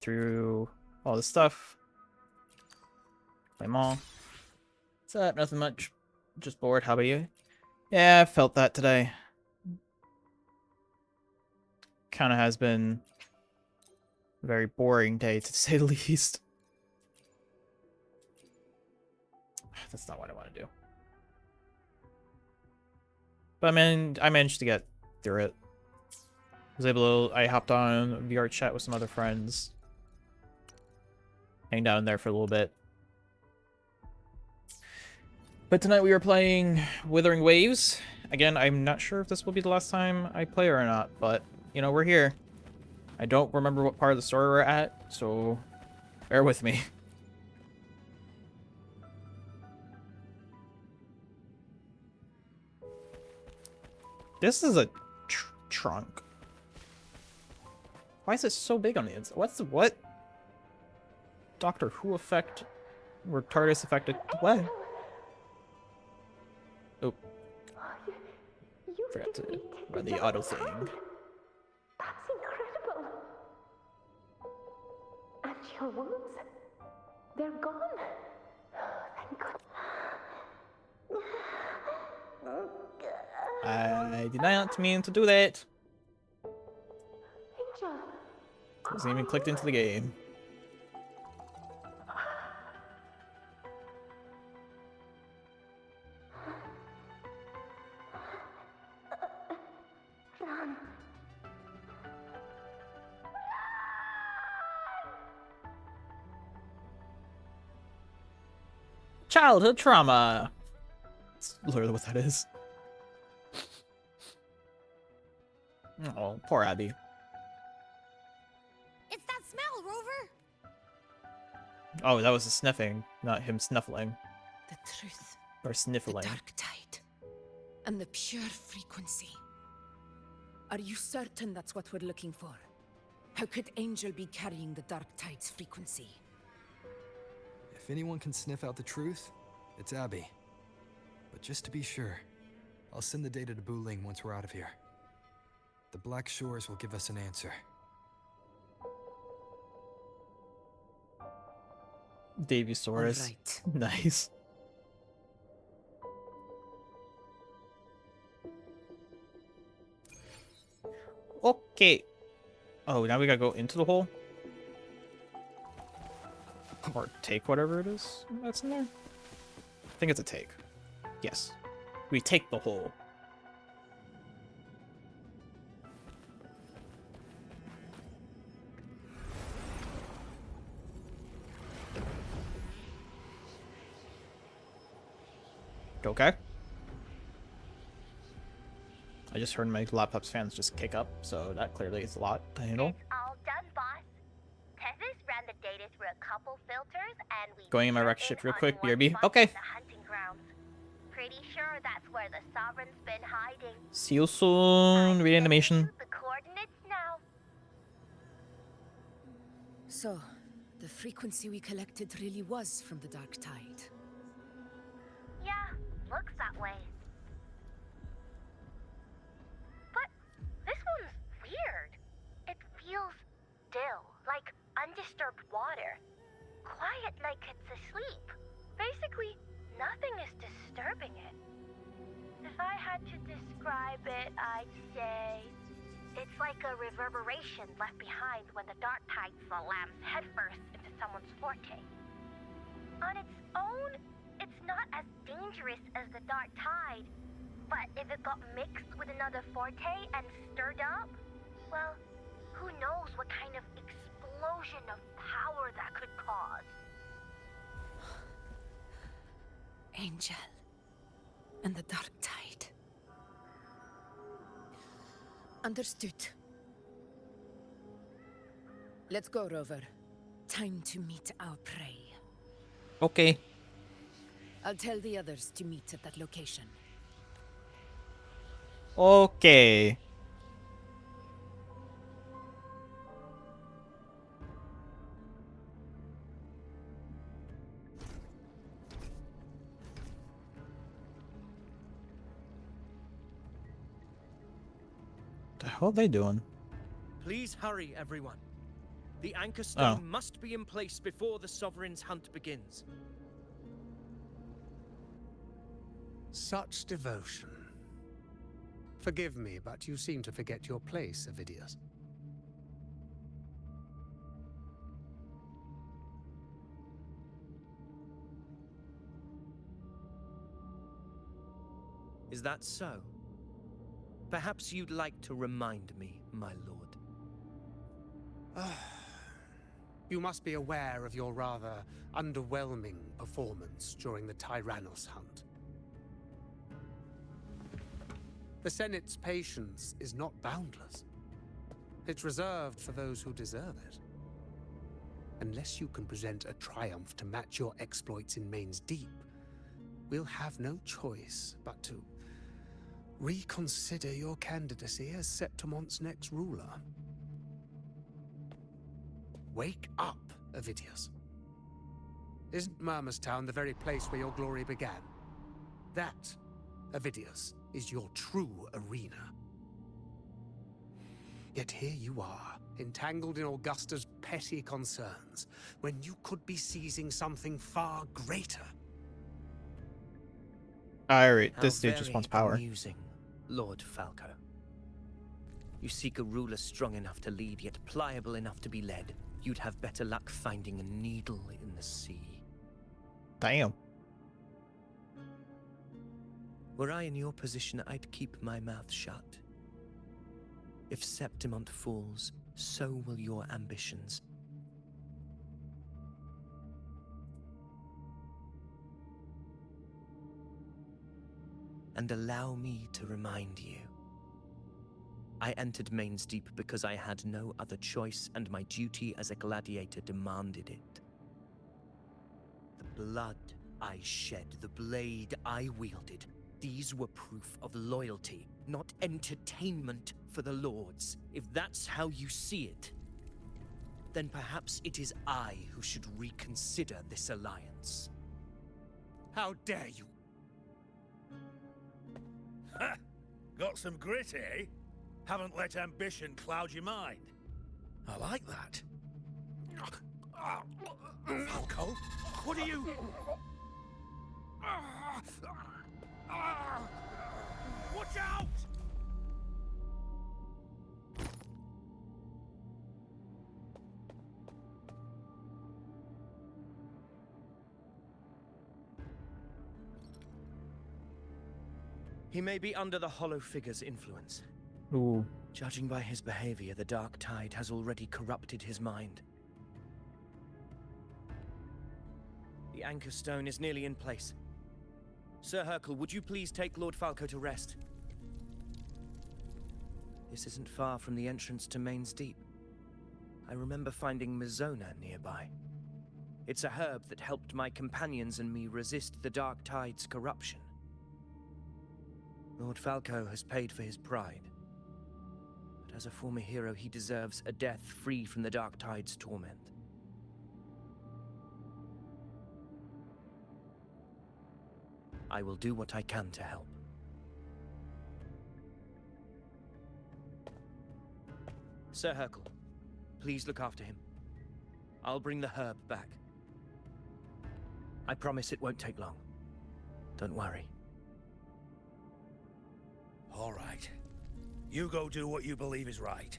through all the stuff. Play mall. What's up? Nothing much. Just bored. How about you? Yeah, I felt that today. Kind of has been a very boring day, to say the least. That's not what I want to do. But I managed to get through it. I hopped on VR chat with some other friends. Hang down there for a little bit. But tonight we are playing Wuthering Waves. Again, I'm not sure if this will be the last time I play or not, but, you know, we're here. I don't remember what part of the story we're at, so bear with me. This is a trunk. Why is it so big on the inside? What? Doctor Who effect? TARDIS affected? What? Oh. Forgot to run the auto thing. That's incredible. And your wounds, they're gone. Thank God. I did not mean to do that. Angel. Wasn't even clicked into the game. Run. Childhood trauma. That's literally what that is. Oh, poor Abby. It's that smell, Rover! Oh, that was the sniffing, not him snuffling. The truth. Or The sniffling. dark tide. And the pure frequency. Are you certain that's what we're looking for? How could Angel be carrying the dark tide's frequency? If anyone can sniff out the truth, it's Abby. But just to be sure, I'll send the data to Buling once we're out of here. The Black Shores will give us an answer. Daviosaurus. Right. Nice. Okay. Oh, now we gotta go into the hole? Or take whatever it is that's in there? I think it's a take. Yes. We take the hole. Okay. I just heard my laptop's fans just kick up, so that clearly is a lot to handle. It's all done, boss. Tethys ran the data through a couple filters, and we Going in my zeroed wreck ship in real on quick, one BRB. spot Okay. in the hunting grounds. Pretty sure that's where the Sovereign's been hiding. See you soon. Reanimation. The coordinates now. So, the frequency we collected really was from the dark tide. Yeah, looks that way. But this one's weird. It feels still, like undisturbed water. Quiet like it's asleep. Basically, nothing is disturbing it. If I had to describe it, I'd say it's like a reverberation left behind when the dark tide slams headfirst into someone's forte. On its own, it's not as dangerous as the dark tide, but if it got mixed with another forte and stirred up, well, who knows what kind of explosion of power that could cause. Angel. And the dark tide. Understood. Let's go, Rover. Time to meet our prey. Okay. I'll tell the others to meet at that location. Okay. The hell are they doing? Please hurry, everyone. The anchor stone Oh. must be in place before the Sovereign's hunt begins. Such devotion. Forgive me, but you seem to forget your place, Avidius. Is that so? Perhaps you'd like to remind me, my lord. You must be aware of your rather underwhelming performance during the Tyrannos hunt. The Senate's patience is not boundless. It's reserved for those who deserve it. Unless you can present a triumph to match your exploits in Main's Deep, we'll have no choice but to reconsider your candidacy as Septimont's next ruler. Wake up, Avidius. Isn't Murmustown the very place where your glory began? That, Avidius, is your true arena. Yet here you are, entangled in Augusta's petty concerns, when you could be seizing something far greater. Alright, How this dude just very wants power. amusing, Lord Falco. You seek a ruler strong enough to lead, yet pliable enough to be led. You'd have better luck finding a needle in the sea. Damn. Were I in your position, I'd keep my mouth shut. If Septimont falls, so will your ambitions. And allow me to remind you. I entered Main's Deep because I had no other choice, and my duty as a gladiator demanded it. The blood I shed, the blade I wielded, these were proof of loyalty, not entertainment for the Lords. If that's how you see it, then perhaps it is I who should reconsider this alliance. How dare you? Ha! Got some grit, eh? Haven't let ambition cloud your mind. I like that. Falco, what are you... Watch out! He may be under the Hollow Figure's influence. Ooh. Judging by his behavior, the Dark Tide has already corrupted his mind. The Anchor Stone is nearly in place. Sir Hercule, would you please take Lord Falco to rest? This isn't far from the entrance to Main's Deep. I remember finding Mizona nearby. It's a herb that helped my companions and me resist the Dark Tide's corruption. Lord Falco has paid for his pride. But as a former hero, he deserves a death free from the Dark Tide's torment. I will do what I can to help. Sir Hercule, please look after him. I'll bring the herb back. I promise it won't take long. Don't worry. All right. You go do what you believe is right.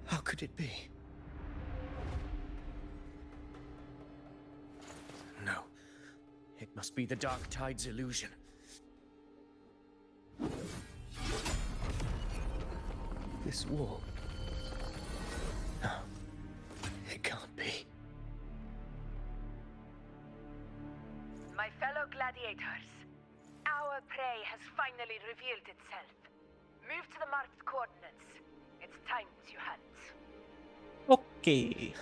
How could it be? No. It must be the Dark Tide's illusion. This wall. No. It can't be. My fellow gladiators, our prey has finally revealed itself. Move to the marked coordinates. It's time to hunt. Okay.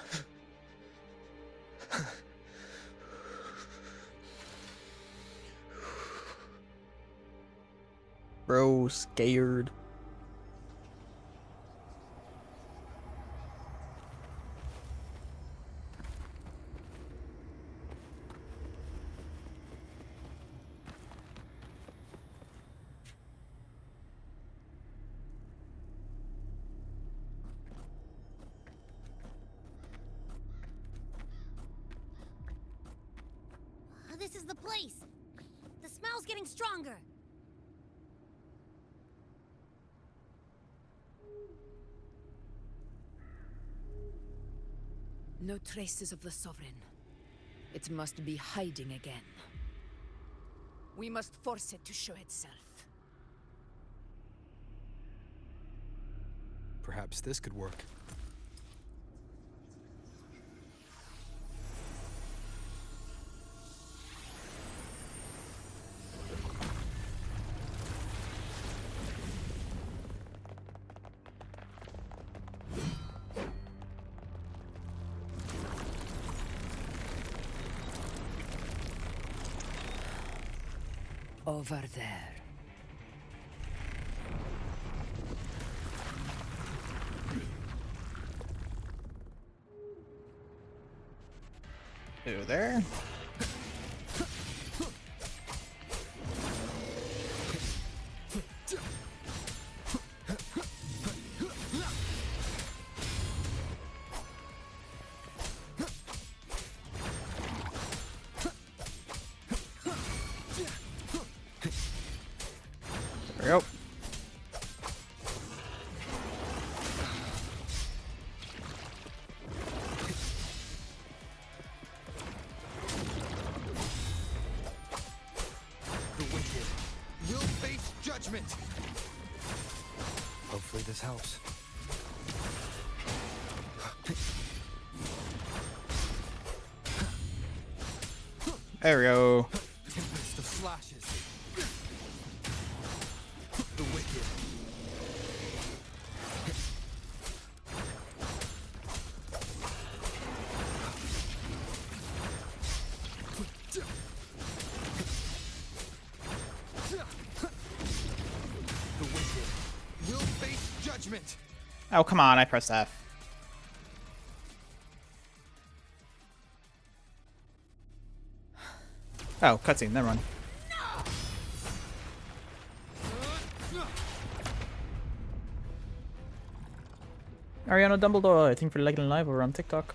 Bro, scared. This is the place. The smell's getting stronger. No traces of the Sovereign. It must be hiding again. We must force it to show itself. Perhaps this could work. Over there. Over there. There we go. The wicked will face judgment. Hopefully this helps. There we go. Tempest of slashes. The wicked. The wicked will face judgment. Oh, come on, I pressed F. Oh, cutscene, never mind. Ariana Dumbledore, thank you for liking live over on TikTok.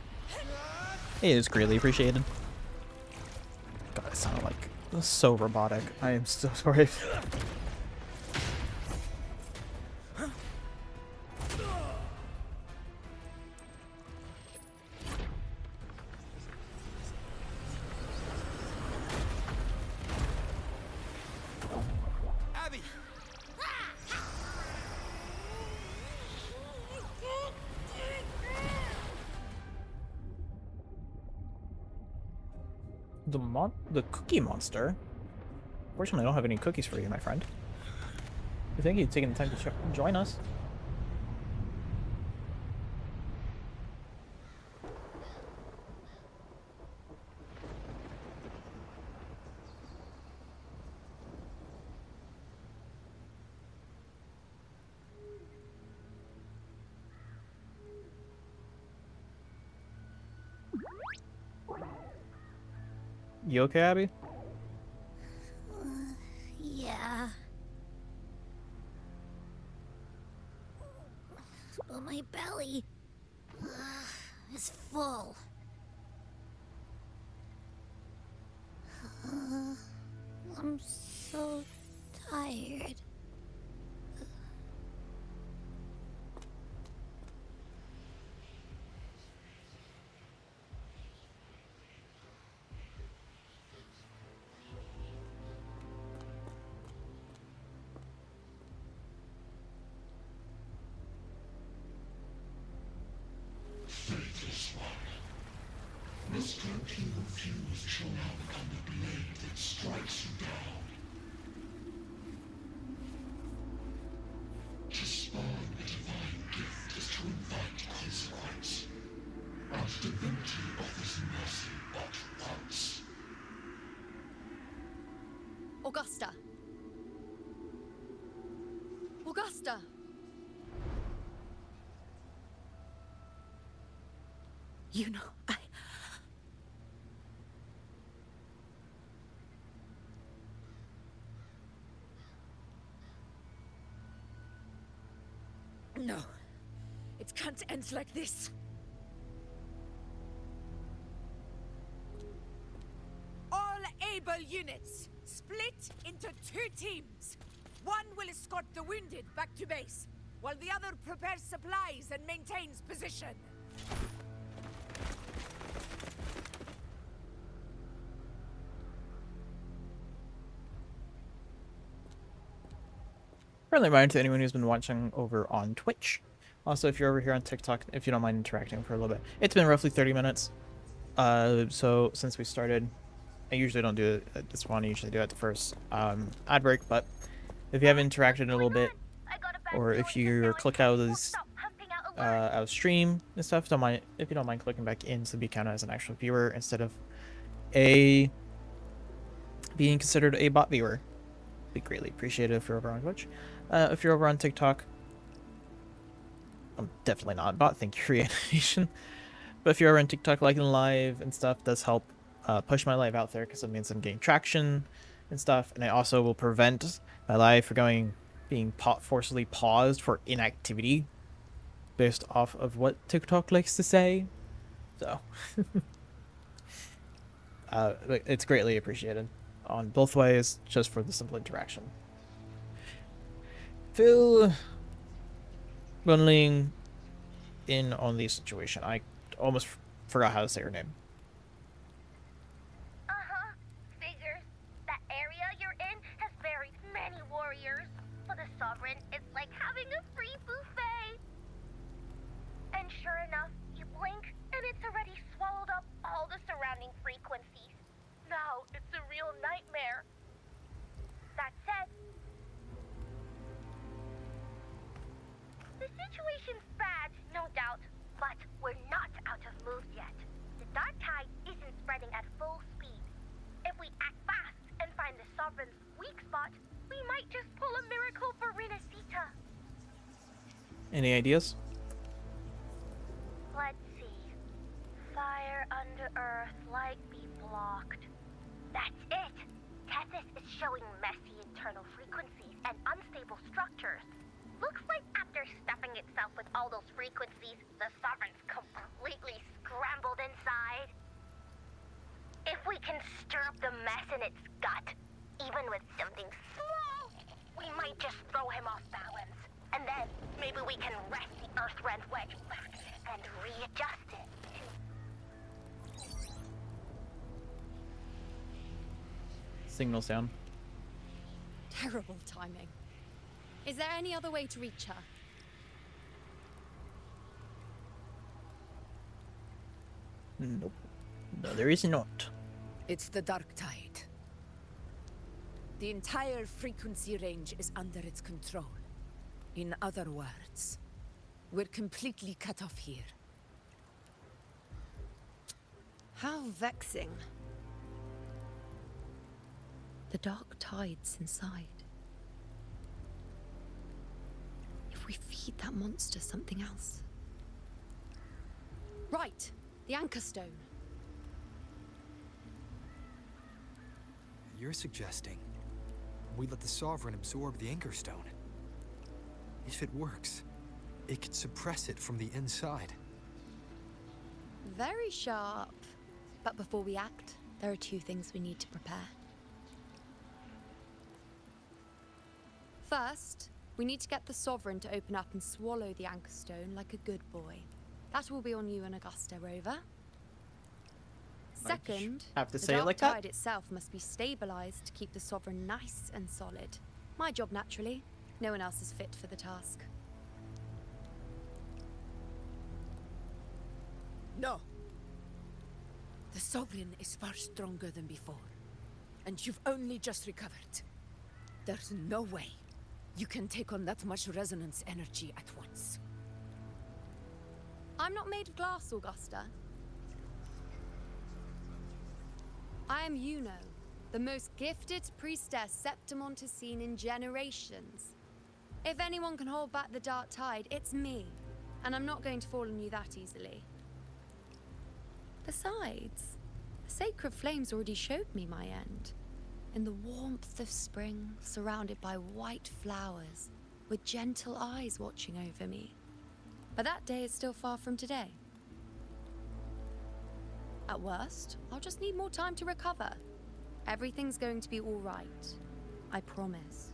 It is greatly appreciated. God, it sounded like so robotic. I am so sorry. Abby! The cookie monster? Fortunately, I don't have any cookies for you, my friend. I think you've taken the time to join us. You okay, Abby? Yeah. But my belly is full. I'm so tired. Faithless one. The strength you refuse shall now become the blade that strikes you down. To spawn a divine gift is to invite consequence. grant divinity of his mercy but once. Augusta. Augusta. You know, No. It can't end like this. All able units, split into 2 teams. One will escort the wounded back to base, while the other prepares supplies and maintains position. Friendly reminder to anyone who's been watching over on Twitch. Also, if you're over here on TikTok, if you don't mind interacting for a little bit. It's been roughly 30 minutes. So since we started, I usually don't do it at this one. I usually do it at the first ad break. But if you haven't interacted in a little bit, or if you click out of this out of stream and stuff, don't mind if you don't mind clicking back in to be counted as an actual viewer instead of being considered a bot viewer. Be greatly appreciated if you're over on Twitch. If you're over on TikTok, I'm definitely not a bot. Thank you for your animation. But if you're over on TikTok, liking live and stuff does help push my live out there because it means I'm getting traction and stuff. And I also will prevent my live from being forcibly paused for inactivity based off of what TikTok likes to say. So it's greatly appreciated on both ways, just for the simple interaction. Fill running in on the situation. I almost forgot how to say her name. Figures. That area you're in has very many warriors. For the Sovereign, it's like having a free buffet. And sure enough, you blink, and it's already swallowed up all the surrounding frequencies. Now it's a real nightmare. That said, the situation's bad, no doubt, but we're not out of moves yet. The dark tide isn't spreading at full speed. If we act fast and find the Sovereign's weak spot, we might just pull a miracle for Renacita. Any ideas? Let's see. Fire under earth, light be blocked. That's it! Tethys is showing messy internal frequencies and unstable structures. Looks like after stuffing itself with all those frequencies, the Sovereign's completely scrambled inside. If we can stir up the mess in its gut, even with something small, we might just throw him off balance. And then maybe we can wrest the Earth-rend wedge back and readjust it. Signal sound. terrible timing. Is there any other way to reach her? Nope. No, there is not. It's the dark tide. The entire frequency range is under its control. In other words, we're completely cut off here. How vexing. The dark tide's inside. If we feed that monster something else. Right, the Anchor Stone. You're suggesting we let the Sovereign absorb the Anchor Stone. If it works, it could suppress it from the inside. Very sharp. But before we act, there are two things we need to prepare. First, we need to get the Sovereign to open up and swallow the Anchor Stone like a good boy. That will be on you and Augusta, Rover. Second, have to the say it dark like that? tide itself must be stabilized to keep the Sovereign nice and solid. My job, naturally. No one else is fit for the task. No. The Sovereign is far stronger than before. And you've only just recovered. There's no way you can take on that much resonance energy at once. I'm not made of glass, Augusta. I am Yuno, the most gifted priestess Septimont has seen in generations. If anyone can hold back the dark tide, it's me. And I'm not going to fall on you that easily. Besides, the sacred flames already showed me my end. In the warmth of spring, surrounded by white flowers, with gentle eyes watching over me. But that day is still far from today. At worst, I'll just need more time to recover. Everything's going to be all right. I promise.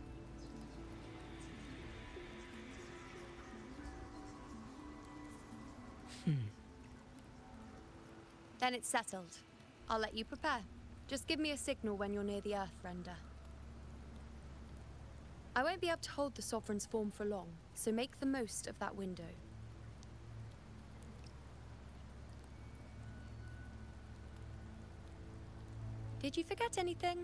Then it's settled. I'll let you prepare. Just give me a signal when you're near the Earthrender. I won't be able to hold the Sovereign's form for long, so make the most of that window. Did you forget anything?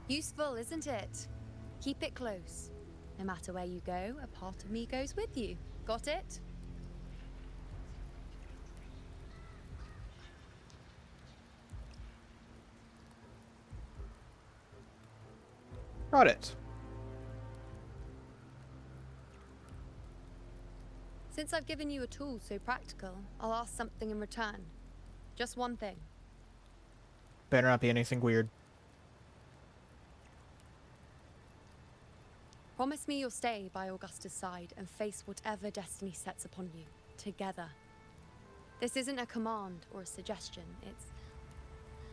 Useful, isn't it? Keep it close. No matter where you go, a part of me goes with you. Got it? Got it. Since I've given you a tool so practical, I'll ask something in return. Just one thing. Better not be anything weird. Promise me you'll stay by Augusta's side and face whatever destiny sets upon you, together. This isn't a command or a suggestion, it's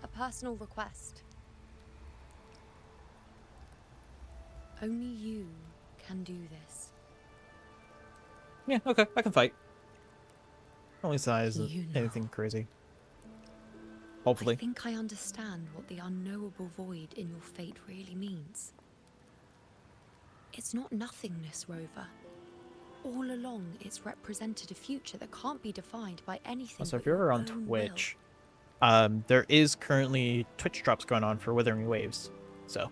a personal request. Only you can do this. Yeah, okay, I can fight. Only size of You know. anything crazy. Hopefully. I think I understand what the unknowable void in your fate really means. It's not nothingness, Rover. All along, it's represented a future that can't be defined by anything. So if but you're your on own Twitch, there is currently Twitch drops going on for Wuthering Waves. So will.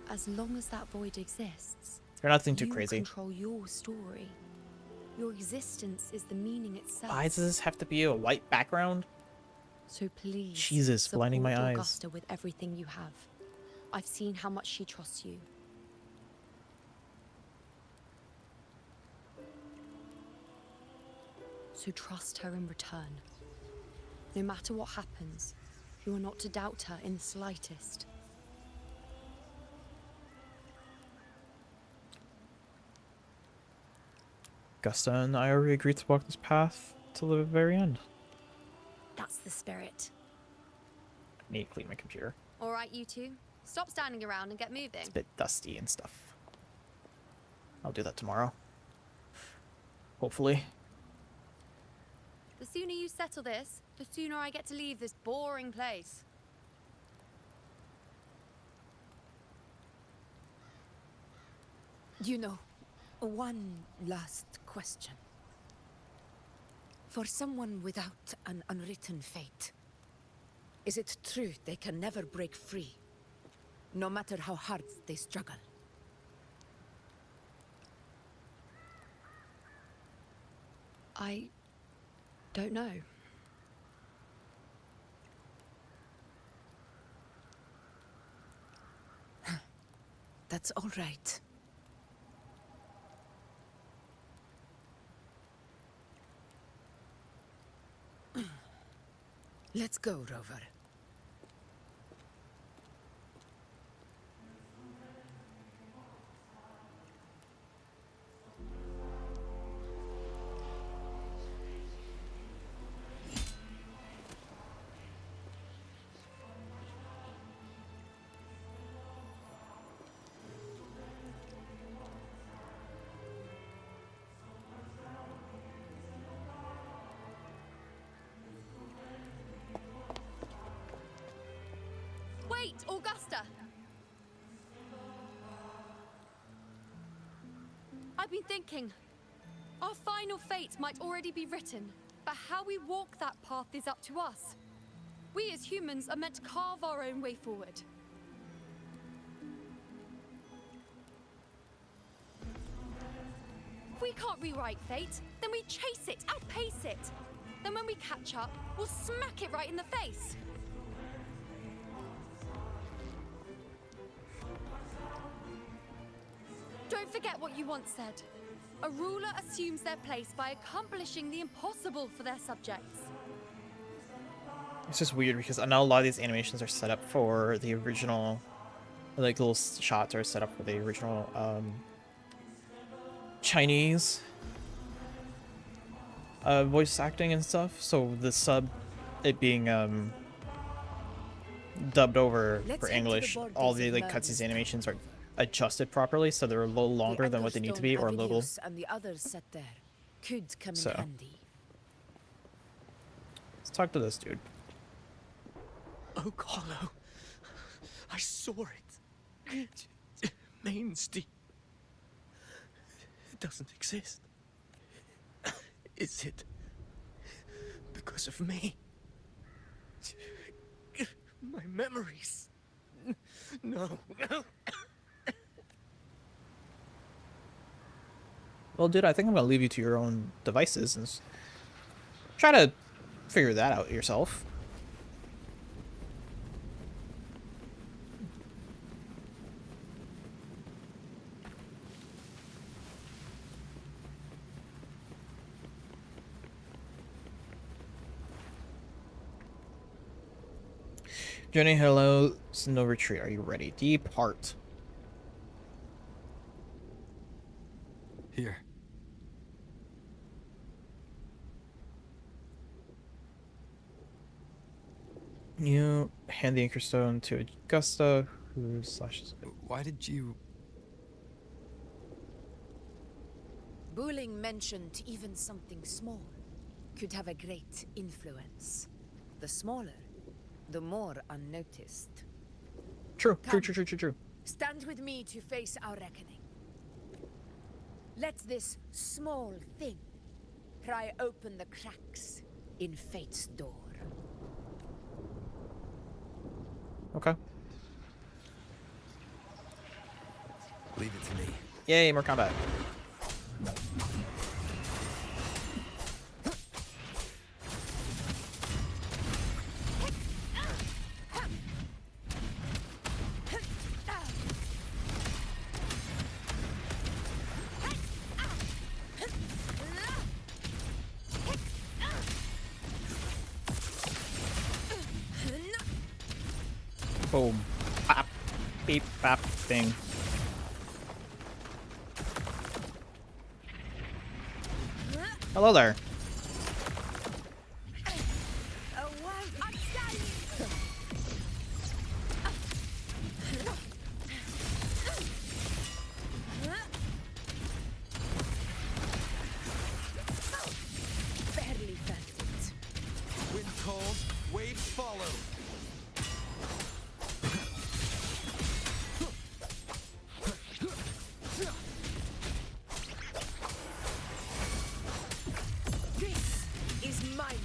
As long as that void exists, they're nothing too you crazy. control your story. Your existence is the meaning itself. Why does this have to be a white background? So please, Jesus, blinding my support eyes. Augusta with everything you have. I've seen how much she trusts you. So trust her in return. No matter what happens, you are not to doubt her in the slightest. Augusta and I already agreed to walk this path till the very end. That's the spirit. I need to clean my computer. All right, you two. Stop standing around and get moving. It's a bit dusty and stuff. I'll do that tomorrow. Hopefully. The sooner you settle this, the sooner I get to leave this boring place. You know, one last question. For someone without an unwritten fate, is it true they can never break free, no matter how hard they struggle? I don't know. That's all right. Let's go, Rover. Wait, Augusta! I've been thinking. Our final fate might already be written, but how we walk that path is up to us. We as humans are meant to carve our own way forward. If we can't rewrite fate, then we chase it, outpace it. Then when we catch up, we'll smack it right in the face. Don't forget what you once said. A ruler assumes their place by accomplishing the impossible for their subjects. It's just weird because I know a lot of these animations are set up for the original, like little shots are set up for the original Chinese voice acting and stuff. So the sub, it being dubbed over for English, all the like cutscenes animations are adjusted properly, so they're a little longer than what they need to be, or a little. And the others set there could come So. in handy. Let's talk to this dude. Oh, Hollow. I saw it. Main's deep. It doesn't exist. Is it because of me? My memories. No. Well, dude, I think I'm gonna leave you to your own devices and try to figure that out yourself. Journey, hello, no retreat. Are you ready? Depart. Here. You hand the anchor stone to Augusta, who slashes it. Why did you... Buling mentioned even something small could have a great influence. The smaller, the more unnoticed. True, Come. true. Stand with me to face our reckoning. Let this small thing pry open the cracks in fate's door. Okay. Leave it to me. Yay, more combat. Boom. Pop. Beep, bop, bing. Hello there. Barely felt it. Wind calls, waves follow. This is my moment.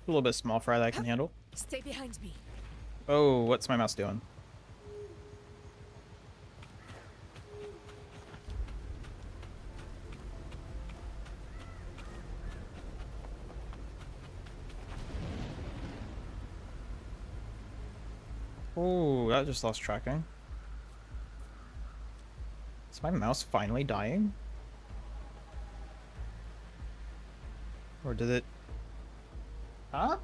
A little bit small fry that I can handle. Stay behind me. Oh, what's my mouse doing? Oh, that just lost tracking. Is my mouse finally dying? Or did it... Huh?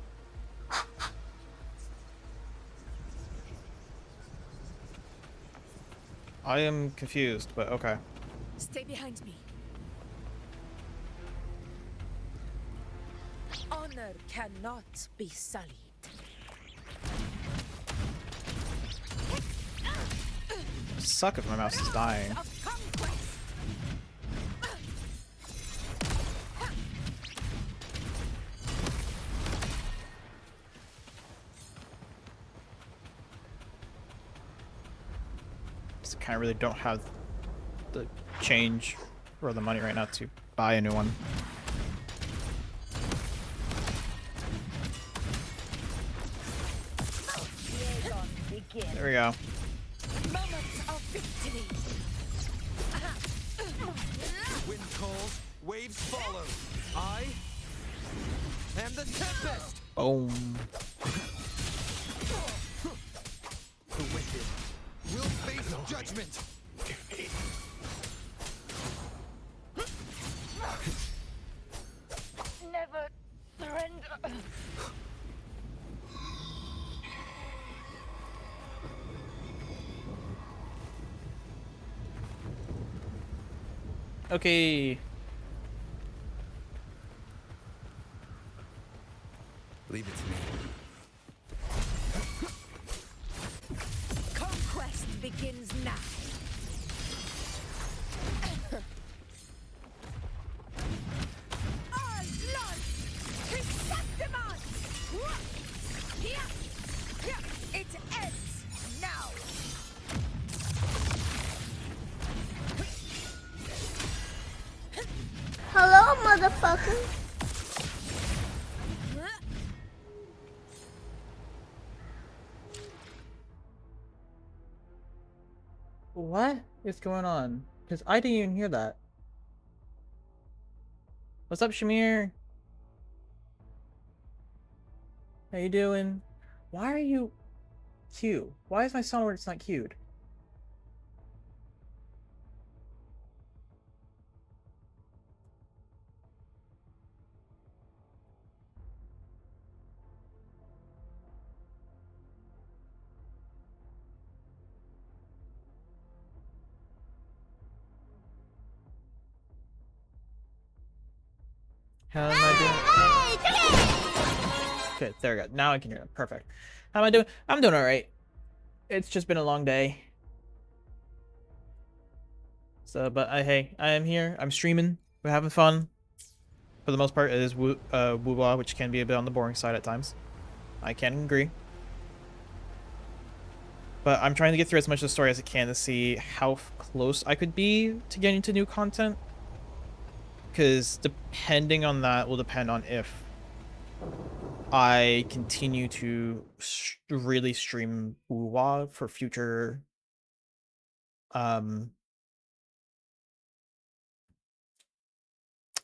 I am confused, but okay. Stay behind me. Honor cannot be sullied. Suck if my mouse is dying. Just kind of really don't have the change or the money right now to buy a new one. begin. There we go. Moments of victory. Wind calls, waves follow. I am the tempest. Boom. The wicked will face judgment. Never surrender. Okay. Leave it to me. Conquest begins now. All blood! Chrysanthemum! Here! It ends now! Hello, motherfucker. What is going on? Because I didn't even hear that. What's up, Shamir? How you doing? Why are you Q? Why is my sound where it's not queued? How am I doing? Okay, there we go. Now I can hear it. Perfect. How am I doing? I'm doing alright. It's just been a long day. So, but hey, I am here. I'm streaming. We're having fun. For the most part, it is woo-wah, which can be a bit on the boring side at times. I can agree. But I'm trying to get through as much of the story as I can to see how close I could be to getting to new content. Because depending on that will depend on if I continue to really stream woo-wah for future I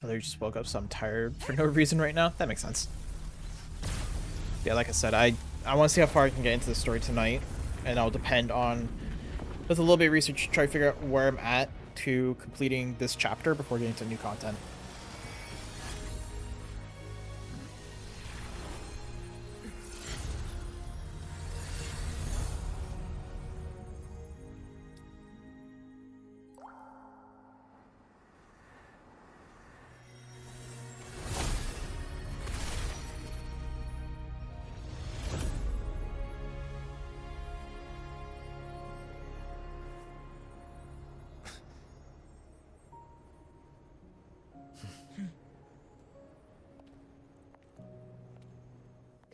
literally just woke up, so I'm tired for no reason right now. That makes sense. Yeah, like I said, I want to see how far I can get into the story tonight, and I'll depend on, with a little bit of research, try to figure out where I'm at to completing this chapter before getting to new content.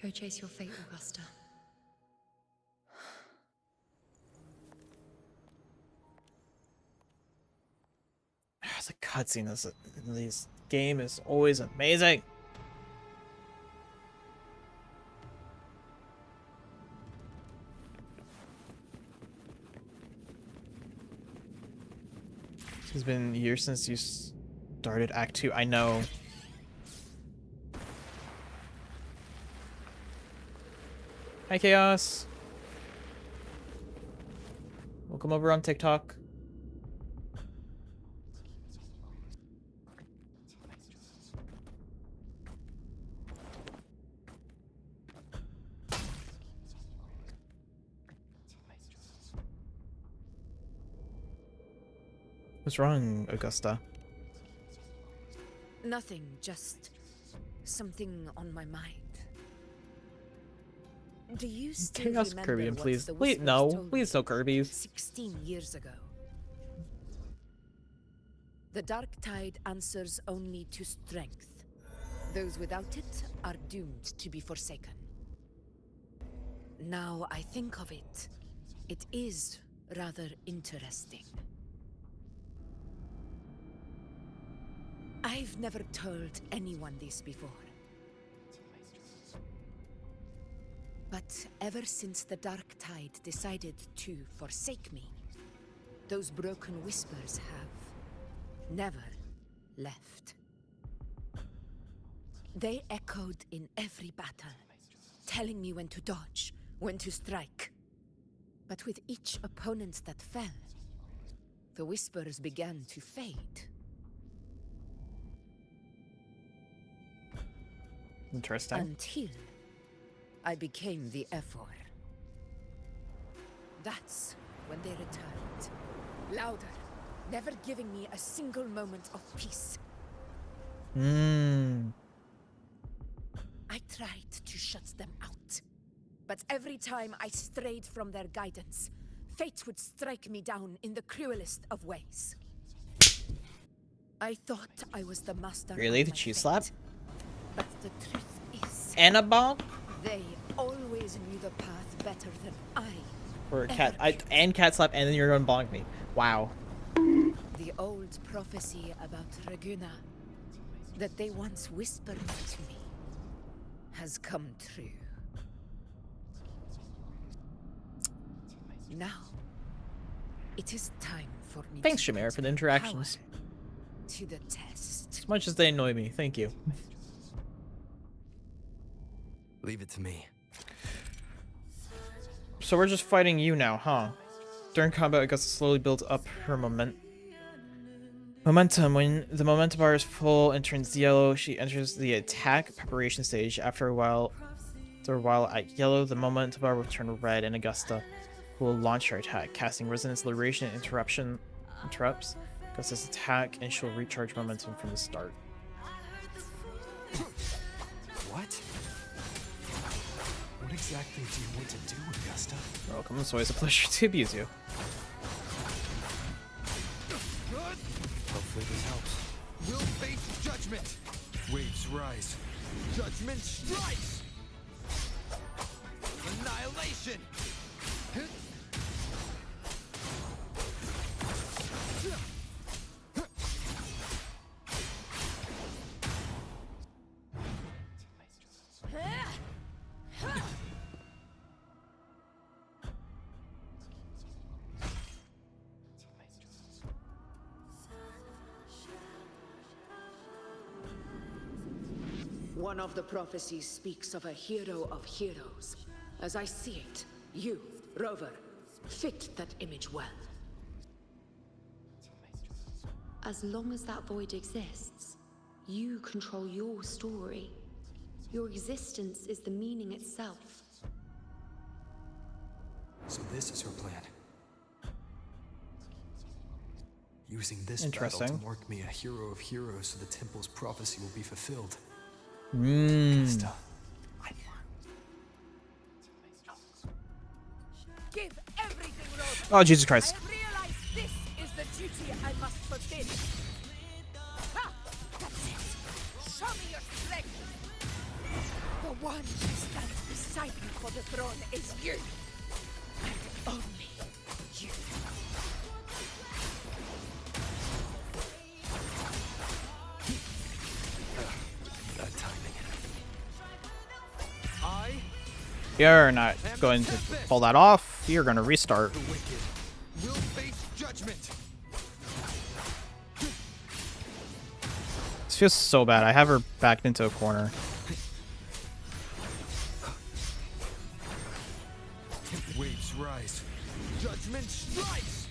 Go chase your fate, Augusta. The cutscene in this game is always amazing. It's been years since you started Act 2. I know. Hi, Chaos. Welcome over on TikTok. What's wrong, Augusta? Nothing, just something on my mind. Do you still Chaos remember Kirby, what please. the Please, Whispers no. told Please, me no Kirby's. 16 years ago? The dark tide answers only to strength. Those without it are doomed to be forsaken. Now I think of it, it is rather interesting. I've never told anyone this before. But ever since the Dark Tide decided to forsake me, those broken whispers have never left. They echoed in every battle, telling me when to dodge, when to strike. But with each opponent that fell, the whispers began to fade. Interesting. Until I became the Ephor. That's when they returned. Louder, never giving me a single moment of peace. I tried to shut them out. But every time I strayed from their guidance, fate would strike me down in the cruelest of ways. I thought I was the master. Really? Of The my cheese fate. slap? But the truth is, Annabelle? they always knew the path better than I. Or cat and cat slap, and then you're gonna bonk me. Wow. The old prophecy about Raguna that they once whispered to me has come true. Now, it is time for me. Thanks, to Shamir, put for the interactions. power to the test. As much as they annoy me, thank you. Leave it to me. So we're just fighting you now, huh? During combat, Augusta slowly builds up her momentum. When the momentum bar is full and turns yellow, she enters the attack preparation stage. After a while at yellow, the momentum bar will turn red, and Augusta will launch her attack, casting Resonance Liberation interrupts Augusta's attack, and she'll recharge momentum from the start. What? What exactly do you want to do, Augusta? You're welcome. It's always a pleasure to abuse you. Hopefully this helps. We'll face judgment. Waves rise. Judgment strikes. Annihilation. One of the prophecies speaks of a hero of heroes. As I see it, you, Rover, fit that image well. As long as that void exists, you control your story. Your existence is the meaning itself. So this is her plan. Using this battle Interesting. to mark me a hero of heroes so the temple's prophecy will be fulfilled. Mmm. Give everything, Rover. Oh, Jesus Christ. I realize this is the duty I must fulfill. Ha! That's it. Show me your strength. The one who stands beside me for the throne is you. And only you. That timing. You're not going to pull that off. You're going to restart. The wicked will face judgment. This feels so bad. I have her backed into a corner. Waves rise. Judgment strikes.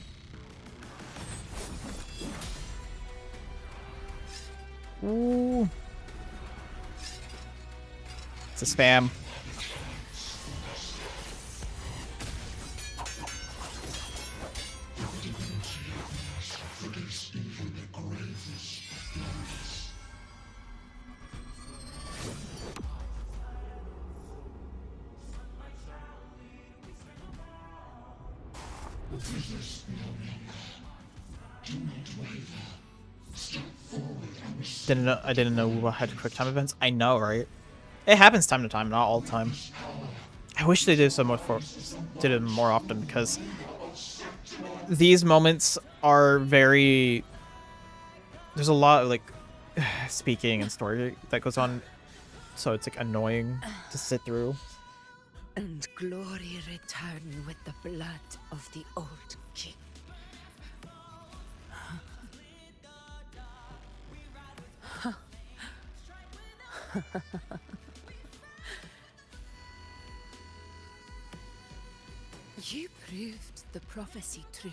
Ooh. It's a spam. I didn't know we had quick time events. I know, right? It happens time to time, not all the time. I wish they did did it more often, because these moments are very. There's a lot of like speaking and story that goes on, so it's like annoying to sit through. and glory return with the blood of the old king. You proved the prophecy true.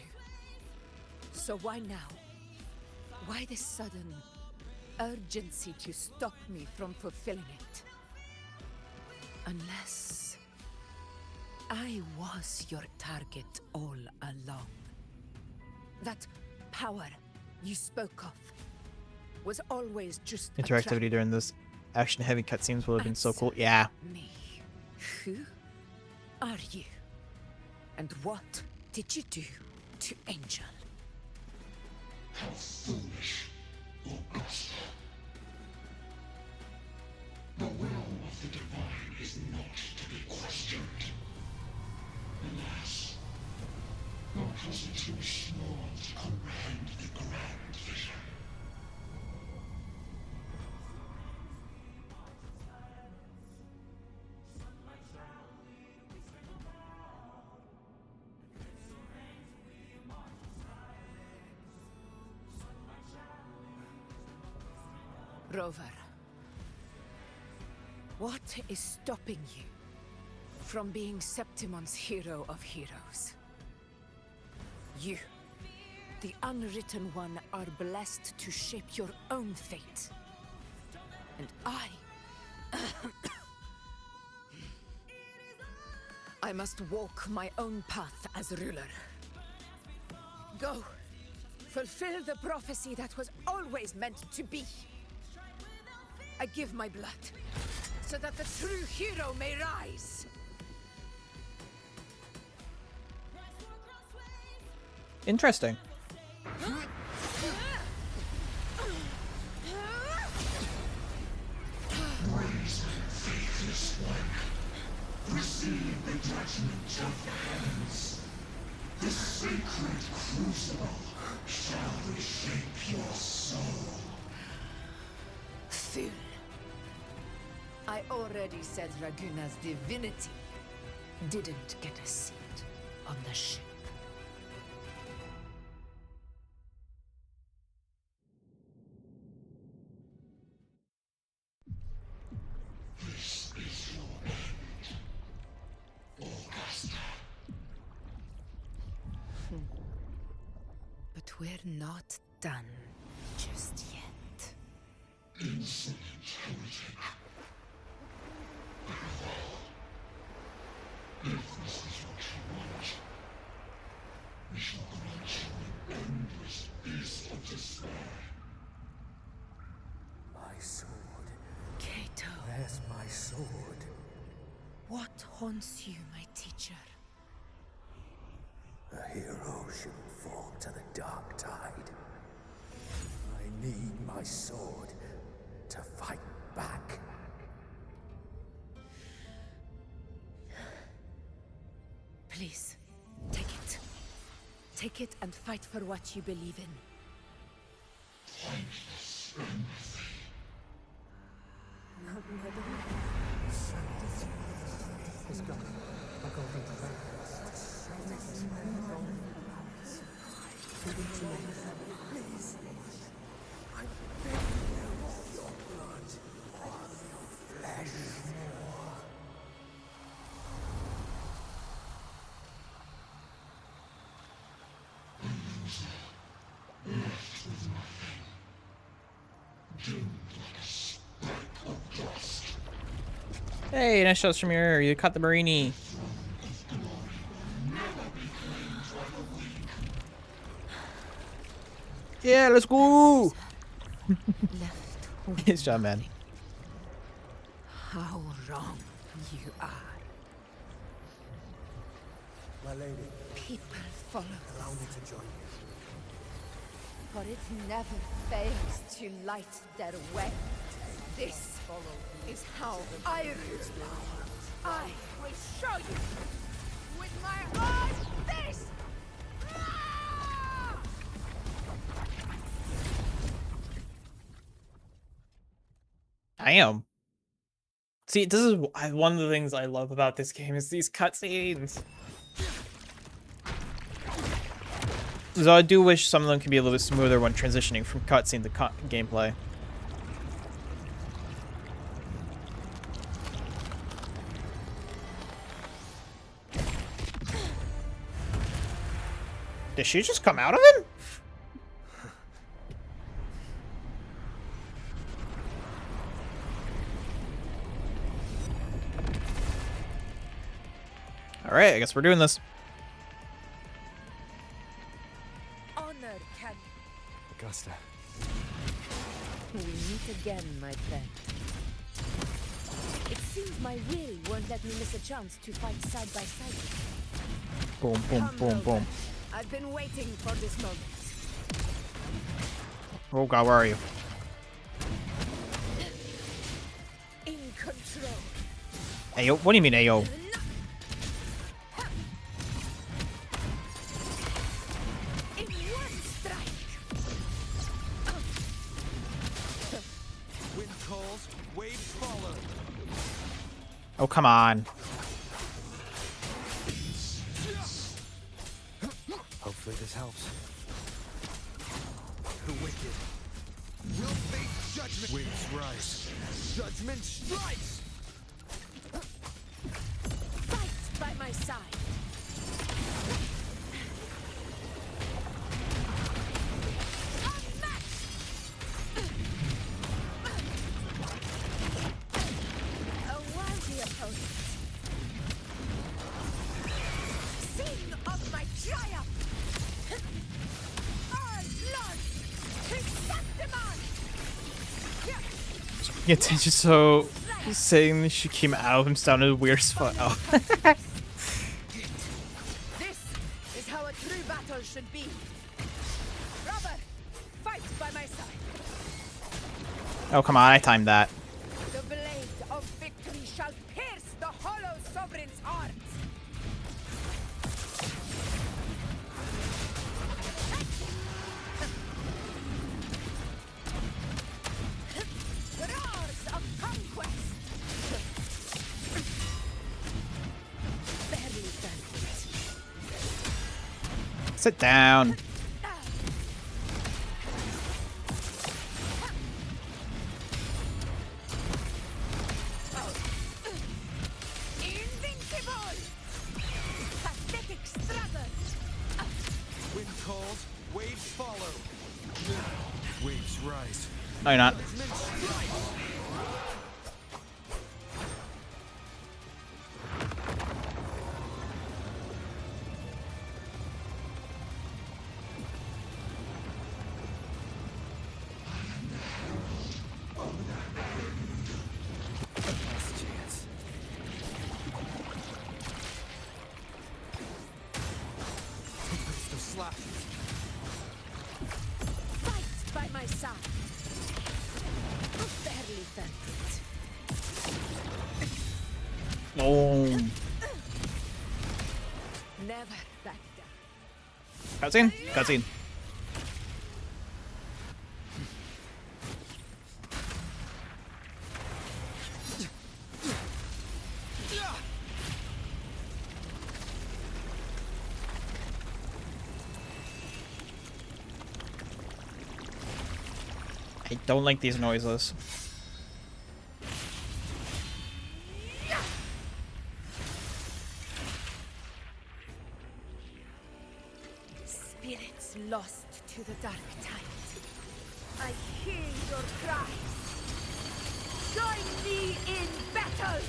So why now? Why this sudden urgency to stop me from fulfilling it? Unless I was your target all along. That power you spoke of was always just a trap. Interactivity during this action-heavy cutscenes would have been so cool. Yeah. Me. Who are you? And what did you do to Angel? How foolish, Augusta. The will of the divine is not to be questioned. Alas, your cousin too small to comprehend the grand vision. Rover, what is stopping you from being Septimon's hero of heroes? You, the unwritten one, are blessed to shape your own fate. And I must walk my own path as ruler. Go, fulfill the prophecy that was always meant to be. I give my blood, so that the true hero may rise. Interesting. Brazen, faithless one, receive the judgment of the heavens. The sacred crucible shall reshape your soul. Fool. I already said Raguna's divinity didn't get a seat on the ship. This is your end, Augusta. But we're not done just yet. Insolent heretic. If this is what you want, we shall grant you an endless beast of despair. My sword. Kato. Where's my sword? What haunts you, my teacher? A hero shouldn't fall to the dark tide. I need my sword to fight back. Please, take it. Take it and fight for what you believe in. Thankless empathy. He's gone. I'll go be the Please. I beg you, your blood, your flesh. Left with nothing. Dimmed like a speck of dust. Hey, nice shots from your ear. You caught the Marini. Yeah, let's go. Nice job, man. How wrong you are. My lady. People follow Allow us, me to join you. but it never fails to light their way. This is how I rule. I will show you with my own fist. Damn. See, this is one of the things I love about this game is these cutscenes. So I do wish some of them could be a little bit smoother when transitioning from cutscene to gameplay. Did she just come out of him? Alright, I guess we're doing this. Honor can. Augusta. We meet again, my friend. It seems my will won't let me miss a chance to fight side by side. Boom, boom, Come, boom, Rover. boom. I've been waiting for this moment. Oh god, where are you? In control. Ayo? What do you mean, Ayo? In one strike. Wind calls, waves follow. Oh, come on. Hopefully this helps. The wicked will face judgment. Waves rise. Judgment strikes. Fight by my side. A worthy opponent. Sing of my triumph. Our blood. Chrysanthemum. It's just so saying she came out of him sounded weird as fuck. Oh. This is how a true battle should be. Robert, fight by my side. Oh, come on, I timed that. The blade of victory shall pierce the hollow sovereign's heart. Roars of conquest. Barely done it. Sit down. Invincible! Pathetic struggle! Wind calls, waves follow. Waves rise. No, you're not. Judgment strikes. Last chance. The slashes. Fight by my side. Barely felt it. Oh. Never back down. Cutscene? Cutscene. I don't like these noises. Spirits lost to the dark tide. I hear your cries. Join me in battle.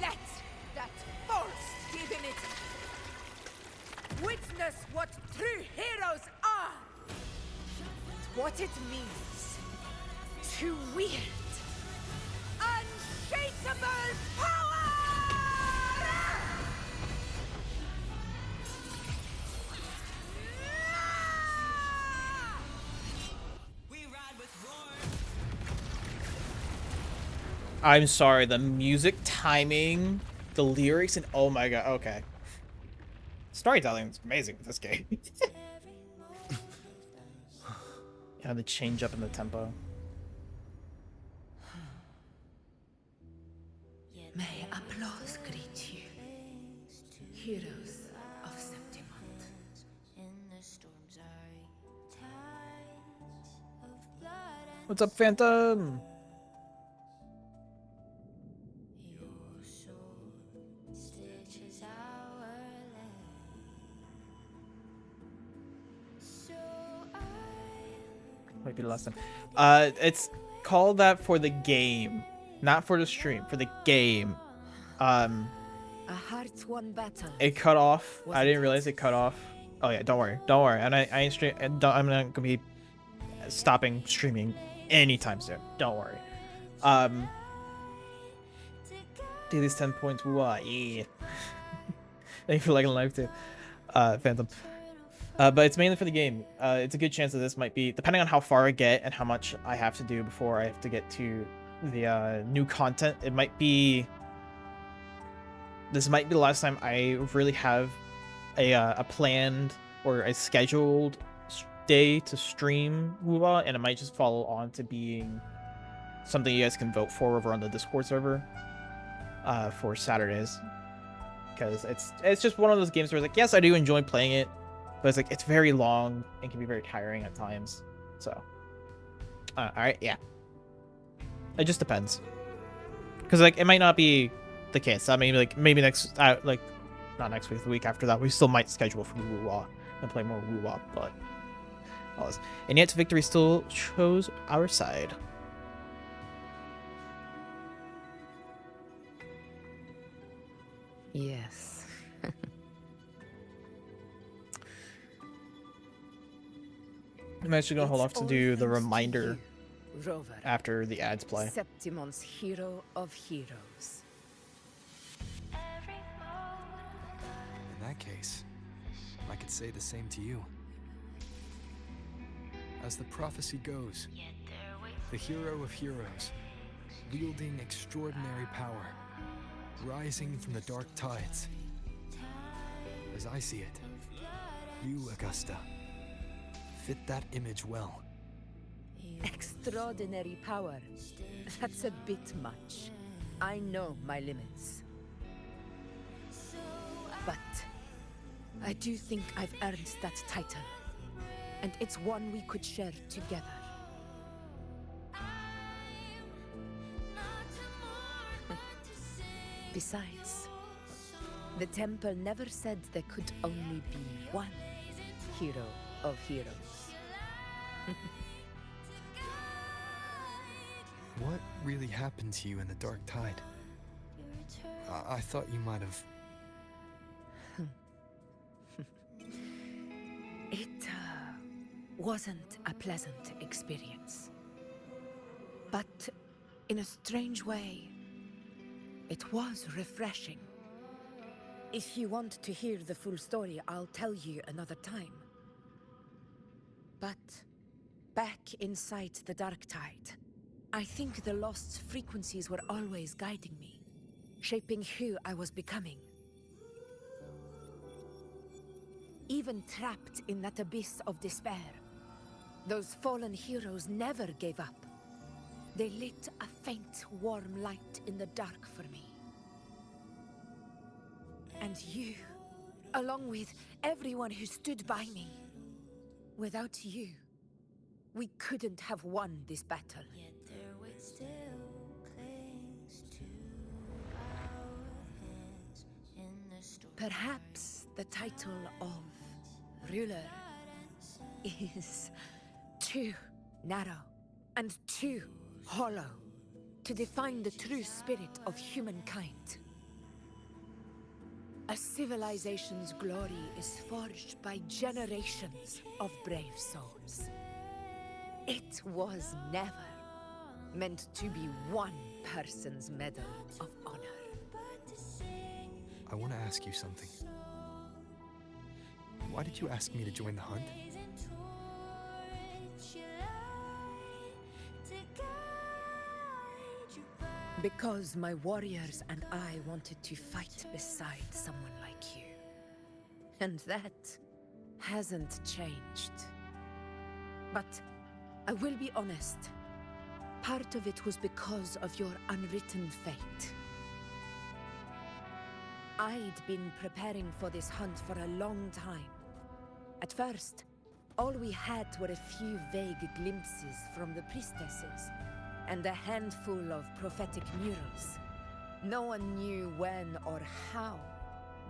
Let that force give in it. Witness what true heroes are. What it means to wield unshakable power! I'm sorry, the music, timing, the lyrics, and oh my god, okay. Storytelling is amazing with this game. Yeah, the change up in the tempo. May applause greet you, heroes of Septimont. What's up, Phantom? Might be the last time. It's called that for the game, not for the stream. For the game. A hard-won battle. It cut off. I didn't realize it cut off. Oh yeah, don't worry, don't worry. And I ain't stream. I'm not gonna be stopping streaming anytime soon. Don't worry. Daily's 10 points. What? Yeah. Thank you for liking live too, Phantom. But it's mainly for the game. It's a good chance that this might be, depending on how far I get and how much I have to do before I have to get to the new content. It might be. This might be the last time I really have a planned or a scheduled day to stream WoWA, and it might just follow on to being something you guys can vote for over on the Discord server for Saturdays, because it's just one of those games where it's like, yes, I do enjoy playing it, but it's like it's very long and can be very tiring at times. So, all right, yeah, it just depends, because like it might not be the case. I mean, like maybe next, like not next week, the week after that, we still might schedule for WoWA and play more WoWA, but all this. And yet victory still chose our side. Yes. I'm actually gonna hold off to do the reminder Rover, after the ads play. Septimon's hero of heroes. In that case, I could say the same to you. As the prophecy goes, the hero of heroes, wielding extraordinary power, rising from the dark tides. As I see it, you, Augusta, fit that image well. Extraordinary power. That's a bit much. I know my limits. But I do think I've earned that title, and it's one we could share together. Besides, the temple never said there could only be one hero of heroes. What really happened to you in the Dark Tide? I thought you might have... It wasn't a pleasant experience. But in a strange way, it was refreshing. If you want to hear the full story, I'll tell you another time. But back inside the Dark Tide, I think the lost frequencies were always guiding me, shaping who I was becoming. Even trapped in that abyss of despair, those fallen heroes never gave up. They lit a faint, warm light in the dark for me. And you, along with everyone who stood by me. Without you, we couldn't have won this battle. Perhaps the title of ruler is too narrow and too hollow to define the true spirit of humankind. A civilization's glory is forged by generations of brave souls. It was never meant to be one person's medal of honor. I want to ask you something. Why did you ask me to join the hunt? Because my warriors and I wanted to fight beside someone like you. And that hasn't changed. But I will be honest. Part of it was because of your unwritten fate. I'd been preparing for this hunt for a long time. At first, all we had were a few vague glimpses from the priestesses, and a handful of prophetic murals. No one knew when or how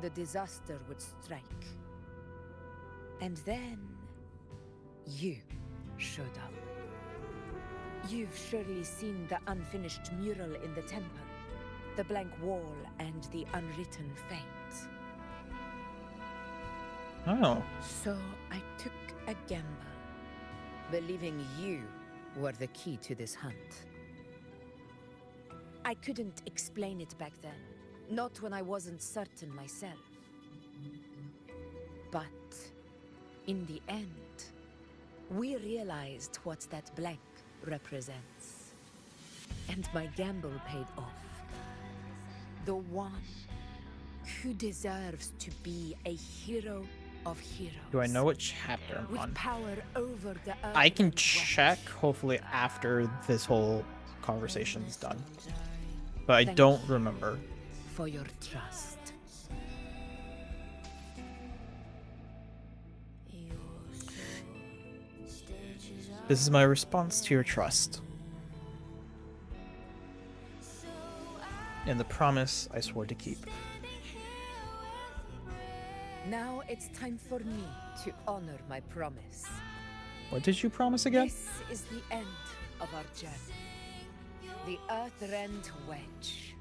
the disaster would strike. And then, you showed up. You've surely seen the unfinished mural in the temple, the blank wall and the unwritten fate. Oh. So I took a gamble, believing you were the key to this hunt. I couldn't explain it back then, not when I wasn't certain myself. But in the end, we realized what that blank represents. And my gamble paid off. The one who deserves to be a hero of heroes. Do I know what chapter I'm with on? power over the I can earthbound check, hopefully, after this whole conversation's done. But I Thank don't you remember. for your trust. This is my response to your trust. And the promise I swore to keep. Now it's time for me to honor my promise. What did you promise again? This is the end of our journey. The Earthrend Wedge.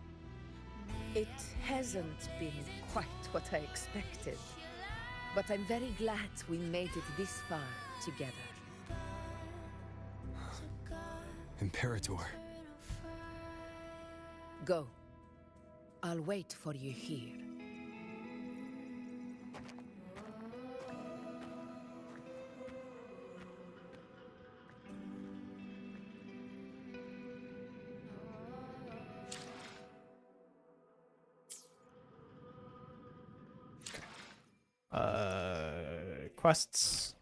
It hasn't been quite what I expected, but I'm very glad we made it this far together. Imperator. Go. I'll wait for you here. Quests.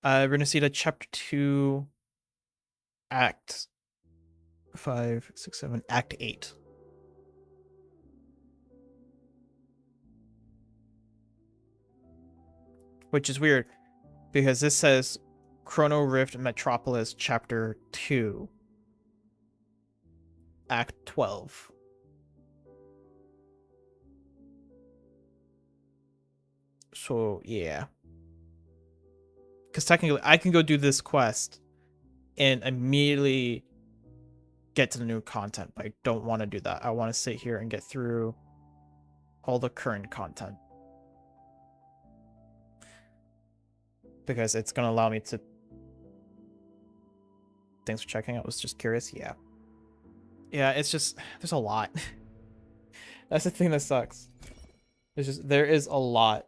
We're gonna see the chapter 2, Act 5, 6, 7, Act 8. Which is weird, because this says Chrono Rift Metropolis Chapter 2, Act 12. So, yeah. Because technically, I can go do this quest and immediately get to the new content, but I don't want to do that. I want to sit here and get through all the current content. Because it's going to allow me to... Thanks for checking. I was just curious. Yeah. Yeah, it's just... There's a lot. That's the thing that sucks. There's just... There is a lot.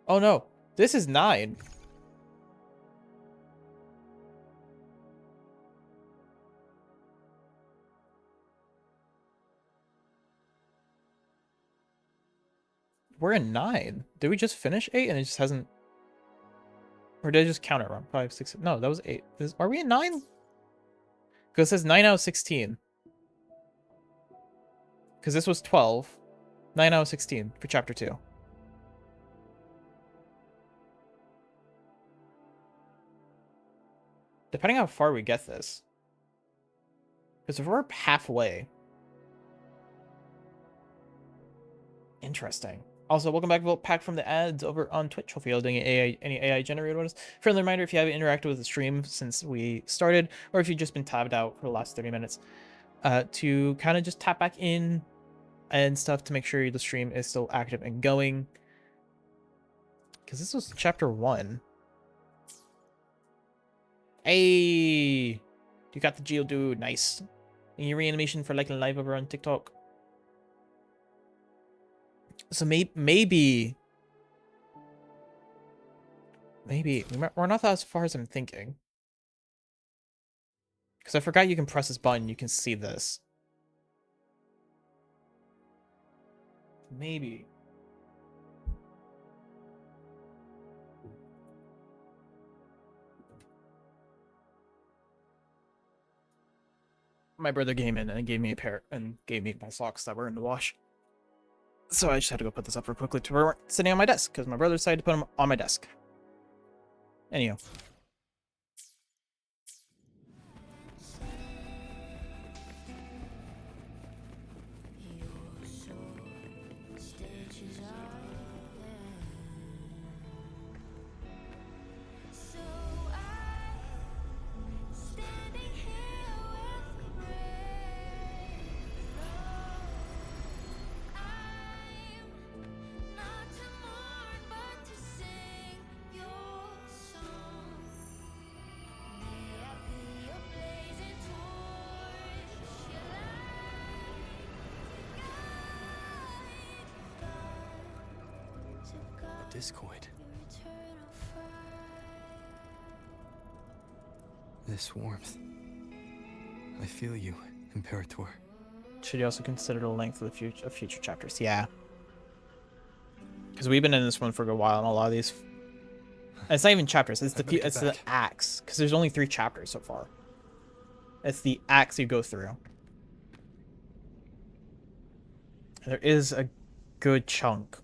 Oh no. This is 9. We're in 9. Did we just finish 8 and it just hasn't... Or did I just count it wrong? 5, 6... No, that was 8. Are we in 9? Because it says 9 out of 16. Because this was 12. 9 out of 16 for chapter 2. Depending on how far we get this. Because if we're halfway... Interesting. Also, welcome back, Vote Pack from the ads over on Twitch. Hopefully you're doing any AI generated ones. Friendly reminder, if you haven't interacted with the stream since we started, or if you've just been tabbed out for the last 30 minutes, to kind of just tap back in and stuff to make sure the stream is still active and going. Because this was chapter 1. Hey! You got the Geodude. Nice. And your reanimation for liking live over on TikTok. So maybe we're not as far as I'm thinking. Because I forgot you can press this button, you can see this. Maybe. my brother came in and gave me a pair and gave me my socks that were in the wash. So I just had to go put this up real quickly to where they weren't sitting on my desk because my brother decided to put them on my desk. Anyhow. Discoid. This warmth. I feel you, Imperator. Should you also consider the length of the future chapters? Yeah. Because we've been in this one for a while, and a lot of these... It's not even chapters, it's the acts. Because there's only 3 chapters so far. It's the acts you go through. There is a good chunk.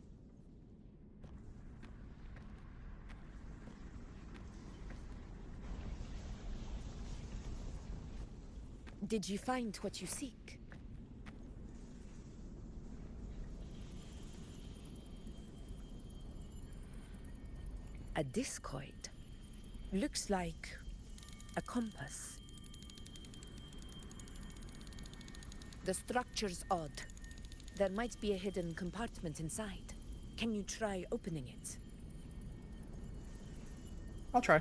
Did you find what you seek? A discoid. Looks like a compass. The structure's odd. There might be a hidden compartment inside. Can you try opening it? I'll try.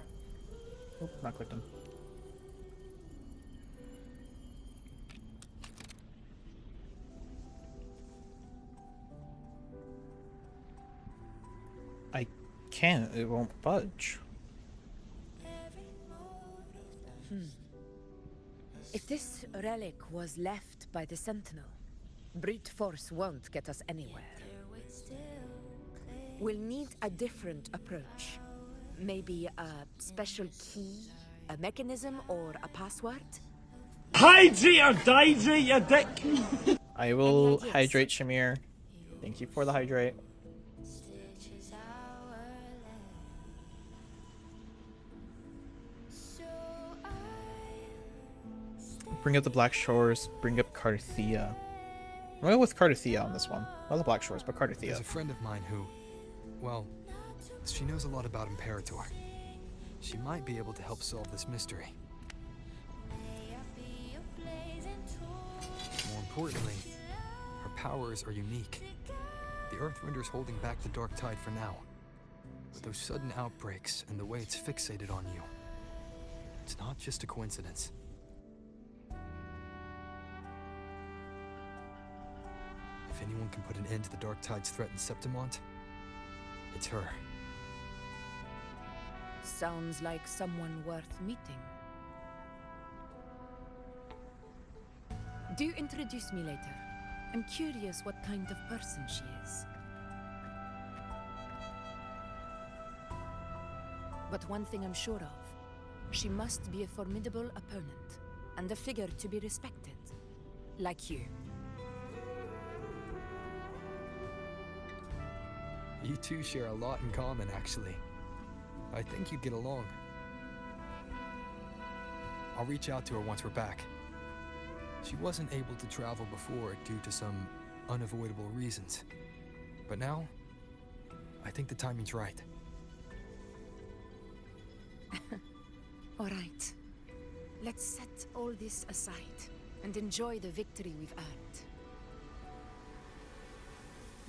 Oh, not clicked on. I can't. It won't budge. If this relic was left by the Sentinel, brute force won't get us anywhere. We'll need a different approach. Maybe a special key, a mechanism, or a password? Hydrate or dihydrate, you dick! I will hydrate Shamir. Thank you for the hydrate. Bring up the Black Shores, bring up Carthia. I'm going with Carthia on this one. Not the Black Shores, but Carthia. There's a friend of mine who, well, she knows a lot about Imperator. She might be able to help solve this mystery. More importantly, her powers are unique. The Earthrender's holding back the Dark Tide for now. But those sudden outbreaks and the way it's fixated on you, it's not just a coincidence. If anyone can put an end to the Dark Tide's threat in Septimont, it's her. Sounds like someone worth meeting. Do introduce me later. I'm curious what kind of person she is. But one thing I'm sure of, she must be a formidable opponent, and a figure to be respected. Like you. You two share a lot in common, actually. I think you'd get along. I'll reach out to her once we're back. She wasn't able to travel before due to some unavoidable reasons. But now, I think the timing's right. All right. Let's set all this aside and enjoy the victory we've earned.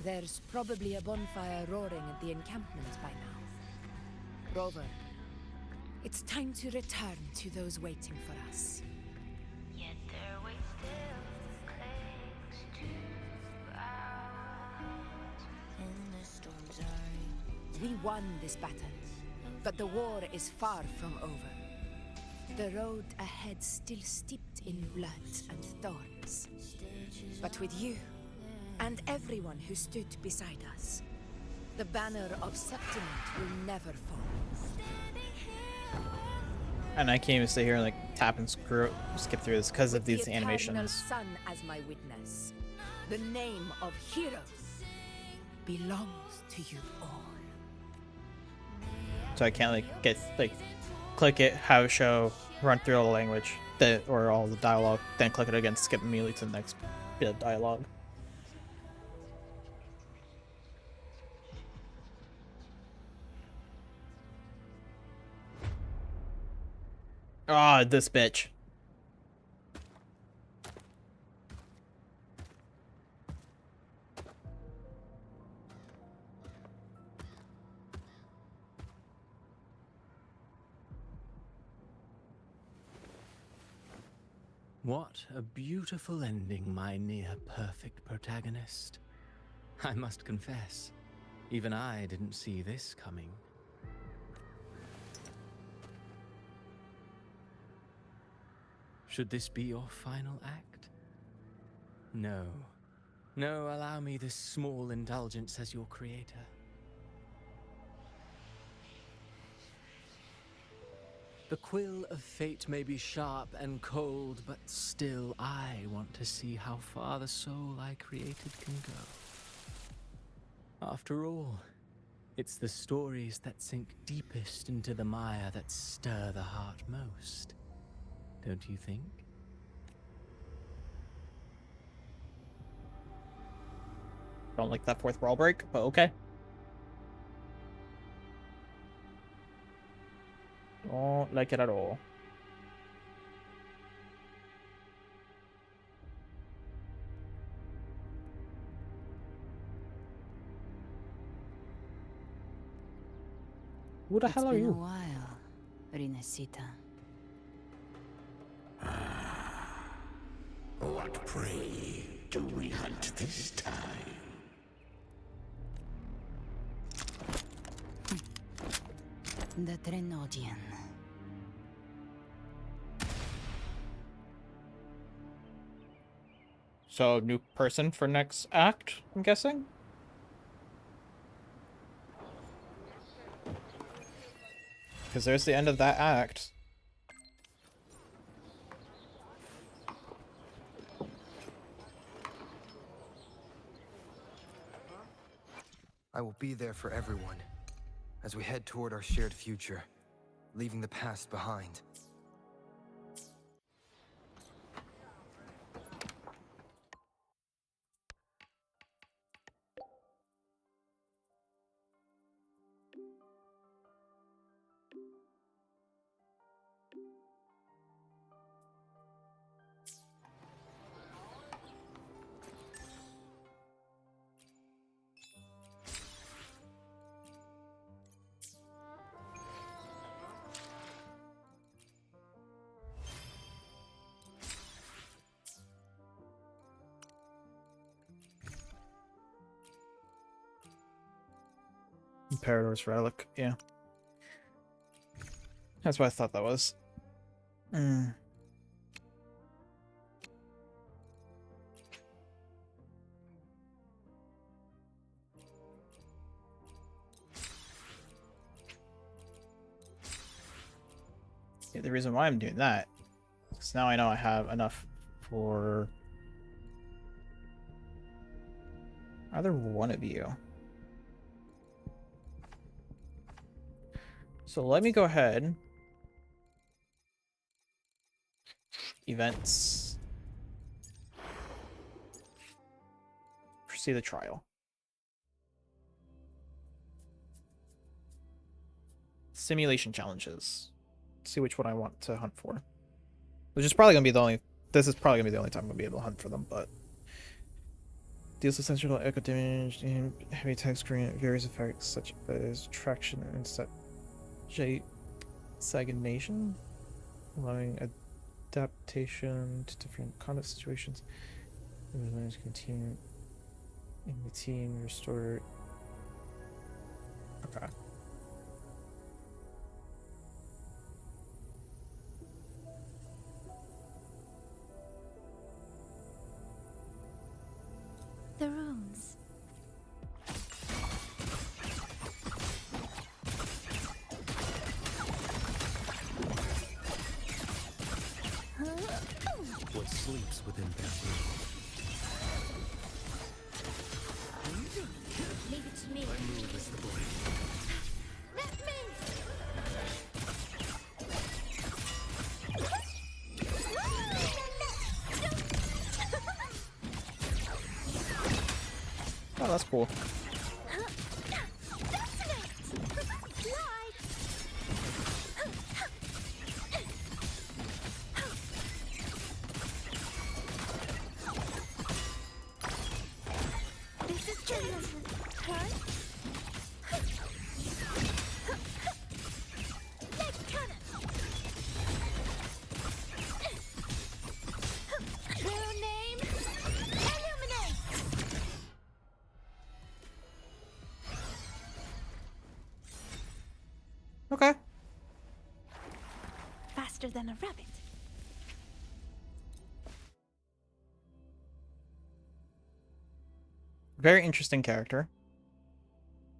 There's probably a bonfire roaring at the encampment by now. Rover, it's time to return to those waiting for us. Yet their weight still clings to ours. And the storms are... We won this battle, but the war is far from over. The road ahead still steeped in blood and thorns. But with you, and everyone who stood beside us, the banner of Septimont will never fall. And I can't even sit here and like tap and skip through this because of these The eternal animations. sun as my witness. The name of heroes belongs to you all. So I can't like get like click it, have it show, run through all the language, then or all the dialogue, then click it again, skip immediately to the next bit of dialogue. Ah, this bitch. What a beautiful ending, my near-perfect protagonist. I must confess, even I didn't see this coming. Should this be your final act? No. No, allow me this small indulgence as your creator. The quill of fate may be sharp and cold, but still I want to see how far the soul I created can go. After all, it's the stories that sink deepest into the mire that stir the heart most. Don't you think? Don't like that fourth wall break, but okay. Don't like it at all. Who the hell are you? It's been a while, Rinesita. What prey do we hunt this time? The Trenodian. So, new person for next act, I'm guessing? Because there's the end of that act. I will be there for everyone as we head toward our shared future, leaving the past behind. Parador's Relic, yeah. That's what I thought that was. Yeah, the reason why I'm doing that is now I know I have enough for either one of you. So let me go ahead. Events. Proceed the trial. Simulation challenges. Let's see which one I want to hunt for. Which is probably gonna be the only. This is probably gonna be the only time I'm gonna be able to hunt for them, but deals essential echo damage and heavy attack screen various effects such as traction and stagnation, allowing adaptation to different combat situations. Continue in the team, restore. Okay. The runes. What sleeps within bamboo? Leave it to me. My move is the blade. Oh, that's cool. This is killing her. True name, illuminate. Okay. Faster than a rabbit. Very interesting character.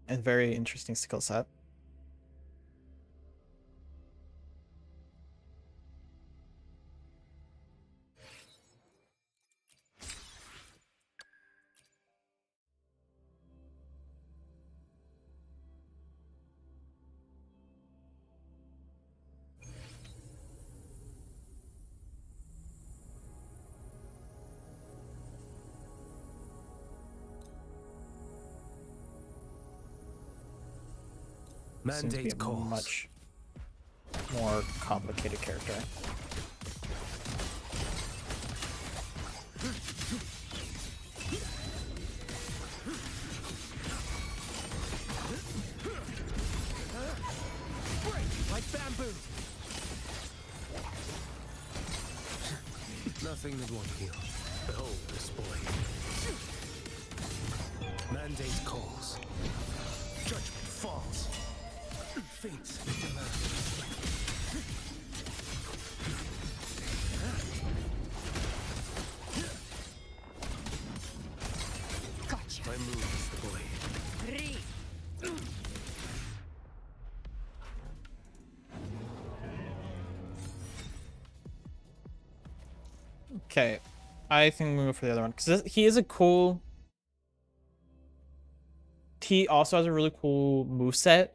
And very interesting skill set. Seems to be Mandate a calls. much more complicated character. Like bamboo. Nothing that won't heal. Behold this boy. Mandate calls. Judgment falls. Fates demand. Gotcha. My move is the blade. Okay. I think we'll go for the other one. Because he is a cool... He also has a really cool moveset.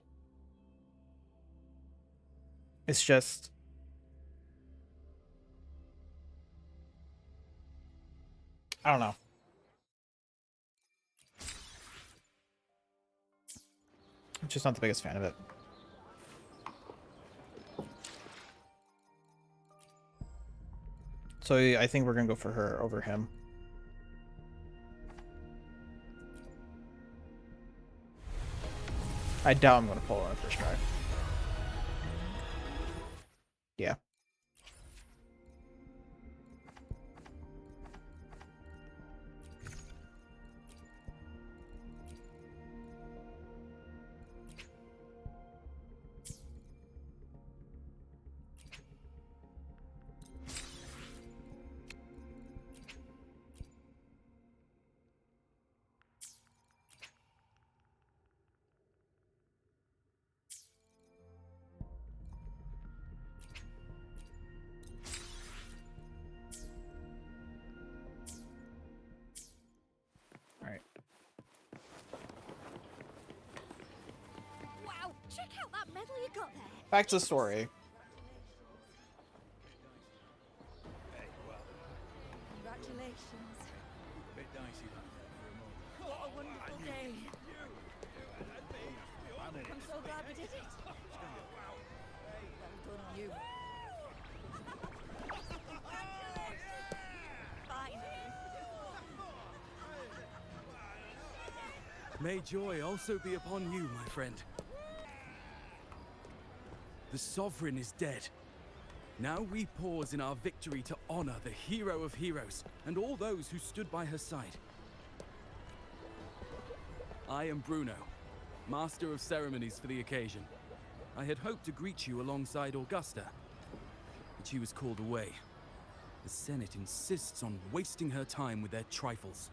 It's just... I don't know. I'm just not the biggest fan of it. So I think we're gonna go for her over him. I doubt I'm gonna pull her on first try. Yeah. Wow, check out that medal you got there. Back to the story. Congratulations. What a wonderful day. I'm so glad we did it. Well done, you. May joy also be upon you, my friend. The Sovereign is dead. Now we pause in our victory to honor the hero of heroes and all those who stood by her side. I am Bruno, Master of Ceremonies for the occasion. I had hoped to greet you alongside Augusta, but she was called away. The Senate insists on wasting her time with their trifles.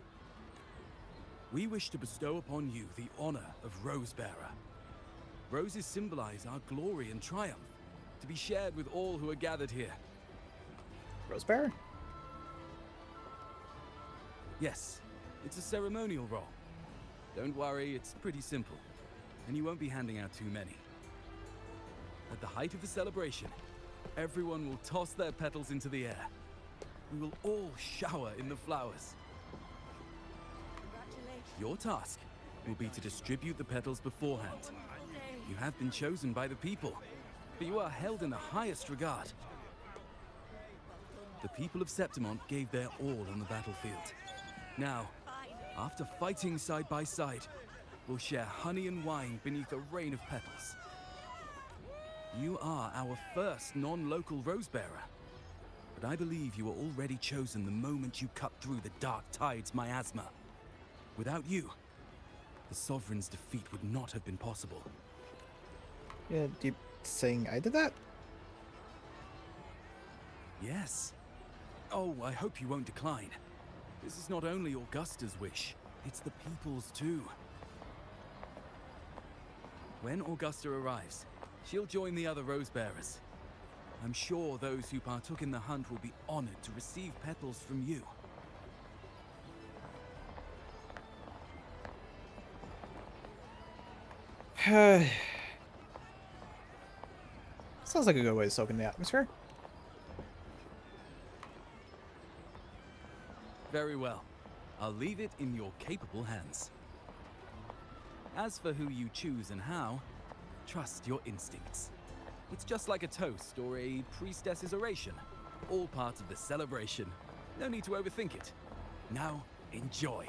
We wish to bestow upon you the honor of Rosebearer. Roses symbolize our glory and triumph, to be shared with all who are gathered here. Rosebear? Yes, it's a ceremonial role. Don't worry, it's pretty simple, and you won't be handing out too many. At the height of the celebration, everyone will toss their petals into the air. We will all shower in the flowers. Your task will be to distribute the petals beforehand. You have been chosen by the people, but you are held in the highest regard. The people of Septimont gave their all on the battlefield. Now, after fighting side by side, we'll share honey and wine beneath a rain of petals. You are our first non-local rose-bearer, but I believe you were already chosen the moment you cut through the Dark Tide's miasma. Without you, the Sovereign's defeat would not have been possible. Yeah, you saying I did that? Yes. Oh, I hope you won't decline. This is not only Augusta's wish, it's the people's too. When Augusta arrives, she'll join the other rose bearers. I'm sure those who partook in the hunt will be honored to receive petals from you. Sounds like a good way to soak in the atmosphere. Very well. I'll leave it in your capable hands. As for who you choose and how, trust your instincts. It's just like a toast or a priestess's oration. All part of the celebration. No need to overthink it. Now, enjoy.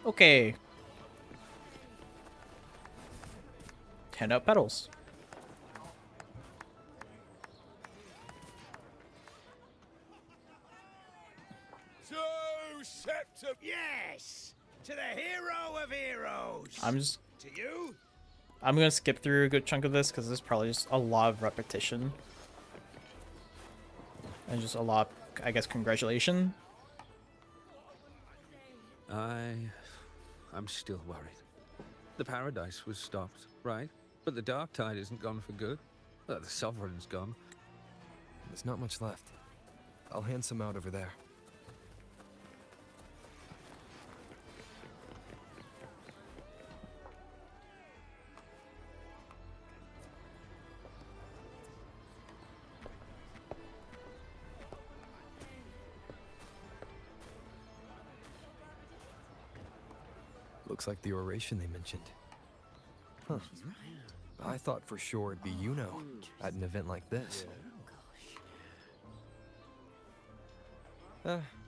Okay. Hand out petals. To Septum, yes! To the hero of heroes! To you? I'm gonna skip through a good chunk of this because there's probably just a lot of repetition. And just a lot, I guess, congratulation. I'm still worried. The paradise was stopped, right? But the dark tide isn't gone for good. The Sovereign's gone. There's not much left. I'll hand some out over there. Looks like the oration they mentioned. Huh. I thought for sure it'd be Yuno at an event like this.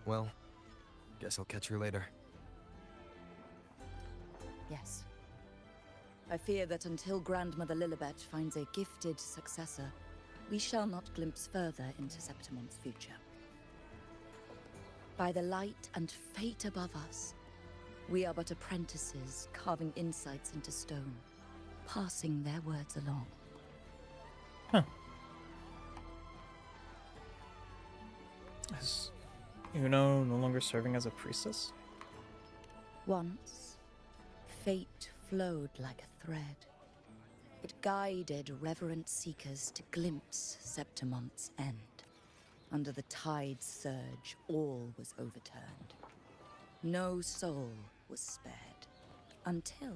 Well, guess I'll catch her later. Yes. I fear that until Grandmother Lilibet finds a gifted successor, we shall not glimpse further into Septimon's future. By the light and fate above us, we are but apprentices carving insights into stone, passing their words along. Huh. Is Uno no longer serving as a priestess? Once, fate flowed like a thread. It guided reverent seekers to glimpse Septimon's end. Under the tide's surge, all was overturned. No soul was spared, until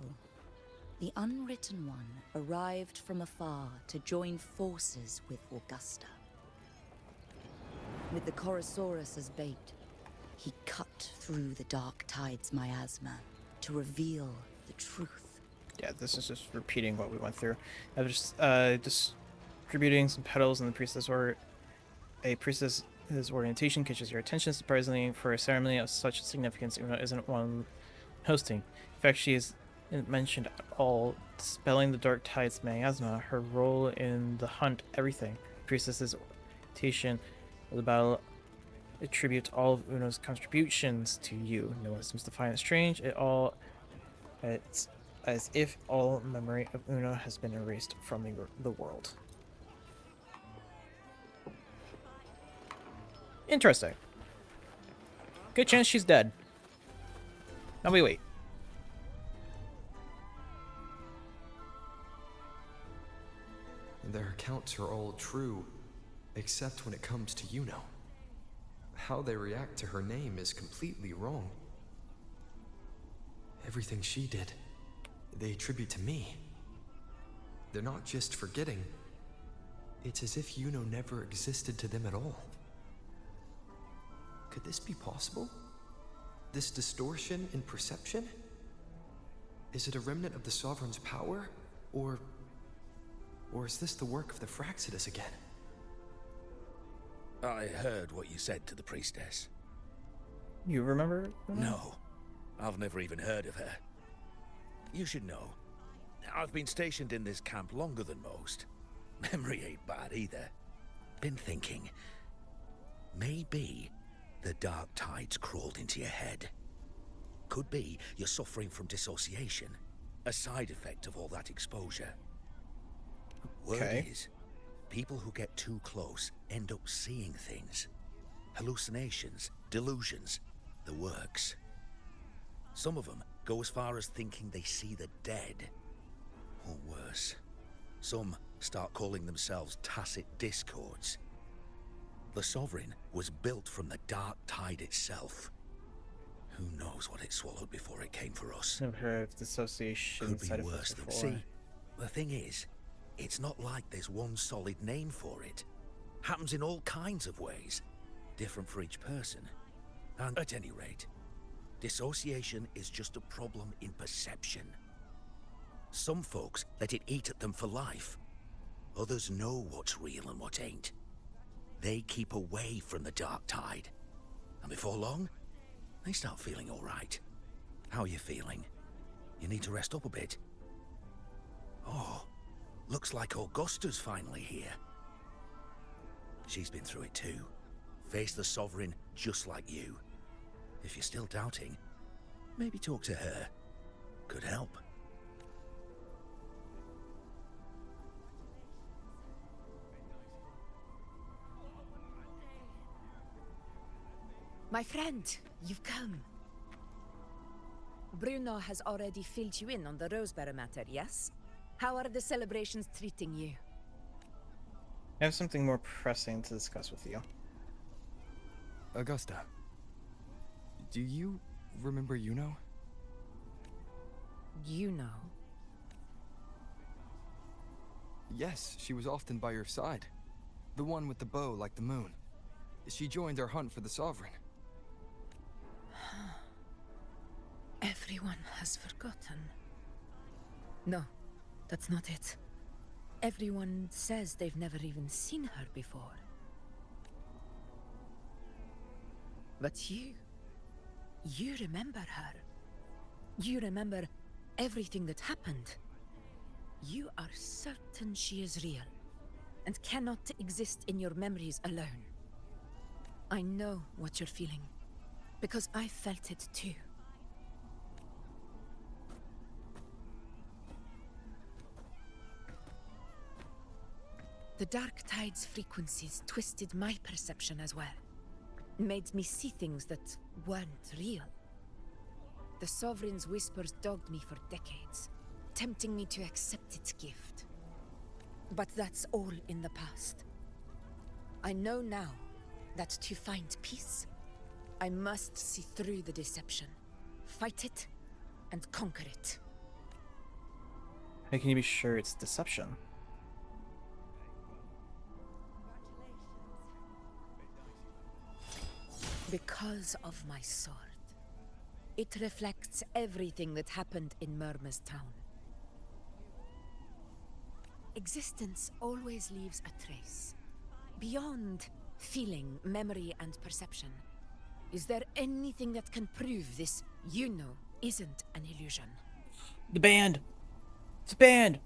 the Unwritten One arrived from afar to join forces with Augusta. With the Chorosaurus as bait, he cut through the Dark Tide's miasma to reveal the truth. Yeah, this is just repeating what we went through. I was just distributing some petals in the priestess or a priestess. His orientation catches your attention. Surprisingly, for a ceremony of such significance, Una isn't one hosting. In fact, she is mentioned at all, dispelling the Dark Tide's miasma, her role in the hunt, everything. Priestess's orientation of the battle attributes all of Uno's contributions to you. No one seems to find it strange. It's as if all memory of Una has been erased from the world. Interesting. Good chance she's dead. Now we wait. Their accounts are all true, except when it comes to Yuno. How they react to her name is completely wrong. Everything she did, they attribute to me. They're not just forgetting. It's as if Yuno never existed to them at all. Could this be possible? This distortion in perception? Is it a remnant of the Sovereign's power? Or is this the work of the Fraxidus again? I heard what you said to the priestess. You remember? No, I've never even heard of her. You should know, I've been stationed in this camp longer than most. Memory ain't bad either. Been thinking, maybe the dark tides crawled into your head. Could be you're suffering from dissociation, a side effect of all that exposure. Word is, people who get too close end up seeing things. Hallucinations, delusions, the works. Some of them go as far as thinking they see the dead. Or worse, some start calling themselves tacit discords. The Sovereign was built from the dark tide itself. Who knows what it swallowed before it came for us? Never heard of dissociation. Could be side worse effects than. before. See, the thing is, it's not like there's one solid name for it. Happens in all kinds of ways, different for each person. And at any rate, dissociation is just a problem in perception. Some folks let it eat at them for life. Others know what's real and what ain't. They keep away from the dark tide. And before long, they start feeling all right. How are you feeling? You need to rest up a bit. Oh, looks like Augusta's finally here. She's been through it too. Faced the Sovereign just like you. If you're still doubting, maybe talk to her. Could help. My friend, you've come. Bruno has already filled you in on the Rosebearer matter, yes? How are the celebrations treating you? I have something more pressing to discuss with you. Augusta, do you remember Yuno? Yuno? Yes, she was often by your side. The one with the bow like the moon. She joined our hunt for the Sovereign. Everyone has forgotten. No, that's not it. Everyone says they've never even seen her before. But you remember her. You remember everything that happened. You are certain she is real, and cannot exist in your memories alone. I know what you're feeling, because I felt it too. The Dark Tide's frequencies twisted my perception as well. Made me see things that weren't real. The Sovereign's whispers dogged me for decades, tempting me to accept its gift. But that's all in the past. I know now that to find peace, I must see through the deception, fight it, and conquer it. How can you be sure it's deception? Because of my sword. It reflects everything that happened in Murmur's town. Existence always leaves a trace. Beyond feeling, memory, and perception. Is there anything that can prove this, isn't an illusion? The band! It's a band!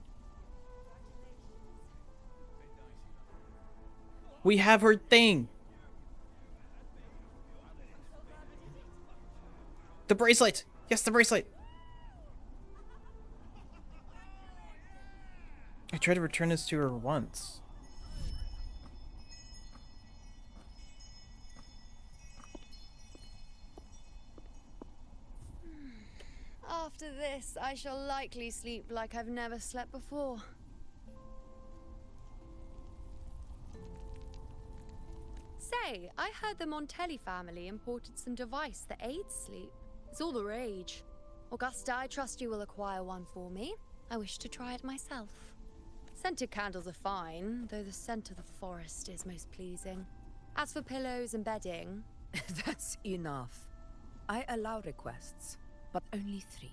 We have her thing! The bracelet! Yes, the bracelet! I tried to return this to her once. After this, I shall likely sleep like I've never slept before. Say, I heard the Montelli family imported some device that aids sleep. It's all the rage. Augusta, I trust you will acquire one for me. I wish to try it myself. Scented candles are fine, though the scent of the forest is most pleasing. As for pillows and bedding... That's enough. I allow requests, but only 3.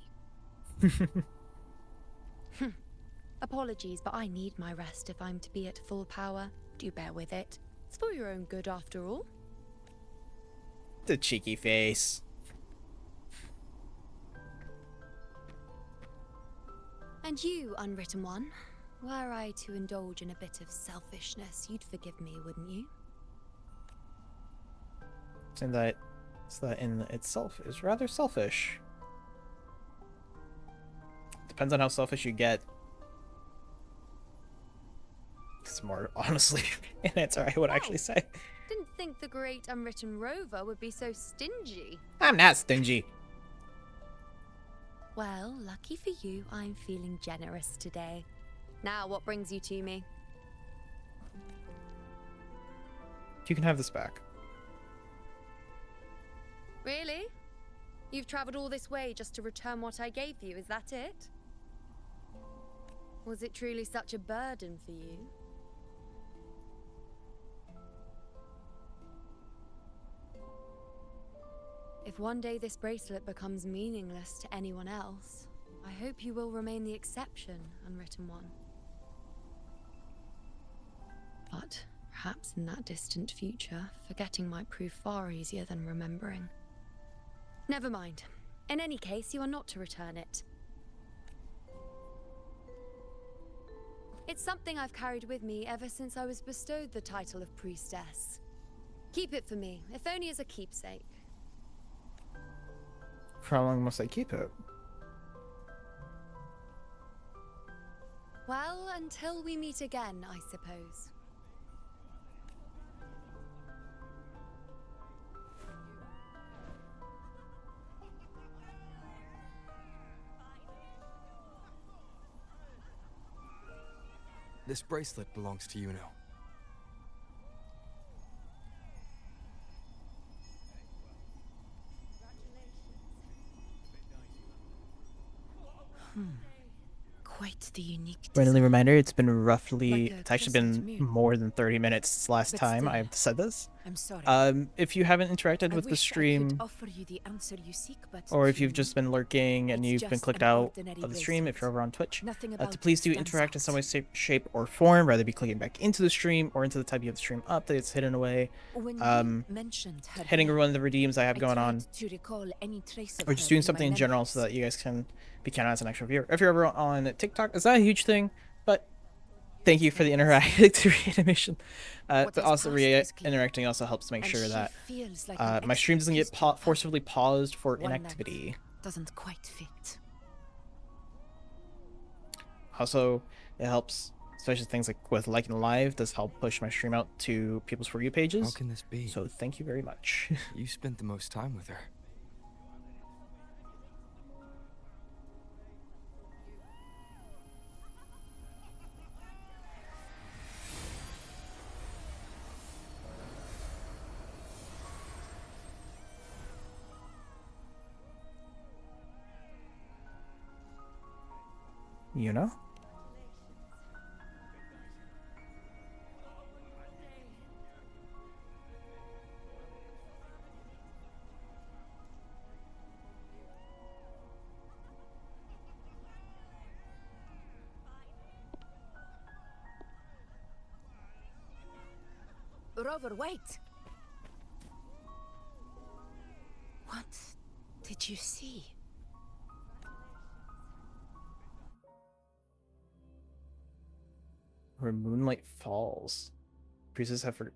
Apologies, but I need my rest if I'm to be at full power. Do bear with it. It's for your own good, after all. The cheeky face. And you, Unwritten One, were I to indulge in a bit of selfishness, you'd forgive me, wouldn't you? And that in itself is rather selfish. Depends on how selfish you get. It's more, honestly, an answer I would actually say. Didn't think the great Unwritten Rover would be so stingy. I'm not stingy. Well, lucky for you, I'm feeling generous today. Now, what brings you to me? You can have this back. Really? You've traveled all this way just to return what I gave you, is that it? Was it truly such a burden for you? If one day this bracelet becomes meaningless to anyone else, I hope you will remain the exception, Unwritten One. But perhaps in that distant future, forgetting might prove far easier than remembering. Never mind. In any case, you are not to return it. It's something I've carried with me ever since I was bestowed the title of priestess. Keep it for me, if only as a keepsake. For how long must I keep it? Well, until we meet again, I suppose. This bracelet belongs to Yuno. Quite the unique Friendly reminder, it's been roughly, Like a it's actually been crescent moon. more than 30 minutes since last But time still, I've said this. I'm sorry. If you haven't interacted I with the wish I stream, could offer you the answer you seek, but or if you've you- just been lurking and it's you've been just clicked an out ordinary of the stream, if bracelet. you're over on Twitch, Nothing to about please it do stands interact in out. some way, shape, or form, rather be clicking back into the stream or into the tab you have the stream up that it's hidden away. When you mentioned her Hitting name, one of the redeems I have going tried on, to recall any trace of or just her doing in something my in general so memories. that you guys can be counted as an actual viewer. If you're ever on TikTok, is that a huge thing? But thank you for the interactive reanimation. But also interacting also helps make And sure she that feels like an my stream extra doesn't get piece to the forcibly paused for One inactivity. length doesn't quite fit. Also, it helps, especially things like with liking live, does help push my stream out to people's For You pages. How can this be? So thank you very much. You spent the most time with her. You know? Rover, wait! What did you see? Where moonlight falls. Priestess have for.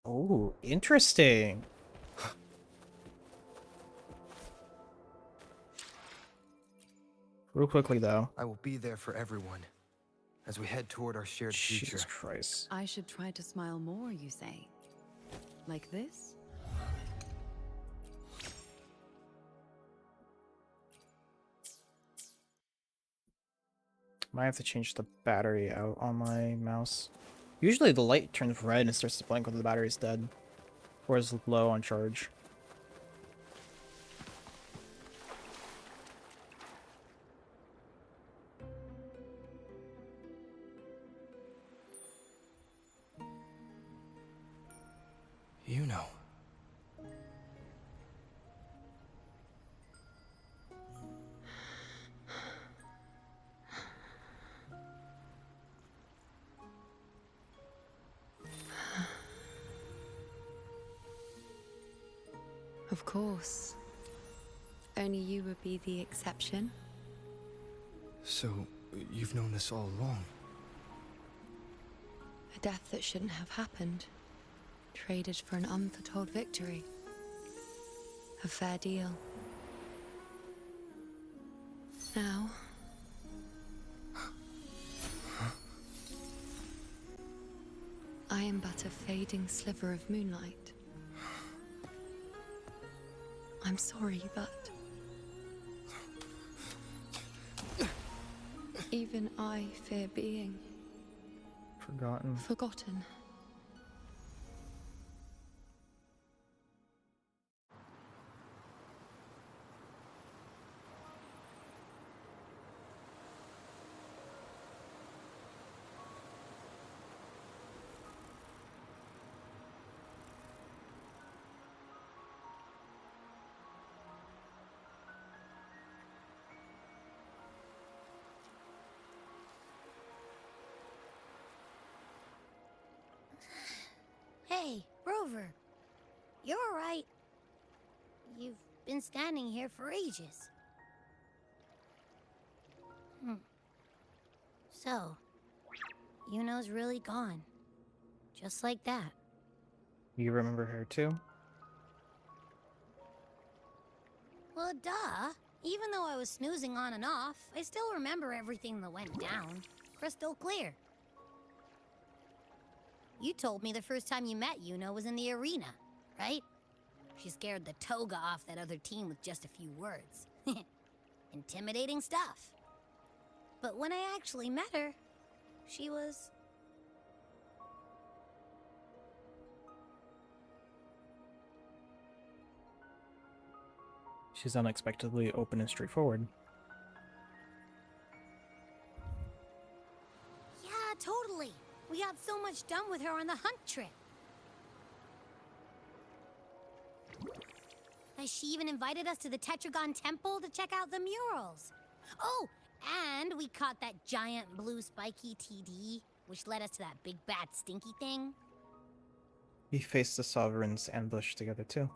Oh, interesting. Real quickly though. I will be there for everyone as we head toward our shared future. Jesus Christ. I should try to smile more, you say? Like this? Might have to change the battery out on my mouse. Usually the light turns red and starts to blink when the battery's dead. Or is low on charge. You know. Of course. Only you would be the exception. So, you've known this all along? A death that shouldn't have happened. Traded for an unforetold victory. A fair deal. Now... I am but a fading sliver of moonlight. I'm sorry, but... even I fear being... forgotten. Forgotten. Hey, Rover. You're all right. You've been standing here for ages. So, Yuno's really gone. Just like that. You remember her too? Well, duh. Even though I was snoozing on and off, I still remember everything that went down. Crystal clear. You told me the first time you met Yuno was in the arena, right? She scared the toga off that other team with just a few words. Intimidating stuff. But when I actually met her, she was... She's unexpectedly open and straightforward. Yeah, totally. We got so much done with her on the hunt trip. She even invited us to the Tetragon Temple to check out the murals. Oh, and we caught that giant blue spiky TD, which led us to that big bad stinky thing. We faced the Sovereign's ambush together too.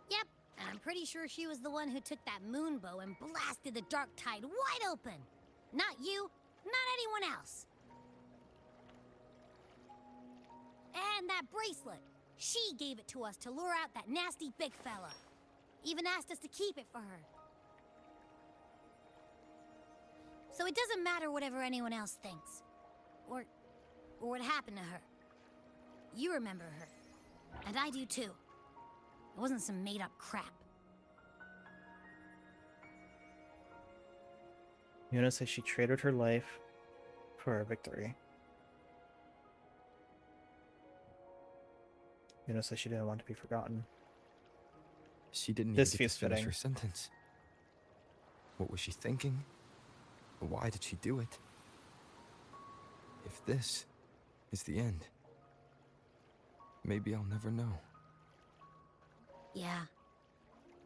Yep, and I'm pretty sure she was the one who took that moon bow and blasted the Dark Tide wide open. Not you, not anyone else. And that bracelet. She gave it to us to lure out that nasty big fella. Even asked us to keep it for her. So it doesn't matter whatever anyone else thinks. Or what happened to her. You remember her. And I do too. It wasn't some made-up crap. Yuna says she traded her life for a victory. Yuna says she didn't want to be forgotten. She didn't This even get feels to finish fitting. her sentence. What was she thinking? Why did she do it? If this is the end, maybe I'll never know. Yeah,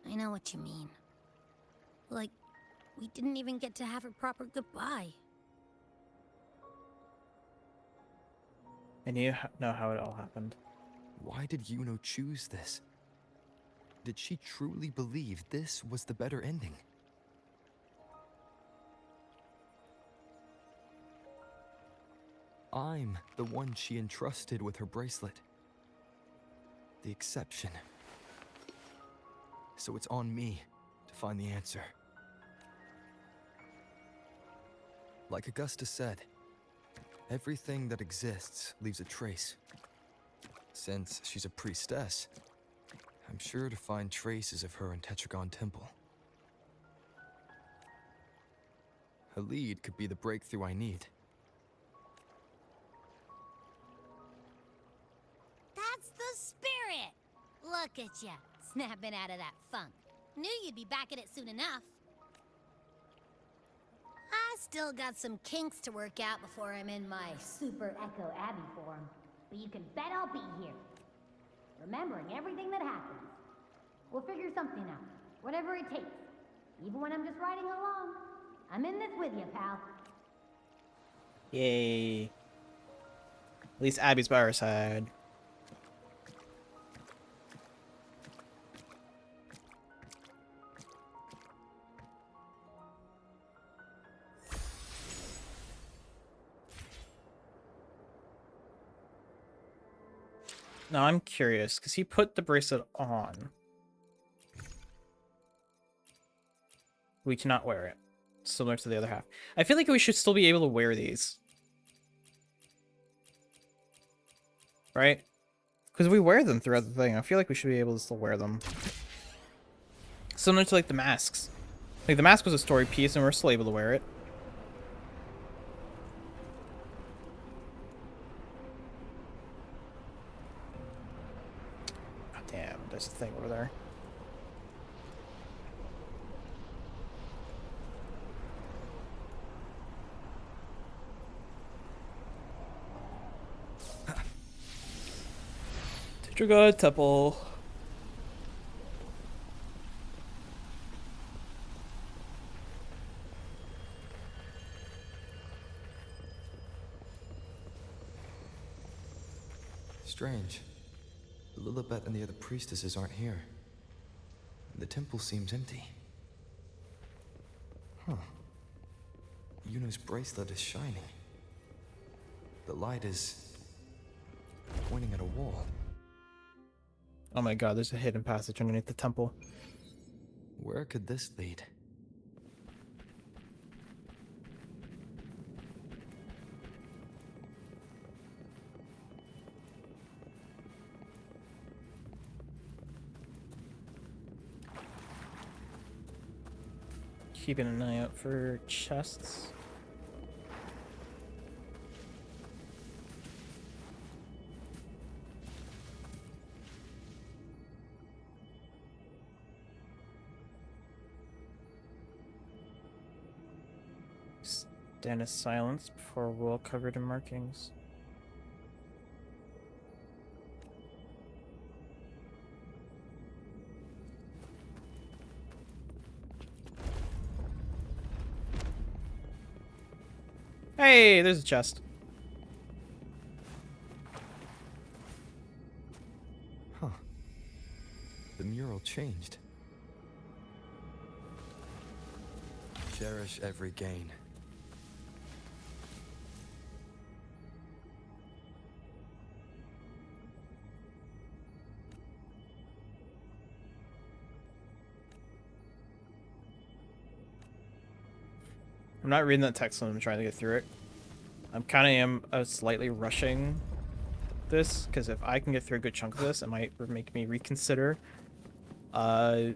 I know what you mean. Like, we didn't even get to have a proper goodbye. And you know how it all happened. Why did Yuno choose this? Did she truly believe this was the better ending? I'm the one she entrusted with her bracelet. The exception. So it's on me to find the answer. Like Augusta said, everything that exists leaves a trace. Since she's a priestess, I'm sure to find traces of her in Tetragon Temple. A lead could be the breakthrough I need. That's the spirit! Look at ya, snapping out of that funk. Knew you'd be back at it soon enough. I still got some kinks to work out before I'm in my Super Echo Abbey form. But you can bet I'll be here, remembering everything that happens. We'll figure something out, whatever it takes. Even when I'm just riding along. I'm in this with you, pal. Yay. At least Abby's by our side. Now I'm curious, because he put the bracelet on. We cannot wear it. Similar to the other half. I feel like we should still be able to wear these. Right? Because we wear them throughout the thing. I feel like we should be able to still wear them. Similar to like the masks. Like the mask was a story piece and we're still able to wear it. Oh, damn, there's a thing over there. Teacher God Temple. Strange. Lilibet and the other priestesses aren't here. The temple seems empty. Huh. Yuno's bracelet is shining. The light is pointing at a wall. Oh my god, there's a hidden passage underneath the temple. Where could this lead? Keeping an eye out for chests. Stand in silence before a wall covered in markings. Hey, there's a chest. Huh. The mural changed. Cherish every gain. I'm not reading that text when I'm trying to get through it. I'm kind of slightly rushing this, because if I can get through a good chunk of this, it might make me reconsider doing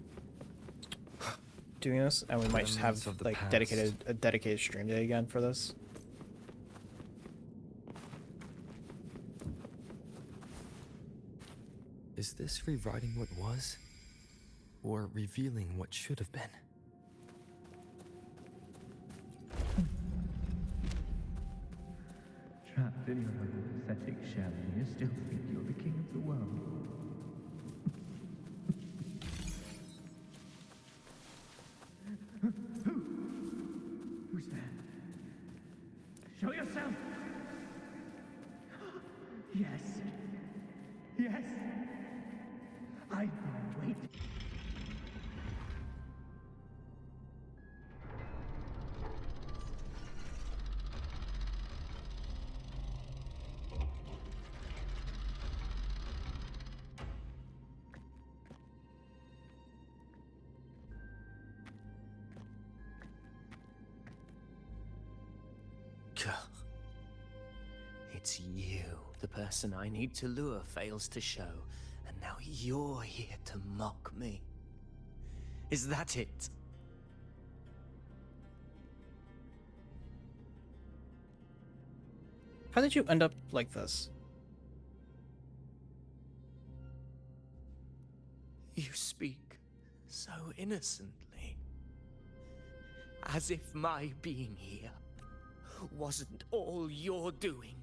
this, and we might just have like a dedicated stream day again for this. Is this rewriting what was? Or revealing what should have been? Trapped in your own pathetic shell, and you still think you're the king of the world. Who's there? Show yourself! Yes. Yes. I've been waiting. It's you, the person I need to lure fails to show, and now you're here to mock me. Is that it? How did you end up like this? You speak so innocently, as if my being here wasn't all your doing.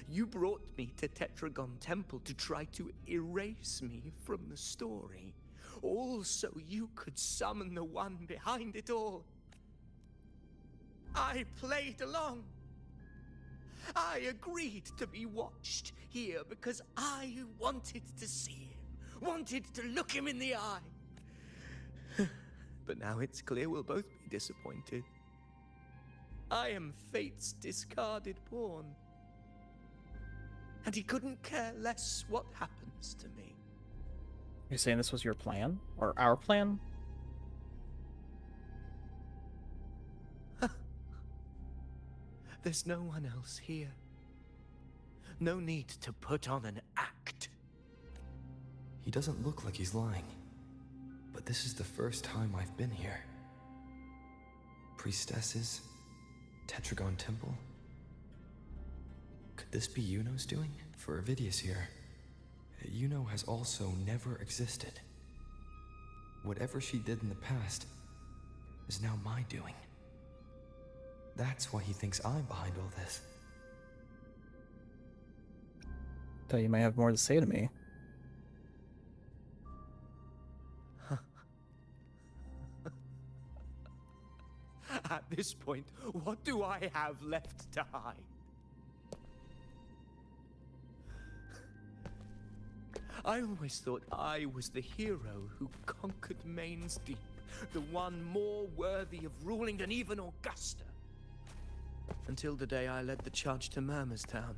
You brought me to Tetragon Temple to try to erase me from the story, all so you could summon the one behind it all. I played along. I agreed to be watched here because I wanted to see him, wanted to look him in the eye. But now it's clear we'll both be disappointed. I am fate's discarded pawn. And he couldn't care less what happens to me. You're saying this was your plan? Or our plan? There's no one else here. No need to put on an act. He doesn't look like he's lying. But this is the first time I've been here. Priestesses? Tetragon Temple? Could this be Yuno's doing? For Avidius here, Yuno has also never existed. Whatever she did in the past is now my doing. That's why he thinks I'm behind all this. Thought you might have more to say to me. At this point, what do I have left to hide? I always thought I was the hero who conquered Main's Deep, the one more worthy of ruling than even Augusta. Until the day I led the charge to Murmur's Town.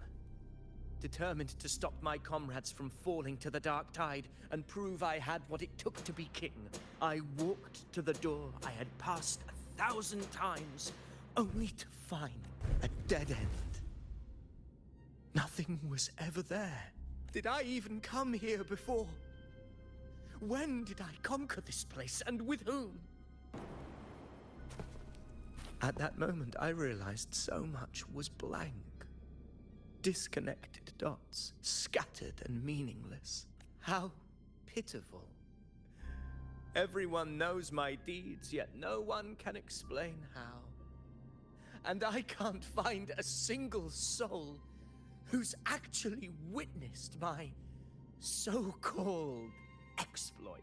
Determined to stop my comrades from falling to the dark tide and prove I had what it took to be king, I walked to the door I had passed 1,000 times, only to find a dead end. Nothing was ever there. Did I even come here before? When did I conquer this place, and with whom? At that moment, I realized so much was blank. Disconnected dots, scattered and meaningless. How pitiful. Everyone knows my deeds, yet no one can explain how. And I can't find a single soul who's actually witnessed my so-called exploits.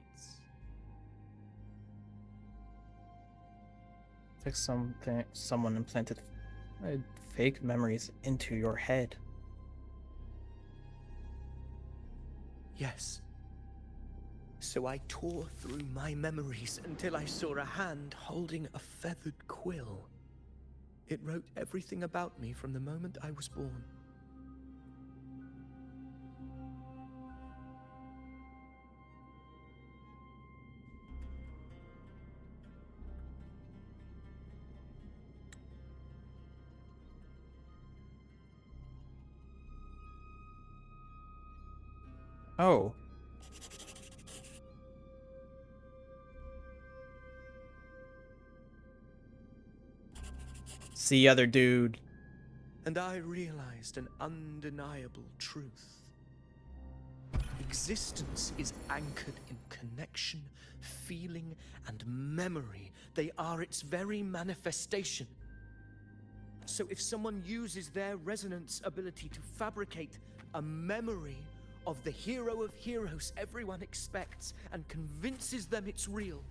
It's like someone implanted fake memories into your head. Yes. So I tore through my memories until I saw a hand holding a feathered quill. It wrote everything about me from the moment I was born. Oh. See other dude. And I realized an undeniable truth. Existence is anchored in connection, feeling, and memory. They are its very manifestation. So if someone uses their resonance ability to fabricate a memory of the hero of heroes everyone expects and convinces them it's real,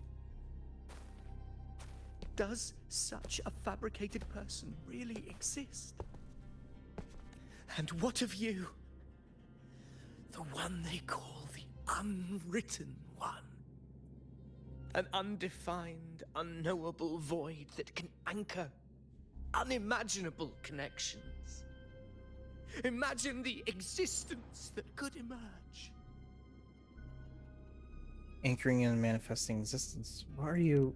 does such a fabricated person really exist? And what of you? The one they call the unwritten one. An undefined, unknowable void that can anchor unimaginable connections. Imagine the existence that could emerge. Anchoring and manifesting existence. What are you...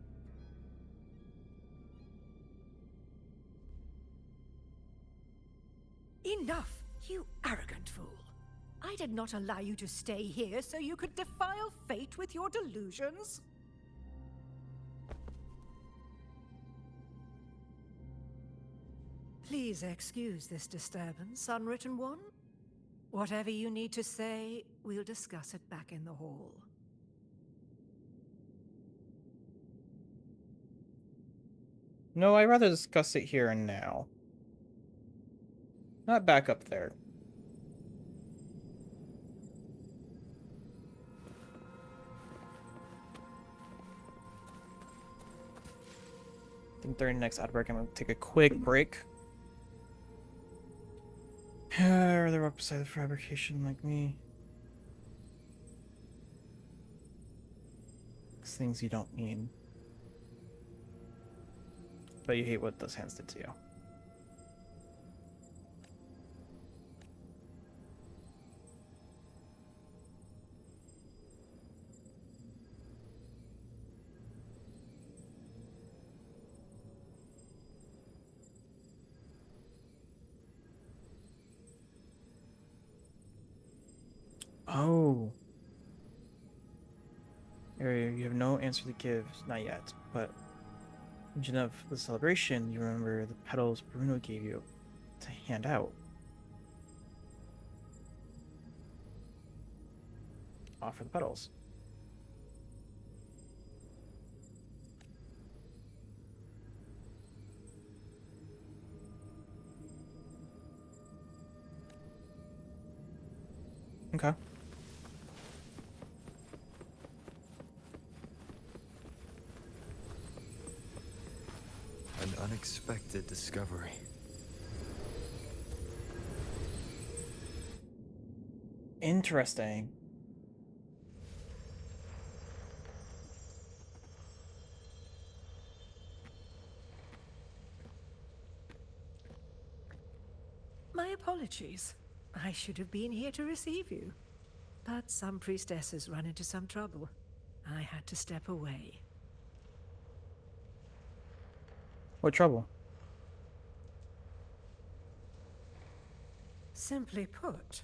Enough, you arrogant fool. I did not allow you to stay here so you could defile fate with your delusions. Please excuse this disturbance, Unwritten One. Whatever you need to say, we'll discuss it back in the hall. No, I'd rather discuss it here and now. Not back up there. I think during the next ad break, I'm going to take a quick break. Are they up beside the fabrication like me? It's things you don't need. But you hate what those hands did to you. Oh. Area, you have no answer to give. Not yet, but mention of the celebration, you remember the petals Bruno gave you to hand out. Offer the petals. Okay. An unexpected discovery. Interesting. My apologies. I should have been here to receive you. But some priestesses run into some trouble. I had to step away. What trouble? Simply put,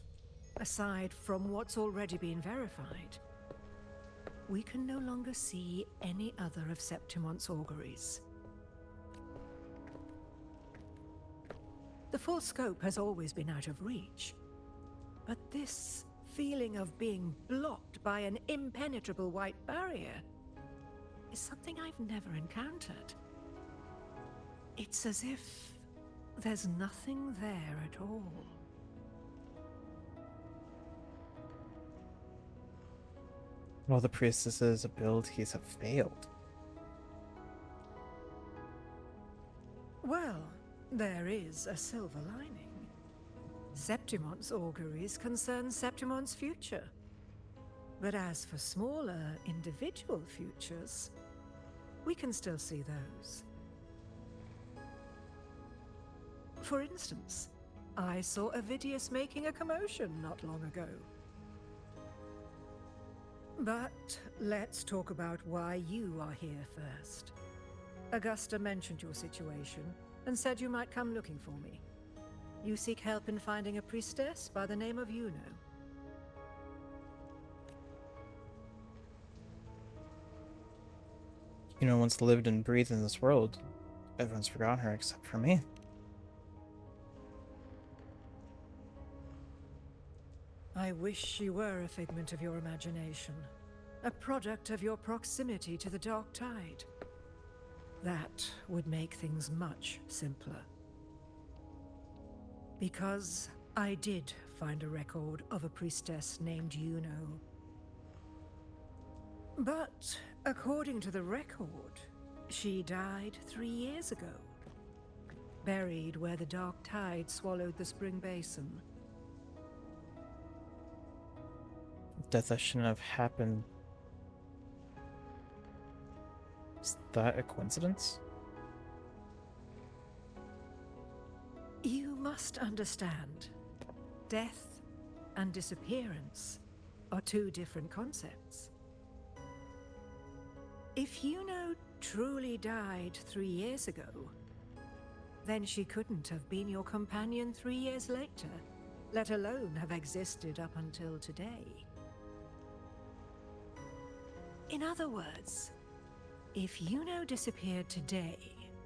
aside from what's already been verified, we can no longer see any other of Septimon's auguries. The full scope has always been out of reach, but this feeling of being blocked by an impenetrable white barrier is something I've never encountered. It's as if there's nothing there at all. All the priestess's abilities have failed. Well, there is a silver lining. Septimon's auguries concern Septimon's future. But as for smaller, individual futures, we can still see those. For instance, I saw Avidius making a commotion not long ago. But let's talk about why you are here first. Augusta mentioned your situation and said you might come looking for me. You seek help in finding a priestess by the name of Yuno. You know, once lived and breathed in this world. Everyone's forgotten her except for me. I wish she were a figment of your imagination, a product of your proximity to the Dark Tide. That would make things much simpler. Because I did find a record of a priestess named Yuno. But according to the record, she died 3 years ago. Buried where the Dark Tide swallowed the Spring Basin. Death that shouldn't have happened. Is that a coincidence? You must understand, death and disappearance are two different concepts. If Yuno truly died 3 years ago, then she couldn't have been your companion 3 years later, let alone have existed up until today. In other words, if Yuno disappeared today,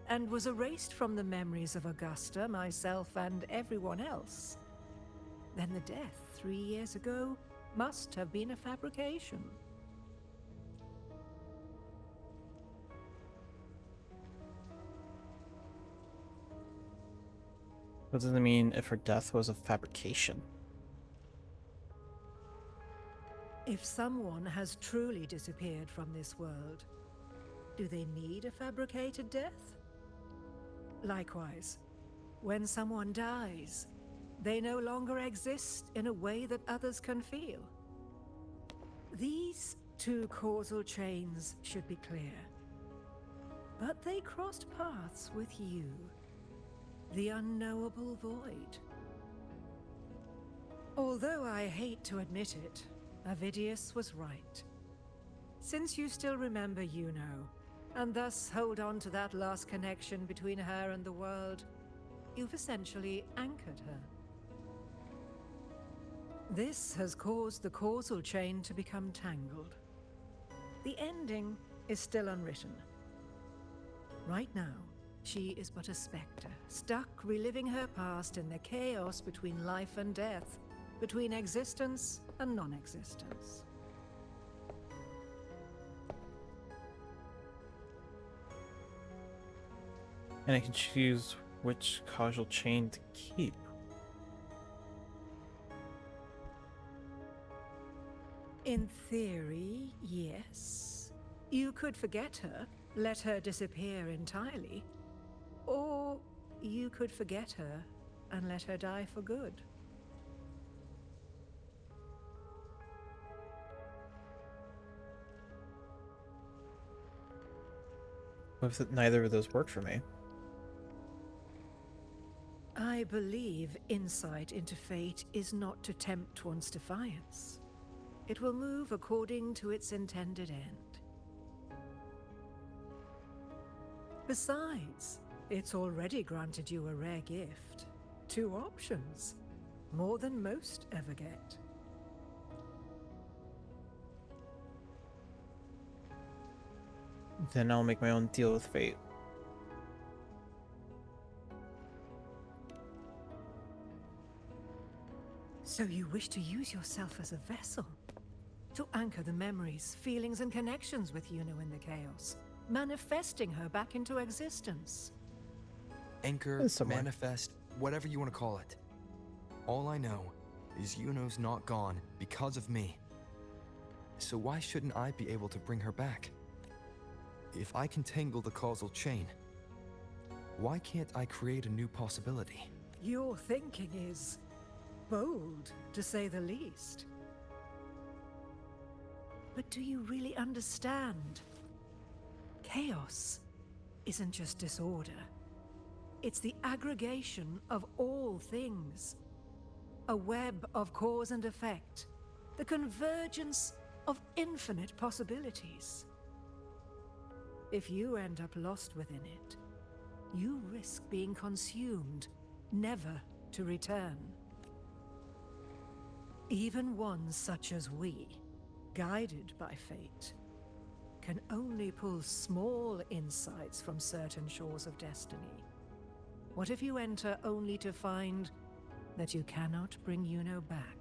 and was erased from the memories of Augusta, myself, and everyone else. Then the death 3 years ago must have been a fabrication. What does it mean if her death was a fabrication? If someone has truly disappeared from this world, do they need a fabricated death? Likewise, when someone dies, they no longer exist in a way that others can feel. These two causal chains should be clear. But they crossed paths with you, the unknowable void. Although I hate to admit it, Avidius was right. Since you still remember Yuno, and thus hold on to that last connection between her and the world, you've essentially anchored her. This has caused the causal chain to become tangled. The ending is still unwritten. Right now, she is but a specter, stuck reliving her past in the chaos between life and death, between existence and non-existence. And I can choose which causal chain to keep. In theory, yes. You could forget her, let her disappear entirely. Or you could forget her and let her die for good. What if neither of those work for me? I believe insight into fate is not to tempt one's defiance. It will move according to its intended end. Besides, it's already granted you a rare gift. 2 options. More than most ever get. Then I'll make my own deal with fate. So you wish to use yourself as a vessel? To anchor the memories, feelings, and connections with Yuno in the chaos, manifesting her back into existence. Anchor, manifest, whatever you want to call it. All I know is Yuno's not gone because of me. So why shouldn't I be able to bring her back? If I can tangle the causal chain, why can't I create a new possibility? Your thinking is bold, to say the least. But do you really understand? Chaos isn't just disorder. It's the aggregation of all things. A web of cause and effect. The convergence of infinite possibilities. If you end up lost within it, you risk being consumed, never to return. Even ones such as we, guided by fate, can only pull small insights from certain shores of destiny. What if you enter only to find that you cannot bring Yuno back?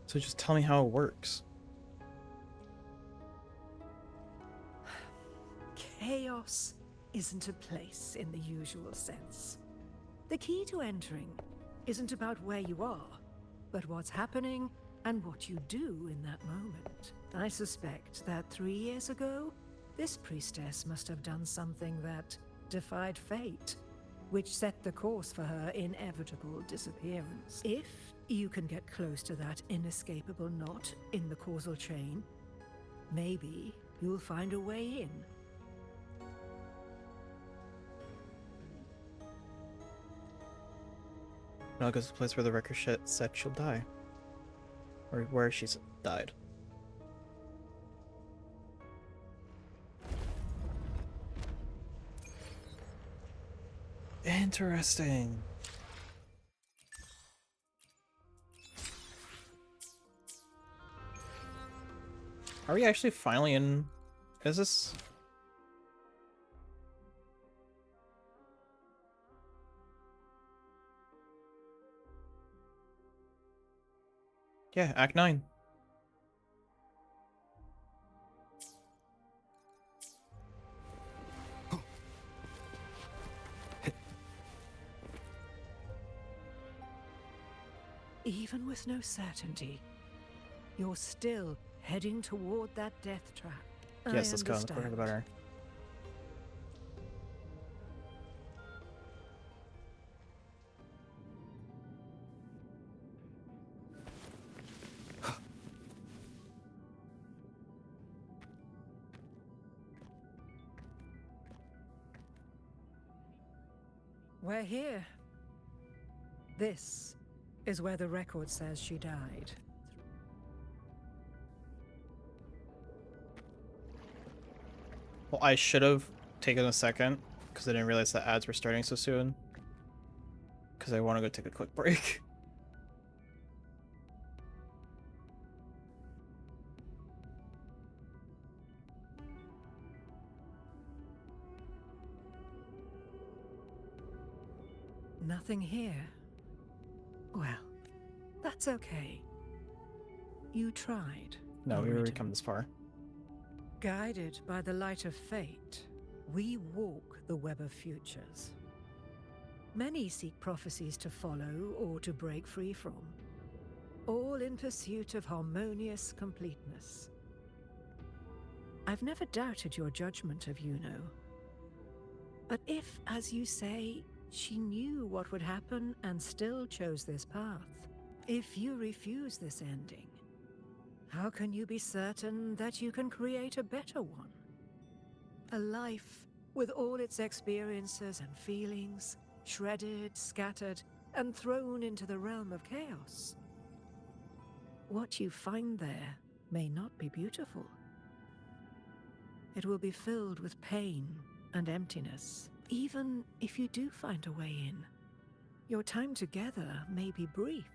So just tell me how it works. Chaos isn't a place in the usual sense. The key to entering isn't about where you are, but what's happening and what you do in that moment. I suspect that 3 years ago, this priestess must have done something that defied fate, which set the course for her inevitable disappearance. If you can get close to that inescapable knot in the causal chain, maybe you'll find a way in. Now goes to the place where the record said she'll die. Or where she's died. Interesting. Are we actually finally in... Is this... Yeah, Act 9. Even with no certainty, you're still heading toward that death trap. Yes, let's go. The quicker the better. We're here. This is where the record says she died. Well, I should have taken a second because I didn't realize the ads were starting so soon. Because I want to go take a quick break. Nothing here. Well, that's okay. You tried. No, we already come this far. Guided by the light of fate, we walk the web of futures. Many seek prophecies to follow or to break free from, all in pursuit of harmonious completeness. I've never doubted your judgment of Yuno. But if, as you say, she knew what would happen and still chose this path, if you refuse this ending, how can you be certain that you can create a better one? A life with all its experiences and feelings, shredded, scattered, and thrown into the realm of chaos. What you find there may not be beautiful. It will be filled with pain and emptiness, even if you do find a way in. Your time together may be brief,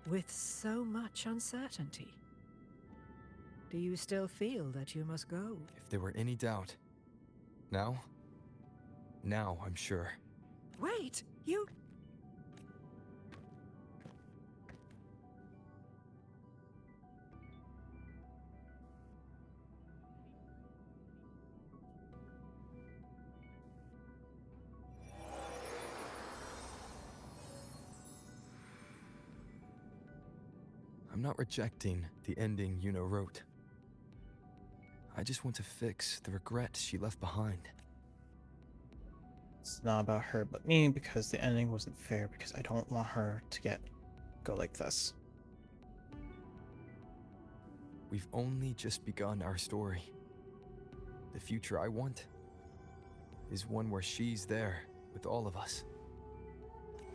with so much uncertainty. Do you still feel that you must go? If there were any doubt. Now I'm sure. Wait, you... I'm not rejecting the ending Yuno wrote. I just want to fix the regret she left behind. It's not about her but me because the ending wasn't fair, because I don't want her to go like this. We've only just begun our story. The future I want is one where she's there with all of us.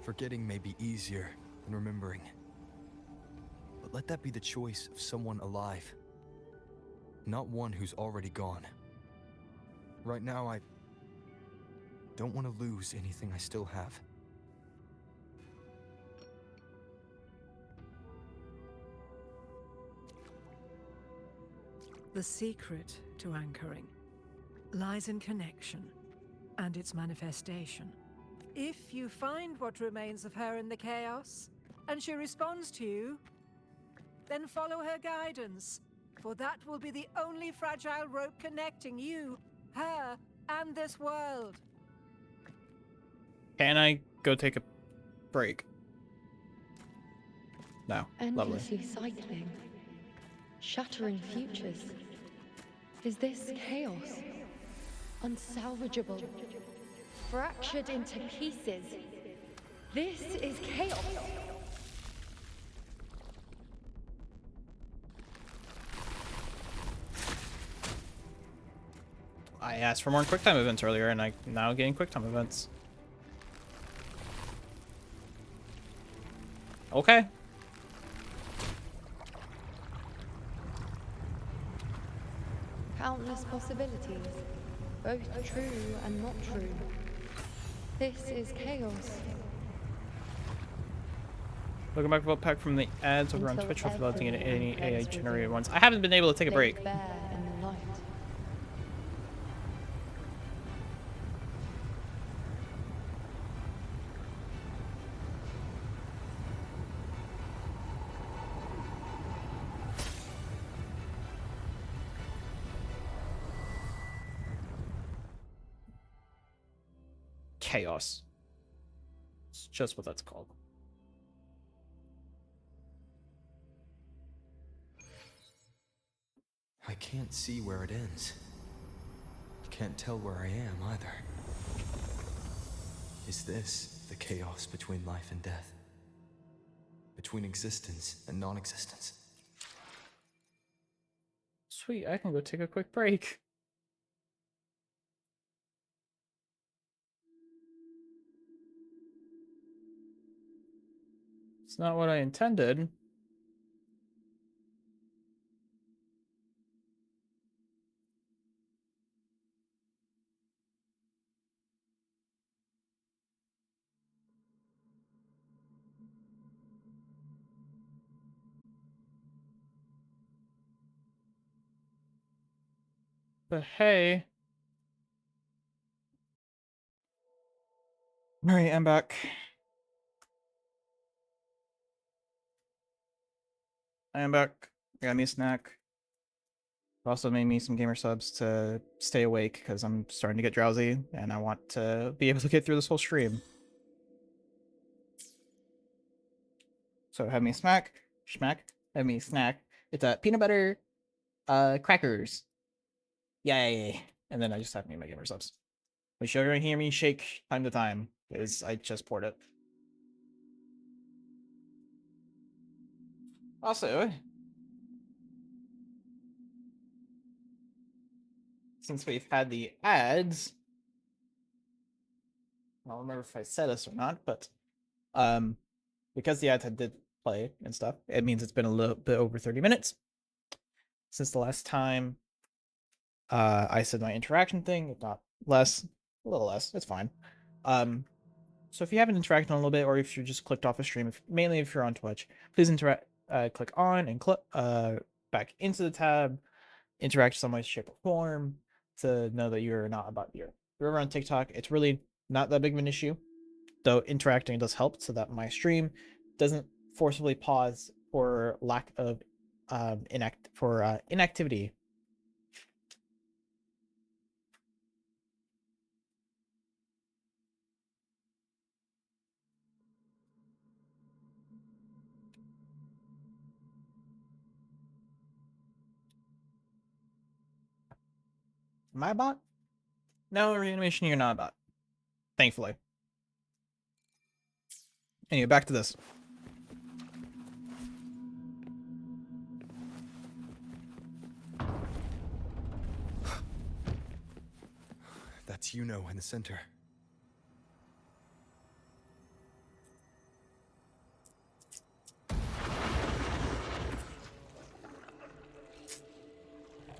Forgetting may be easier than remembering. But let that be the choice of someone alive, not one who's already gone. Right now, I don't want to lose anything I still have. The secret to anchoring lies in connection and its manifestation. If you find what remains of her in the chaos, and she responds to you, then follow her guidance, for that will be the only fragile rope connecting you, her, and this world. Can I go take a break? No. Lovely. Endlessly cycling, shattering futures. Is this chaos? Unsalvageable, fractured into pieces. This is chaos. I asked for more QuickTime events earlier, and I'm now getting QuickTime events. Okay. Countless possibilities, both true and not true. This is chaos. Welcome back, vote pack from the ads over on Until Twitch for voting in any everything AI is generated revealed. ones. I haven't been able to take a break. Laid bare in the light. chaos. It's just what that's called. I can't see where it ends. Can't tell where I am either. Is this the chaos between life and death? Between existence and non-existence? Sweet, I can go take a quick break. It's not what I intended. But hey. Alright, I'm back. I am back. Got me a snack. Also made me some gamer subs to stay awake because I'm starting to get drowsy and I want to be able to get through this whole stream. So have me a have me a snack. It's a peanut butter crackers. Yay. And then I just have me my gamer subs. Which you're gonna hear me shake time to time, because I just poured it. Also, since we've had the ads, I don't remember if I said this or not, but because the ads did play and stuff, it means it's been a little bit over 30 minutes since the last time I said my interaction thing, if not less, a little less, it's fine. So if you haven't interacted in a little bit, or if you just clicked off a stream, mainly if you're on Twitch, please click on and click back into the tab, interact some way, shape, or form to know that you're not about here. If you're over on TikTok, it's really not that big of an issue, though interacting does help so that my stream doesn't forcibly pause for lack of inactivity. Am I a bot? No, reanimation, you're not a bot. Thankfully. Anyway, back to this. That's in the center.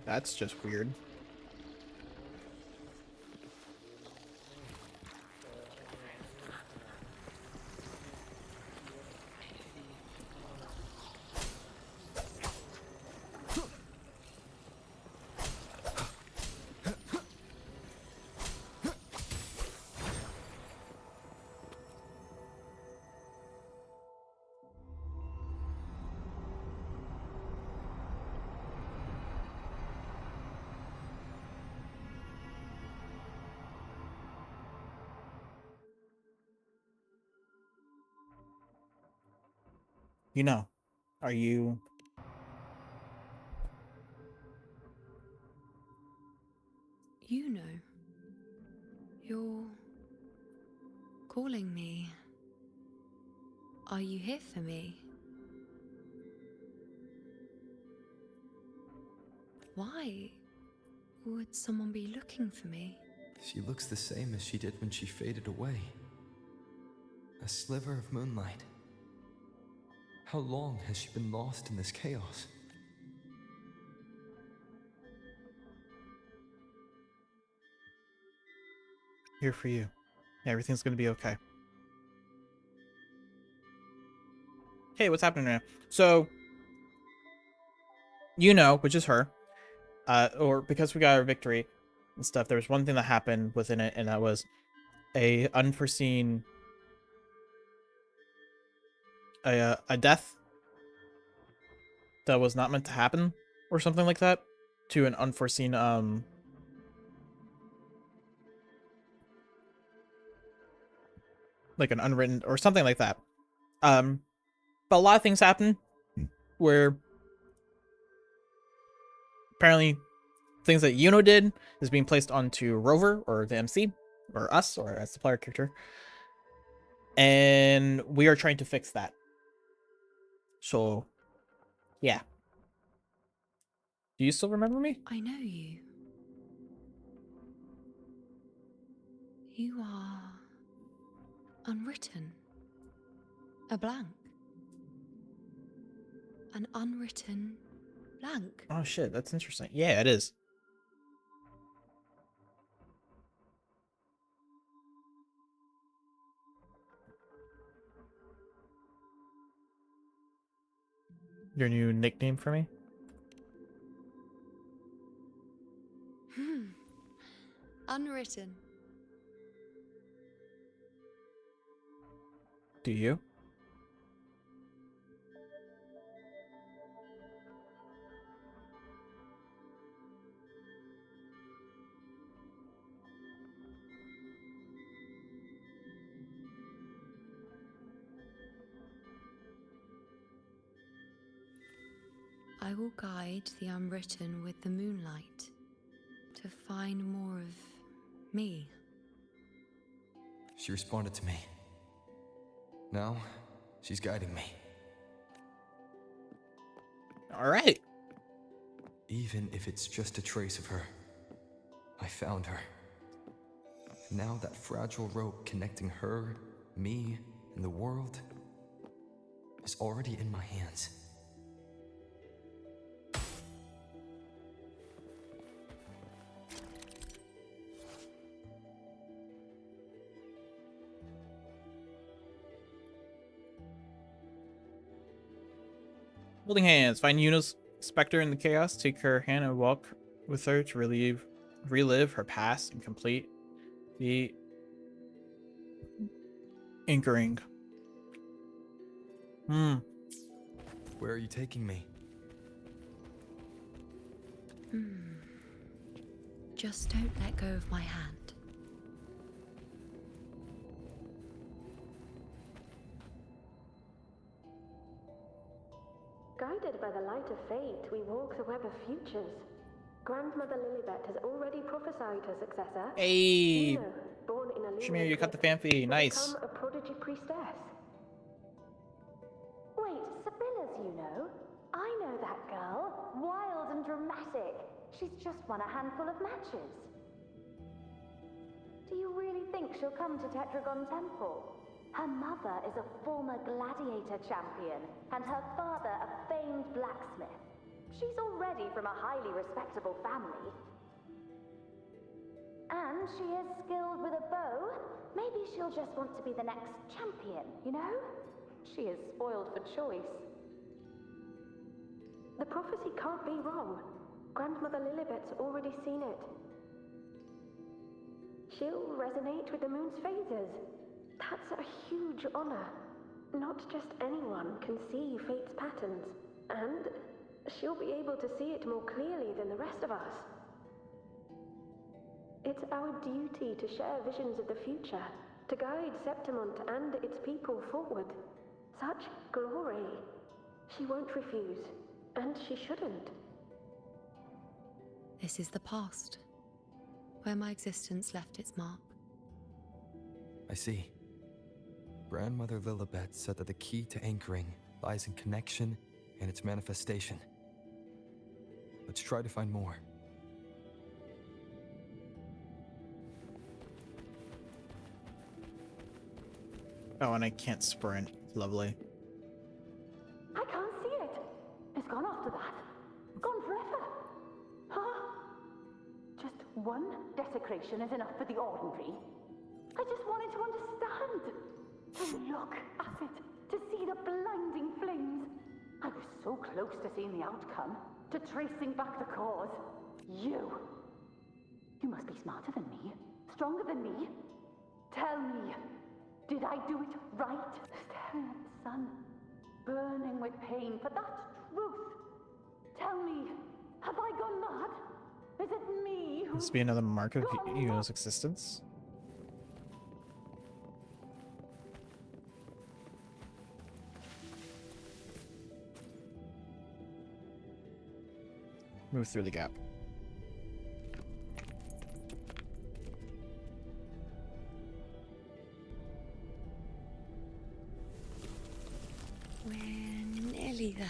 That's just weird. Are you... You're calling me. Are you here for me? Why would someone be looking for me? She looks the same as she did when she faded away. A sliver of moonlight. How long has she been lost in this chaos? Here for you. Everything's gonna be okay. Hey, what's happening now? So, which is her, or because we got our victory and stuff, there was one thing that happened within it, and that was a unforeseen, a death that was not meant to happen, or something like that, to an unforeseen, like an unwritten or something like that. But a lot of things happen where apparently things that Yuno did is being placed onto Rover or the MC or us or as the player character, and we are trying to fix that. So, yeah. Do you still remember me? I know you. You are unwritten. A blank. An unwritten blank. Oh shit, that's interesting. Yeah, it is. Your new nickname for me? Unwritten. Do you? I will guide the unwritten with the moonlight to find more of me. She responded to me. Now, she's guiding me. All right. Even if it's just a trace of her, I found her. Now that fragile rope connecting her, me, and the world is already in my hands. Holding hands. Find Yuno's specter in the chaos. Take her hand and walk with her to relive her past and complete the anchoring. Where are you taking me? Just don't let go of my hand. Guided by the light of fate, we walk the web of futures. Grandmother Lilibet has already prophesied her successor. Hey, Yuno, born in a Shamir, you cut the fan fee. Nice. become a prodigy priestess. Wait, Sibylla's Yuno? I know that girl. Wild and dramatic. She's just won a handful of matches. Do you really think she'll come to Tetragon Temple? Her mother is a former gladiator champion, and her father a famed blacksmith. She's already from a highly respectable family. And she is skilled with a bow. Maybe she'll just want to be the next champion, you know? She is spoiled for choice. The prophecy can't be wrong. Grandmother Lilibet's already seen it. She'll resonate with the moon's phases. That's a huge honor. Not just anyone can see fate's patterns, and she'll be able to see it more clearly than the rest of us. It's our duty to share visions of the future, to guide Septimont and its people forward. Such glory. She won't refuse, and she shouldn't. This is the past, where my existence left its mark. I see. Grandmother Lilibet said that the key to anchoring lies in connection and its manifestation. Let's try to find more. Oh, and I can't sprint. Lovely. I can't see it. It's gone after that. Gone forever. Huh? Just one desecration is enough for the ordinary. I just wanted to understand. To look at it. To see the blinding flames. I was so close to seeing the outcome. To tracing back the cause. You must be smarter than me. Stronger than me. Tell me. Did I do it right? Staring at the sun, burning with pain for that truth. Tell me, have I gone mad? Is it me who... This be another mark of Yuno's existence. Move through the gap. We're nearly there.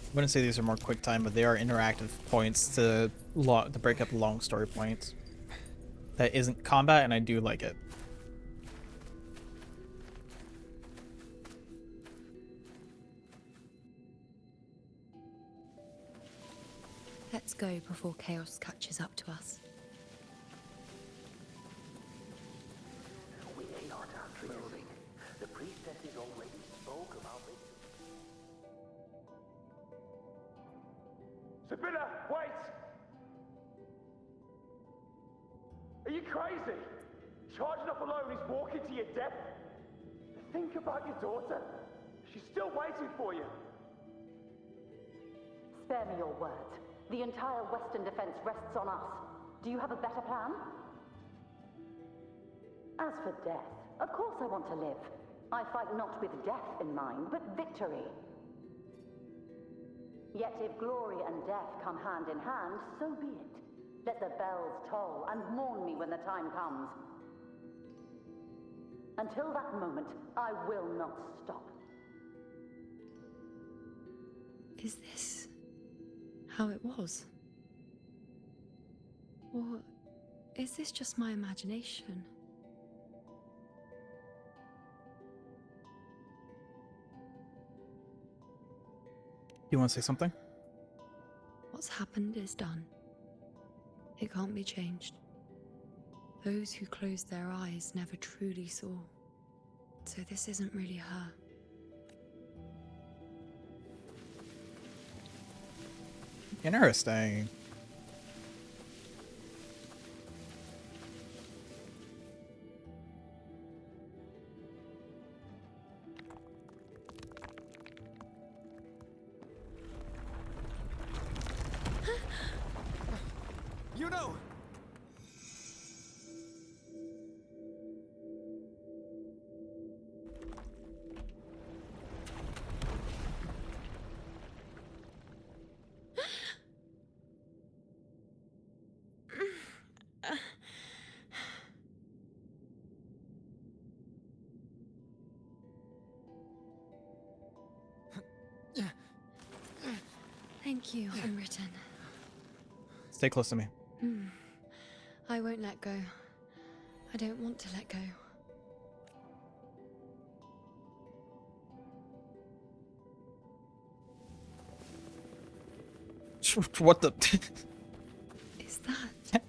I wouldn't say these are more quick time, but they are interactive points to break up long story points. That isn't combat, and I do like it. Let's go before chaos catches up to us. We may not have the building. The priestesses already spoke about it. Sibylla, wait! Are you crazy? Charging up alone is walking to your death. Think about your daughter. She's still waiting for you. Spare me your words. The entire Western defense rests on us. Do you have a better plan? As for death, of course I want to live. I fight not with death in mind, but victory. Yet if glory and death come hand in hand, so be it. Let the bells toll and mourn me when the time comes. Until that moment, I will not stop. Is this how it was? Or is this just my imagination? You want to say something? What's happened is done. It can't be changed. Those who closed their eyes never truly saw. So this isn't really her. Interesting. You know! Thank you, Unwritten. Stay close to me. I won't let go. I don't want to let go. What the? Is that?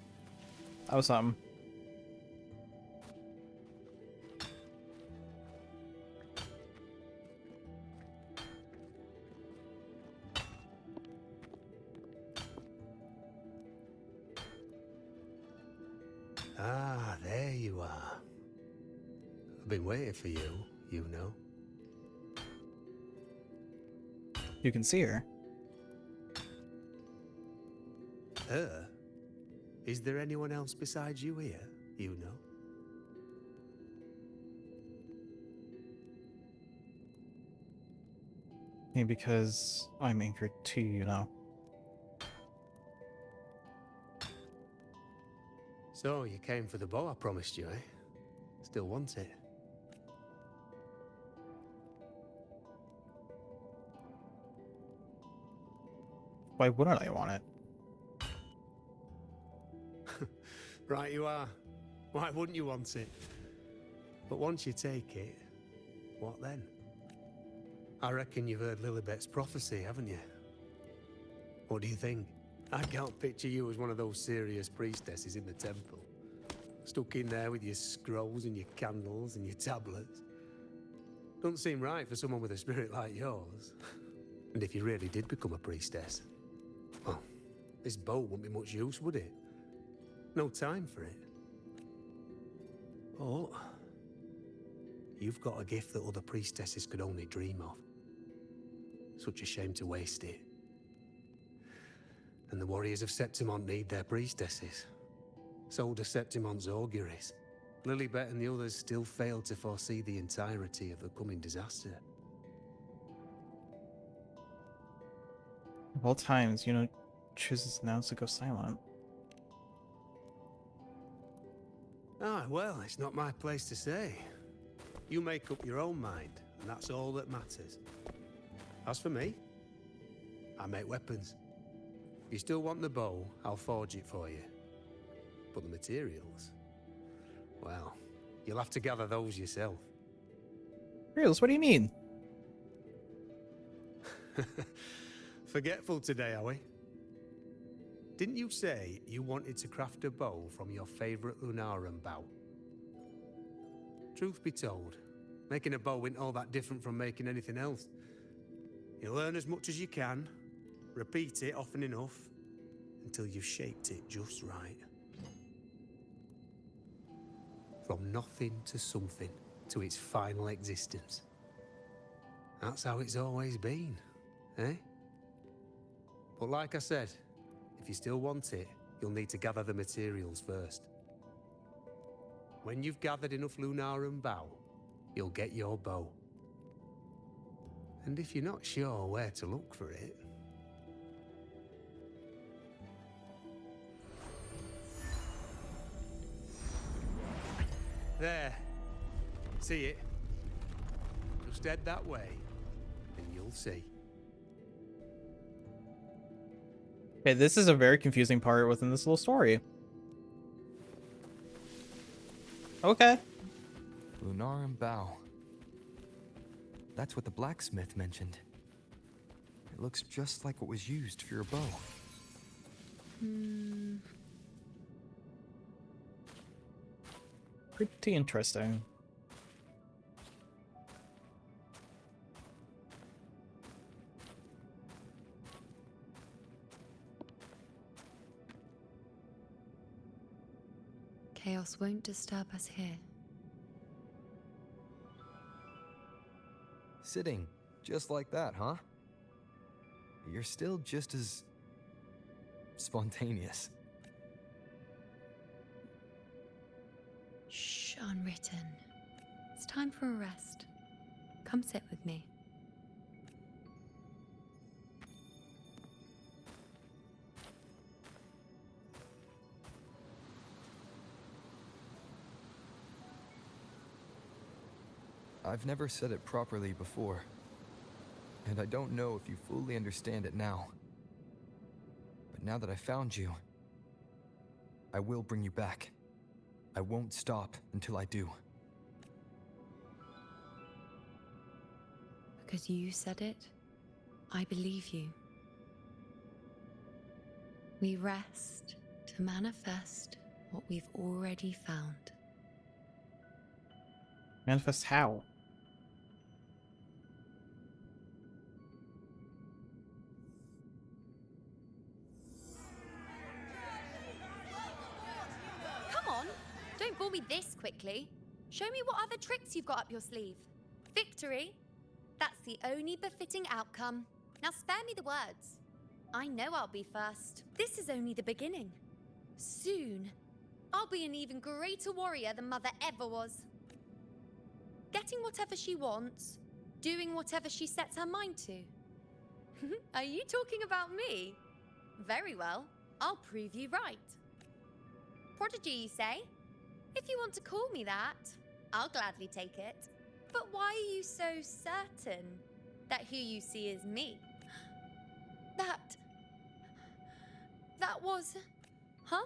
That was something. Ah, there you are. I've been waiting for you, you know. You can see her. Her? Is there anyone else besides you here, you know? Maybe because I'm anchored to you now. So, you came for the bow I promised you, eh? Still want it? Why wouldn't I want it? Right you are. Why wouldn't you want it? But once you take it, what then? I reckon you've heard Lilibet's prophecy, haven't you? What do you think? I can't picture you as one of those serious priestesses in the temple. Stuck in there with your scrolls and your candles and your tablets. Don't seem right for someone with a spirit like yours. And if you really did become a priestess, well, this bow wouldn't be much use, would it? No time for it. Oh, you've got a gift that other priestesses could only dream of. Such a shame to waste it. And the warriors of Septimont need their priestesses. So do Septimon's auguries. Lilibet and the others still failed to foresee the entirety of the coming disaster. Of all times, chooses now to go silent. Ah, well, it's not my place to say. You make up your own mind, and that's all that matters. As for me, I make weapons. If you still want the bow, I'll forge it for you. But the materials, well, you'll have to gather those yourself. Reals, what do you mean? Forgetful today, are we? Didn't you say you wanted to craft a bow from your favorite Lunarum bow? Truth be told, making a bow isn't all that different from making anything else. You learn as much as you can, repeat it often enough, until you've shaped it just right. From nothing to something, to its final existence. That's how it's always been, eh? But like I said, if you still want it, you'll need to gather the materials first. When you've gathered enough Lunarum bow, you'll get your bow. And if you're not sure where to look for it... There. See it? Just head that way, and you'll see. Okay, this is a very confusing part within this little story. Okay. Lunarum bow. That's what the blacksmith mentioned. It looks just like what was used for your bow. Pretty interesting. Chaos won't disturb us here. Sitting, just like that, huh? You're still just as... spontaneous. Shh, unwritten. It's time for a rest. Come sit with me. I've never said it properly before, and I don't know if you fully understand it now. But now that I found you, I will bring you back. I won't stop until I do. Because you said it, I believe you. We rest to manifest what we've already found. Manifest how? Come on, don't bore me this quickly. Show me what other tricks you've got up your sleeve. Victory? That's the only befitting outcome. Now spare me the words. I know I'll be first. This is only the beginning. Soon, I'll be an even greater warrior than Mother ever was. Getting whatever she wants, doing whatever she sets her mind to. Are you talking about me? Very well, I'll prove you right. Prodigy, you say? If you want to call me that, I'll gladly take it. But why are you so certain that who you see is me? That was... Huh?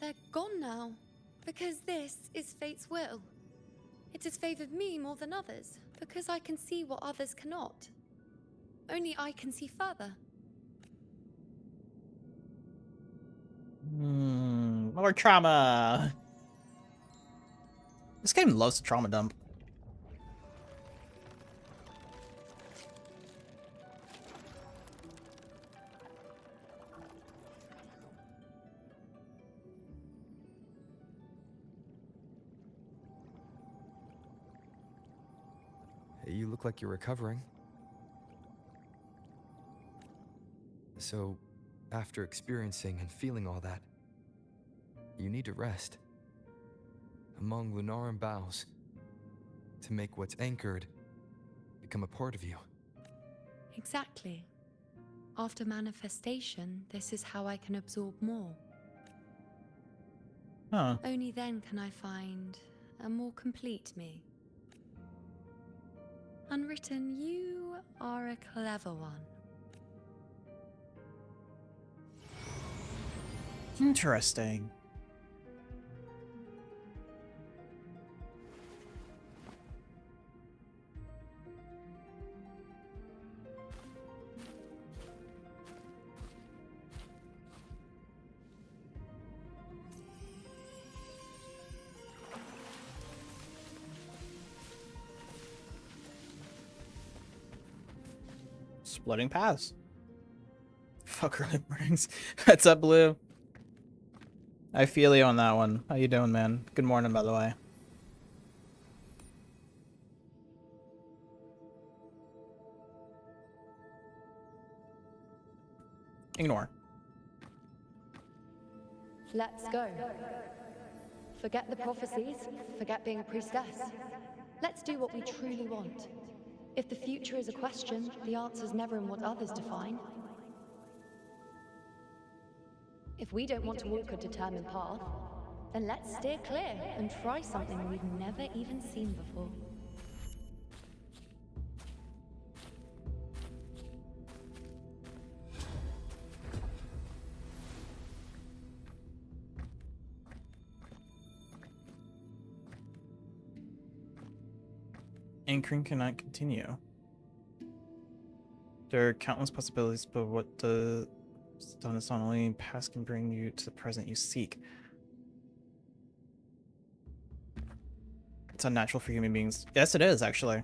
They're gone now, because this is fate's will. It has favored me more than others, because I can see what others cannot. Only I can see further. More trauma. This game loves to trauma dump. You look like you're recovering. So, after experiencing and feeling all that, You need to rest. Among Lunaran boughs. To make what's anchored become a part of you. Exactly. After manifestation, this is how I can absorb more. Huh. Only then can I find a more complete me. Unwritten, you are a clever one. Interesting. Splitting paths. Fuck early mornings. What's up, Blue? I feel you on that one. How you doing, man? Good morning, by the way. Ignore. Let's go. Forget the prophecies, forget being a priestess. Let's do what we truly want. If the future is a question, the answer's never in what others define. If we don't want to walk a determined path, then let's steer clear and try something we've never even seen before. Anchoring cannot continue. There are countless possibilities, but what the done is not only past can bring you to the present you seek. It's unnatural for human beings. Yes, it is, actually.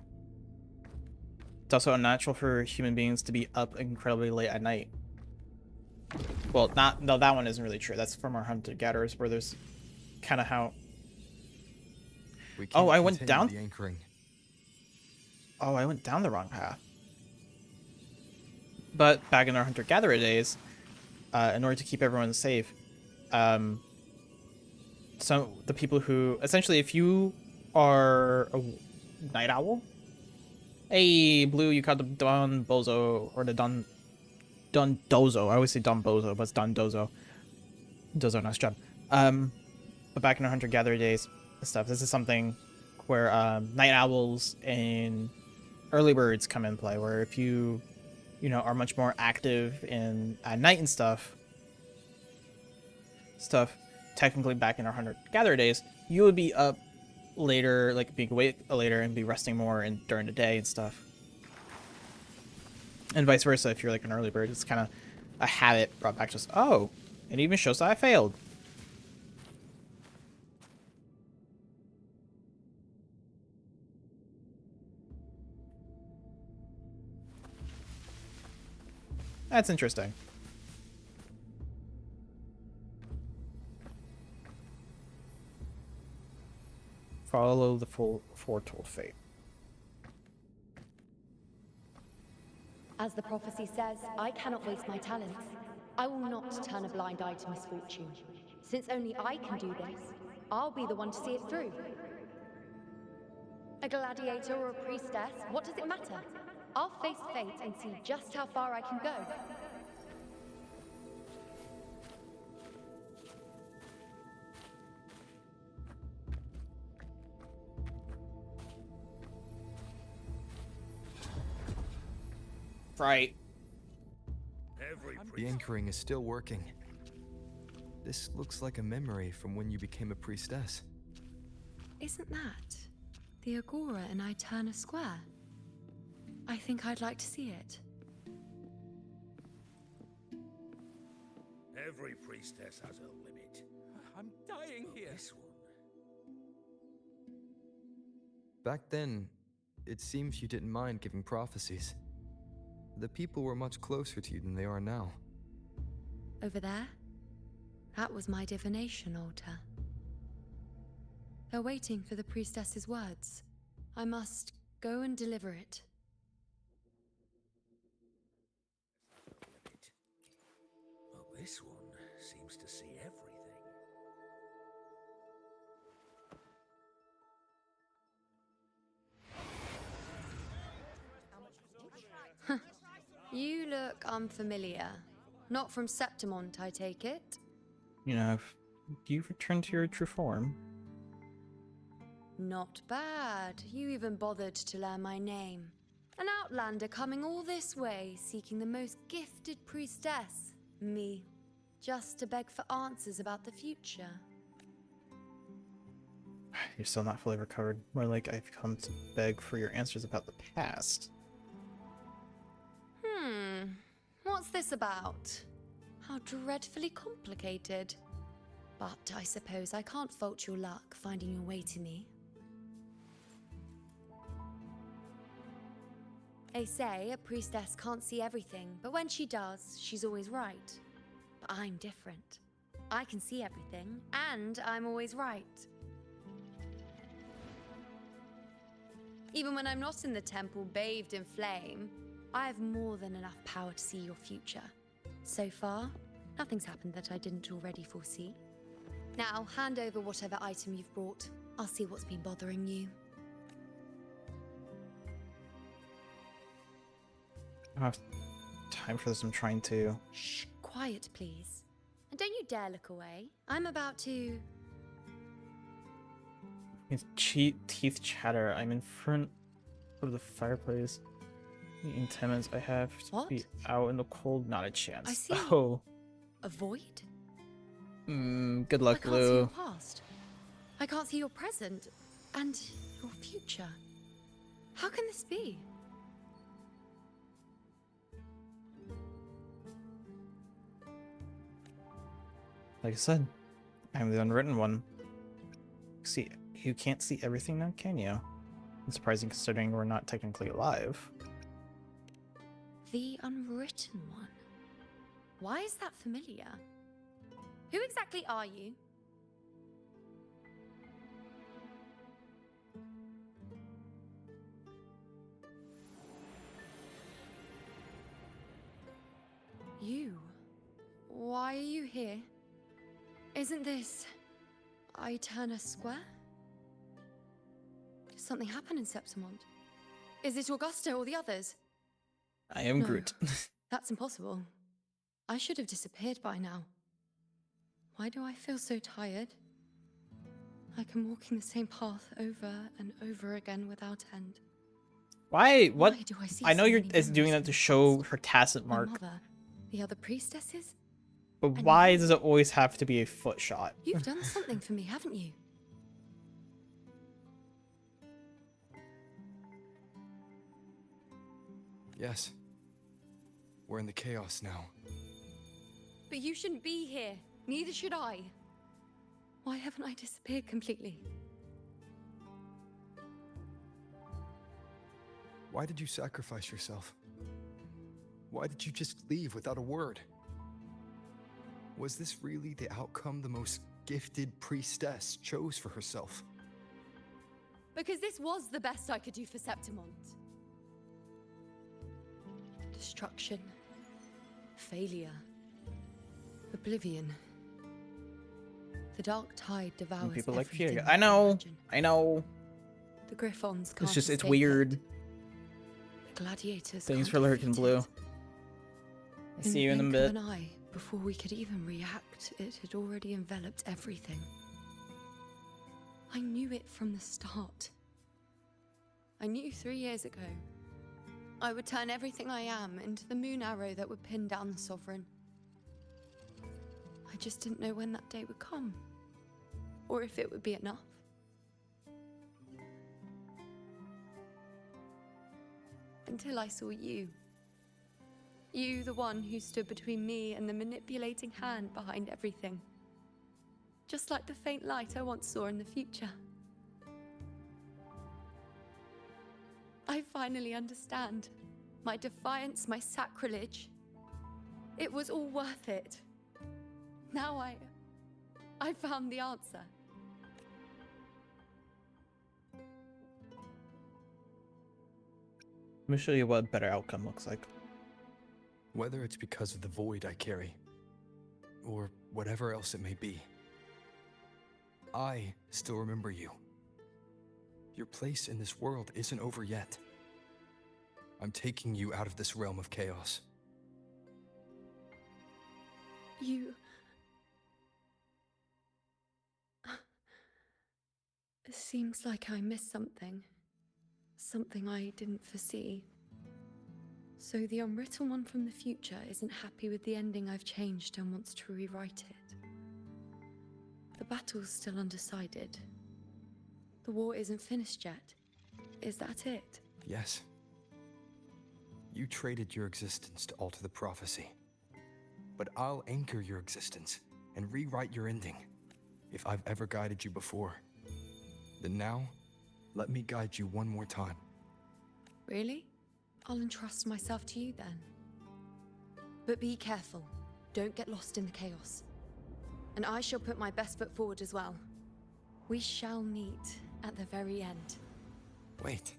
It's also unnatural for human beings to be up incredibly late at night. Well, no, that one isn't really true. That's from our hunter-gatherers, where there's kind of how... Oh, I went down... The anchoring. Oh, I went down the wrong path. But back in our hunter-gatherer days, in order to keep everyone safe, some the people who... Essentially, if you are a night owl... Hey, Blue, you caught the Don Bozo, or the Don Dozo. I always say Don Bozo, but it's Don Dozo. Dozo, nice job. But back in our hunter-gatherer days and stuff, this is something where night owls and early birds come in play, where if you know, are much more active at night and stuff, technically back in our hunter-gatherer days, you would be up later, like being awake later and be resting more during the day and stuff. And vice versa, if you're like an early bird, it's kind of a habit brought back to us. Oh, it even shows that I failed. That's interesting. Follow the foretold fate. As the prophecy says, I cannot waste my talents. I will not turn a blind eye to misfortune. Since only I can do this, I'll be the one to see it through. A gladiator or a priestess, what does it matter? I'll face fate and see just how far I can go. Right. The anchoring is still working. This looks like a memory from when you became a priestess. Isn't that the Agora in Eterna Square? I think I'd like to see it. Every priestess has a limit. I'm dying here. This one. Back then, it seems you didn't mind giving prophecies. The people were much closer to you than they are now. Over there? That was my divination altar. They're waiting for the priestess's words. I must go and deliver it. Well, this one seems to see everything. You look unfamiliar. Not from Septimont, I take it? You know, you've returned to your true form. Not bad. You even bothered to learn my name. An outlander coming all this way, seeking the most gifted priestess, me, just to beg for answers about the future. You're still not fully recovered. More like I've come to beg for your answers about the past. What's this about? How dreadfully complicated. But I suppose I can't fault your luck finding your way to me. They say a priestess can't see everything, but when she does, she's always right. But I'm different. I can see everything, and I'm always right. Even when I'm not in the temple bathed in flame, I have more than enough power to see your future. So far, nothing's happened that I didn't already foresee. Now, hand over whatever item you've brought. I'll see what's been bothering you. I don't have time for this. I'm trying to. Shh, quiet, please. And don't you dare look away. I'm about to... His teeth chatter. I'm in front of the fireplace. Eating 10 minutes. I have to be out in the cold. Not a chance. I see. Oh. A void? Good luck, I can't see Lou. your past. I can't see your present. And your future. How can this be? Like I said, I'm the unwritten one. See, you can't see everything now, can you? It's surprising considering we're not technically alive. The unwritten one. Why is that familiar? Who exactly are you? You? Why are you here? Isn't this... Eterna Square? Did something happen in Septimont? Is it Augusta or the others? I am No, Groot. That's impossible. I should have disappeared by now. Why do I feel so tired? Like I'm walking the same path over and over again without end. Why? What? Why do I see I know so you're many doing that to show her tacit My mark, mother, the other priestesses? but and why you? does it always have to be a foot shot? You've done something for me, haven't you? Yes. We're in the chaos now. But you shouldn't be here. Neither should I. Why haven't I disappeared completely? Why did you sacrifice yourself? Why did you just leave without a word? Was this really the outcome the most gifted priestess chose for herself? Because this was the best I could do for Septimont. Destruction. Failure. Oblivion. The dark tide devours People like everything Fury. we I know. imagine. I know. The Griffons can't It's just, it's escape weird. it. The gladiators Thanks can't for lurking, defeat Blue. it. I'll see you in a blink bit. of an eye, before we could even react, it had already enveloped everything. I knew it from the start. I knew 3 years ago. I would turn everything I am into the moon arrow that would pin down the Sovereign. I just didn't know when that day would come, or if it would be enough. Until I saw you. You, the one who stood between me and the manipulating hand behind everything. Just like the faint light I once saw in the future. I finally understand. My defiance, my sacrilege. It was all worth it. Now I found the answer. Let me show you what a better outcome looks like. Whether it's because of the void I carry, or whatever else it may be, I still remember you. Your place in this world isn't over yet. I'm taking you out of this realm of chaos. You... It seems like I missed something. Something I didn't foresee. So the unwritten one from the future isn't happy with the ending I've changed and wants to rewrite it. The battle's still undecided. The war isn't finished yet. Is that it? Yes. You traded your existence to alter the prophecy. But I'll anchor your existence and rewrite your ending. If I've ever guided you before, then now, let me guide you one more time. Really? I'll entrust myself to you then. But be careful. Don't get lost in the chaos. And I shall put my best foot forward as well. We shall meet at the very end. Wait.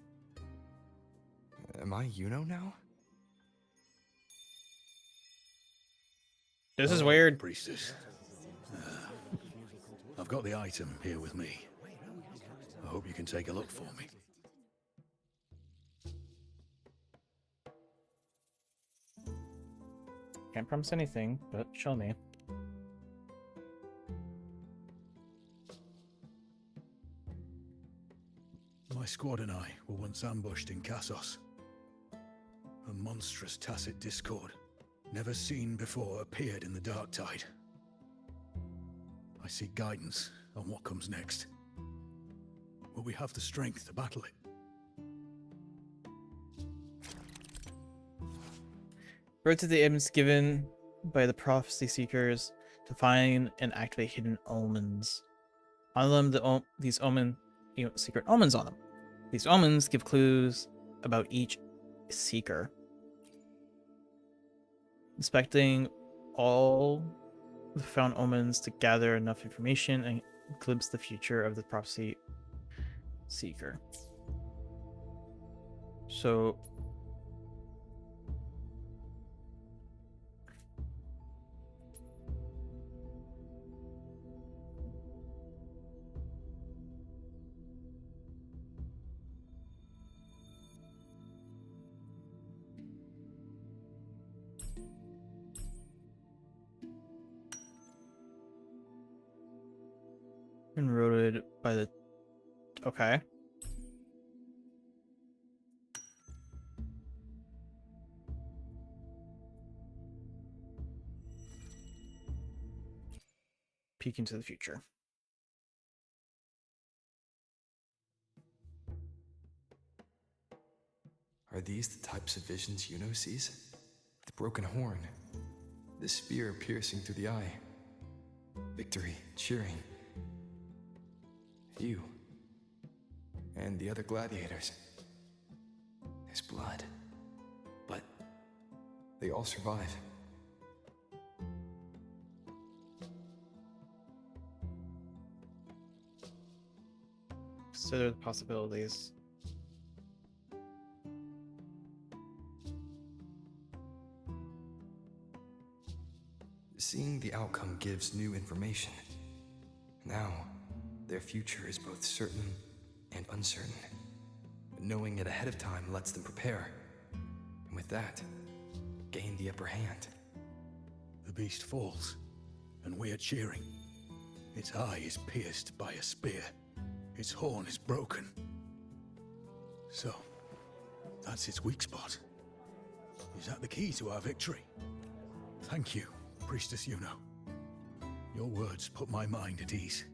Am I Yuno now? This is weird. Priestess. I've got the item here with me. I hope you can take a look for me. Can't promise anything, but show me. My squad and I were once ambushed in Kassos. A monstrous tacit discord, never seen before, appeared in the dark tide. I seek guidance on what comes next. Will we have the strength to battle it? Words of the imps given by the prophecy seekers to find and activate hidden omens. On them, these secret omens on them. These omens give clues about each seeker. Inspecting all the found omens to gather enough information and glimpse the future of the prophecy seeker. So enrolled by the... Okay. Peek into the future. Are these the types of visions Yuno sees? The broken horn, the spear piercing through the eye, victory cheering. You and the other gladiators. There's blood, but they all survive. Consider the possibilities. Seeing the outcome gives new information. Now, their future is both certain and uncertain. Knowing it ahead of time lets them prepare. And with that, gain the upper hand. The beast falls, and we are cheering. Its eye is pierced by a spear. Its horn is broken. So, that's its weak spot. Is that the key to our victory? Thank you, Priestess Yuno. Your words put my mind at ease.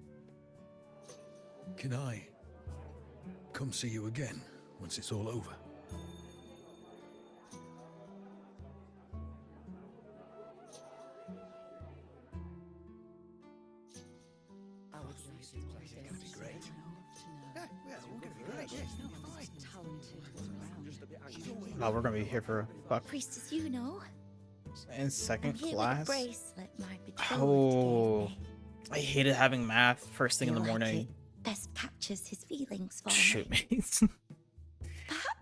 Can I come see you again once it's all over? Oh, we're gonna be here for a Priestess Yuno. in second I'm here class. with a bracelet my betrothed Oh, I hated having math first thing in the Feel like morning. it best captures his feelings for Shoot me. me.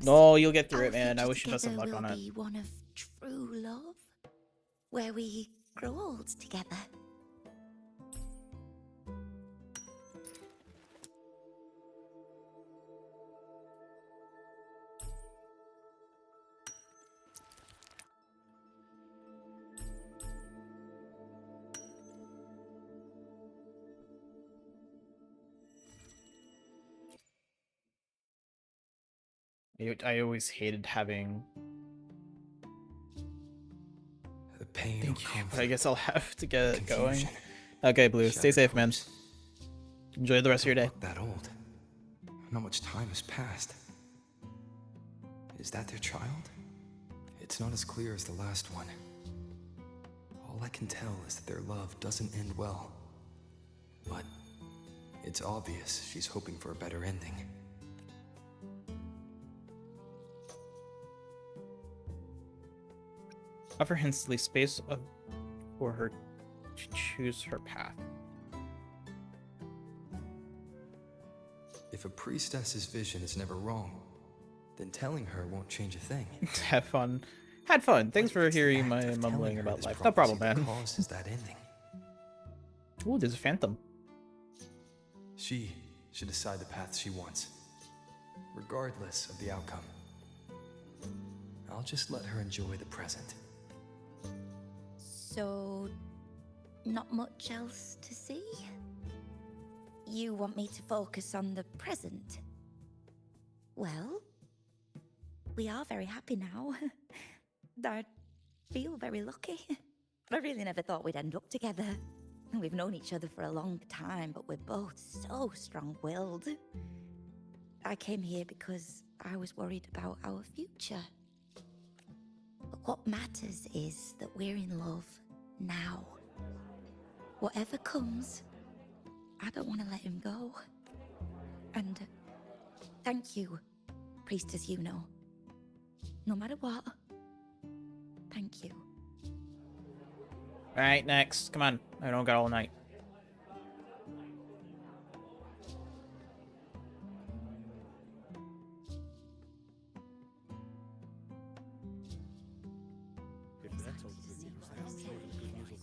No, you'll get through Our it, man. I future wish you best of luck together on will it. be one of true love, where we grow old together. I always hated having. The pain Thank or you, conflict, but I guess I'll have to get going. confusion, Okay, Blue, stay shattered safe, man. hopes. Enjoy the rest of your day. Look that old. Not much time has passed. Is that their child? It's not as clear as the last one. All I can tell is that their love doesn't end well. But it's obvious she's hoping for a better ending. Offer Hensley space for her to choose her path. If a priestess's vision is never wrong, then telling her won't change a thing. Have fun. Had fun. Thanks for hearing my mumbling about life. No problem, man. Cause is that ending. Ooh, there's a phantom. She should decide the path she wants, regardless of the outcome. I'll just let her enjoy the present. So, not much else to see? You want me to focus on the present? Well, we are very happy now. I feel very lucky. I really never thought we'd end up together. We've known each other for a long time, but we're both so strong-willed. I came here because I was worried about our future. But what matters is that we're in love now. Whatever comes, I don't want to let him go. And thank you, Priestess Yuno. No matter what, thank you. Alright, next. Come on. I don't got all night.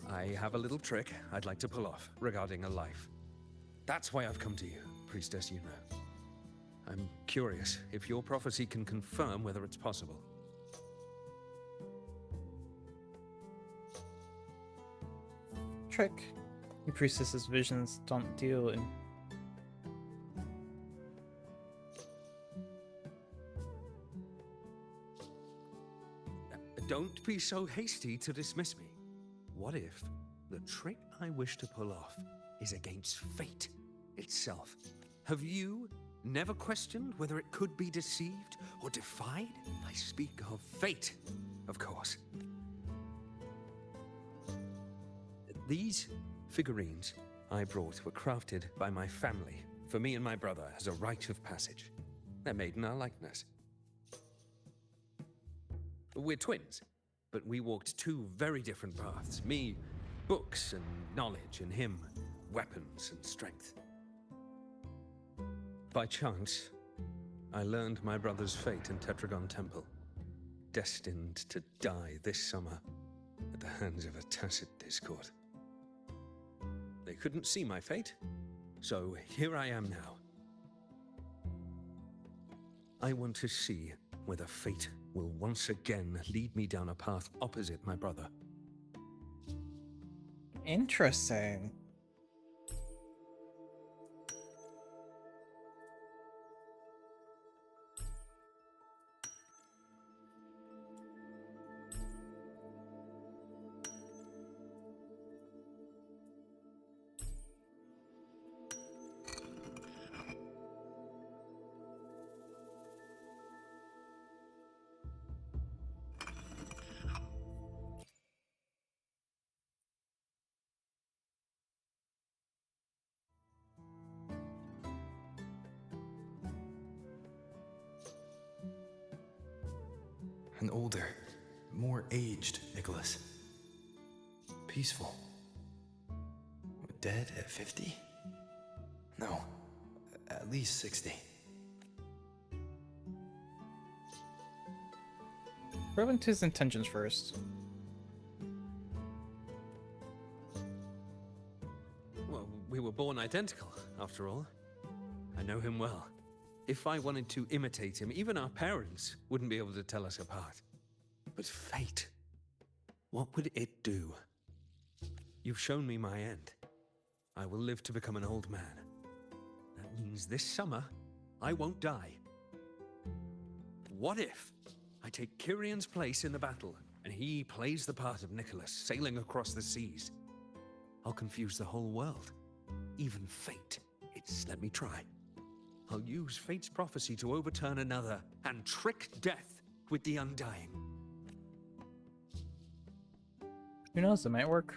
I have a little trick I'd like to pull off regarding a life. That's why I've come to you, Priestess Yuno. I'm curious if your prophecy can confirm whether it's possible. Trick. You priestess's visions don't deal in. Don't be so hasty to dismiss me. What if the trick I wish to pull off is against fate itself? Have you never questioned whether it could be deceived or defied? I speak of fate, of course. These figurines I brought were crafted by my family for me and my brother as a rite of passage. They're made in our likeness. We're twins, but we walked two very different paths. Me, books and knowledge, and him, weapons and strength. By chance, I learned my brother's fate in Tetragon Temple, destined to die this summer at the hands of a tacit discord. They couldn't see my fate, so here I am now. I want to see whether fate will once again lead me down a path opposite my brother. Interesting. An older, more aged Nicholas. Peaceful. Dead at 50? No, at least 60. Probe into his intentions first. Well, we were born identical, after all. I know him well. If I wanted to imitate him, even our parents wouldn't be able to tell us apart. But fate, what would it do? You've shown me my end. I will live to become an old man. That means this summer, I won't die. what if I take Kyrion's place in the battle, and he plays the part of Nicholas, sailing across the seas? I'll confuse the whole world. Even fate. Let me try. I'll use fate's prophecy to overturn another, and trick death with the undying. Who knows? It might work.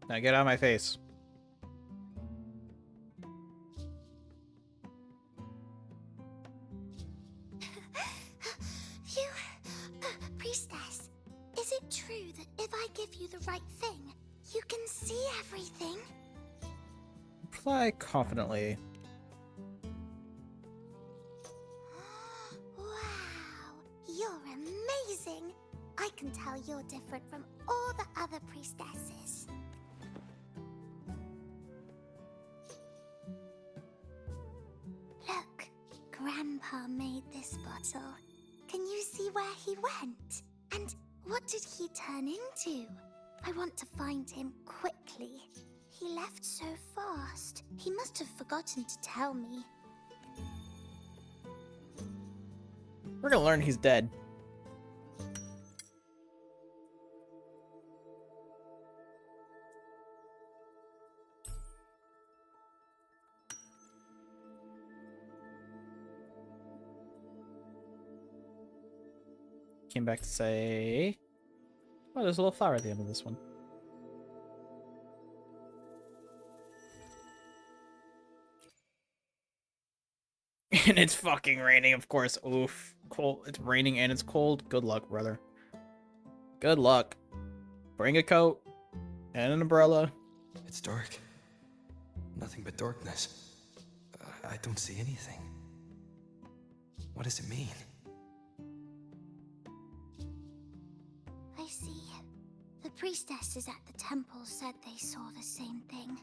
Now get out of my face. Phew. Priestess, is it true that if I give you the right thing, you can see everything? Reply confidently. Wow, you're amazing. I can tell you're different from all the other priestesses. Look, Grandpa made this bottle. Can you see where he went? And what did he turn into? I want to find him quickly. He left so fast. He must have forgotten to tell me. We're gonna learn he's dead. Came back to say, oh, there's a little flower at the end of this one. And it's fucking raining, of course. Oof. Cold. It's raining and it's cold. Good luck, brother. Good luck. Bring a coat and an umbrella. It's dark. Nothing but darkness. I don't see anything. What does it mean? I see. The priestesses at the temple said they saw the same thing.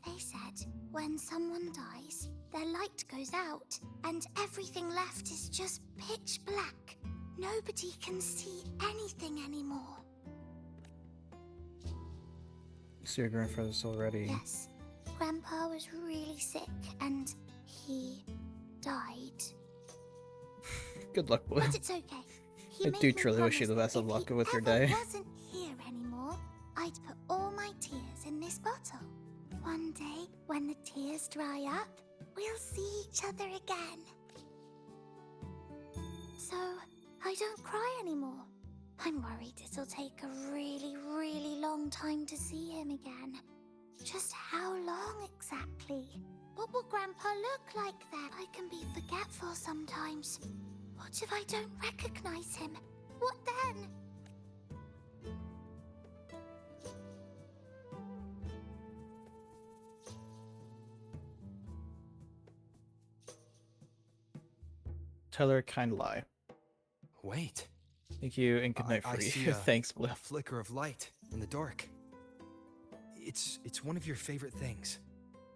They said when someone dies, their light goes out, and everything left is just pitch black. Nobody can see anything anymore. So your grandfather's already... Yes. Grandpa was really sick, and he died. Good luck, boy. But it's okay. He I made do me truly wish you the promise best of that luck if with he your ever day. wasn't here anymore, I'd put all my tears in this bottle. One day, when the tears dry up, we'll see each other again. So, I don't cry anymore. I'm worried it'll take a really, really long time to see him again. Just how long exactly? What will Grandpa look like then? I can be forgetful sometimes. What if I don't recognize him? What then? Tell her a kind lie. Wait. Thank you and good night I for see you. Thanks, Blue. a flicker of light in the dark. It's one of your favorite things.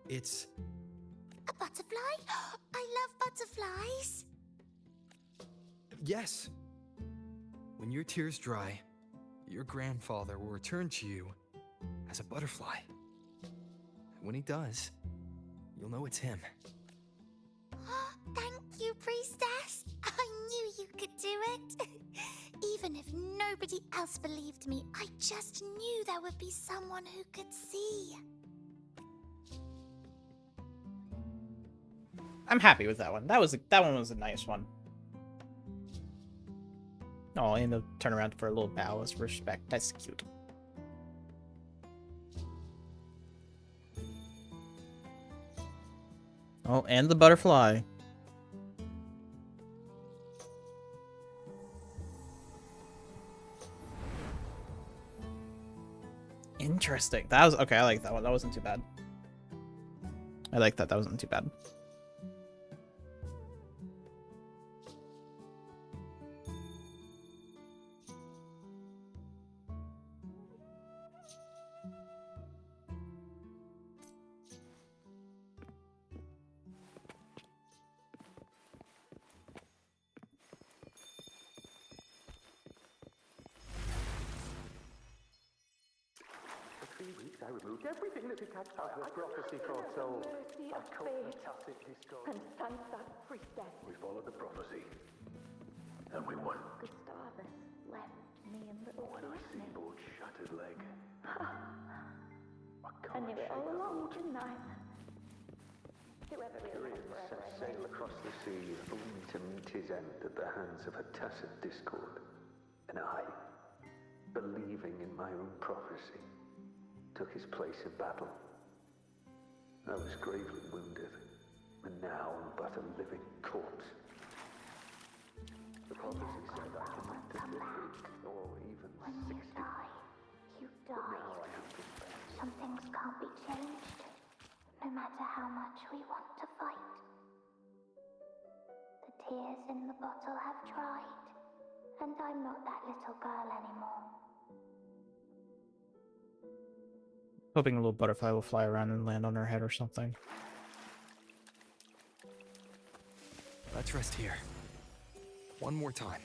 It's... A butterfly? I love butterflies. Yes. When your tears dry, your grandfather will return to you as a butterfly. When he does, you'll know it's him. Thank you, Priestess. I knew you could do it. Even if nobody else believed me, I just knew there would be someone who could see. I'm happy with that one. That one was a nice one. Oh, and they'll turn around for a little bow as respect. That's cute. Oh, and the butterfly. Interesting. That was okay. I like that one. That wasn't too bad. I like that. That wasn't too bad. I removed everything that attached to As the prophecy foretold, I cut the tacit discord. And Sansa priestess. We followed the prophecy. And we won. Gustavus left me and little When I see Finlay. Lord's shattered leg, I knew it all along, didn't I? Whoever he was Tyrion forever set anyway. sail across the sea only to meet his end at the hands of a tacit discord. And I, believing in my own prophecy, took his place in battle. I was gravely wounded, and now I'm but a living corpse. The prophecy said I could live to 50, or even 60. You But die. now I have to face. Some things can't be changed, no matter how much we want to fight. The tears in the bottle have dried, and I'm not that little girl anymore. Hoping a little butterfly will fly around and land on her head or something. Let's rest here. One more time.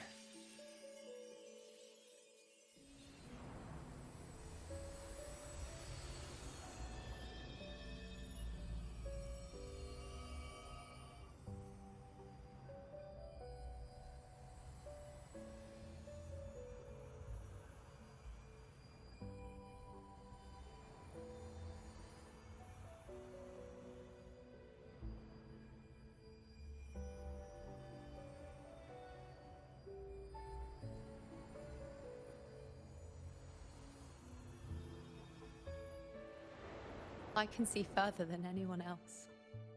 I can see further than anyone else.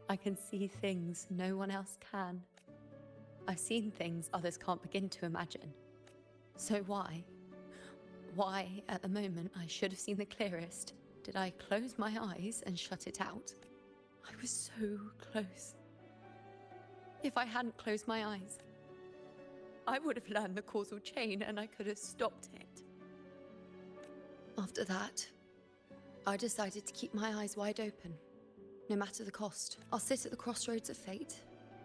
I can see things no one else can. I've seen things others can't begin to imagine. So why at the moment I should have seen the clearest, did I close my eyes and shut it out? I was so close. If I hadn't closed my eyes, I would have learned the causal chain and I could have stopped it. After that, I decided to keep my eyes wide open, no matter the cost. I'll sit at the crossroads of fate.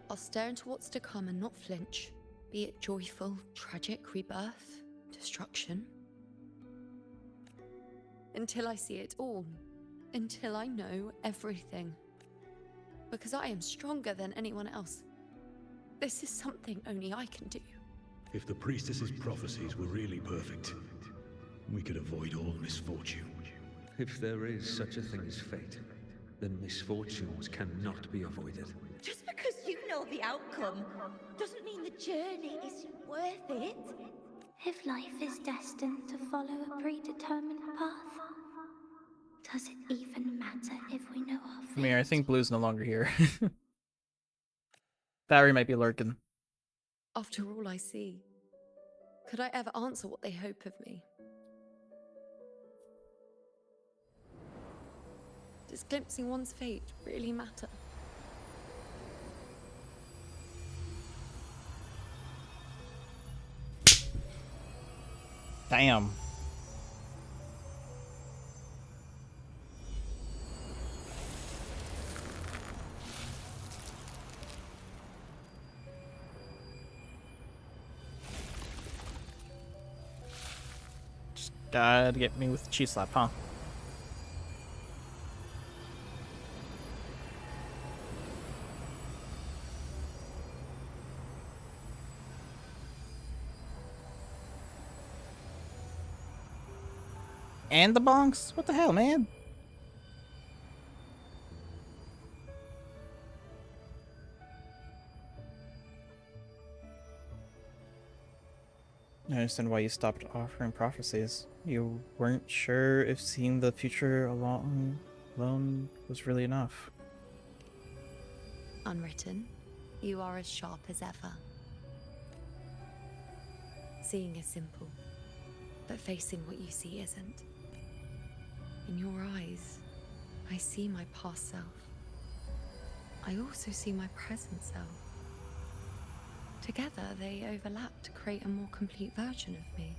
I'll stare into what's to come and not flinch, be it joyful, tragic rebirth, destruction. Until I see it all, until I know everything. Because I am stronger than anyone else. This is something only I can do. If the priestess's prophecies were really perfect, we could avoid all misfortune. If there is such a thing as fate, then misfortunes cannot be avoided. Just because you know the outcome doesn't mean the journey isn't worth it. If life is destined to follow a predetermined path, does it even matter if we know our fate? I mean, I think Blue's no longer here. Barry might be lurking. After all I see, could I ever answer what they hope of me? Does glimpsing one's fate really matter? Damn. Just gotta get me with the cheese slap, huh? And the bonks? What the hell, man? I understand why you stopped offering prophecies. You weren't sure if seeing the future alone was really enough. Unwritten, you are as sharp as ever. Seeing is simple, but facing what you see isn't. In your eyes, I see my past self. I also see my present self. Together, they overlap to create a more complete version of me.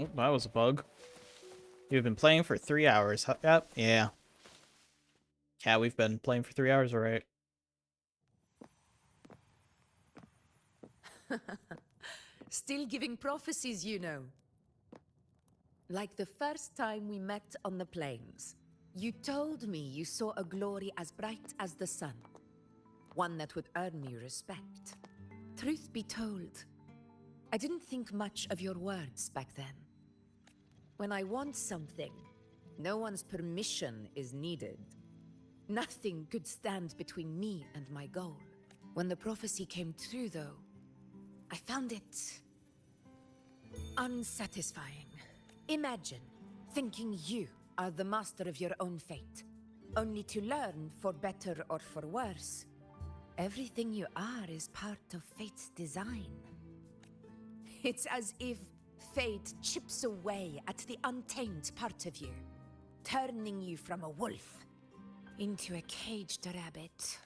Oh, that was a bug. You've been playing for 3 hours. Yep, yeah. Yeah, we've been playing for 3 hours, alright. Still giving prophecies, you know. Like the first time we met on the plains. You told me you saw a glory as bright as the sun. One that would earn me respect. Truth be told, I didn't think much of your words back then. When I want something, no one's permission is needed. Nothing could stand between me and my goal. When the prophecy came true, though, I found it unsatisfying. Imagine thinking you are the master of your own fate, only to learn, for better or for worse, everything you are is part of fate's design. It's as if fate chips away at the untamed part of you, turning you from a wolf into a caged rabbit.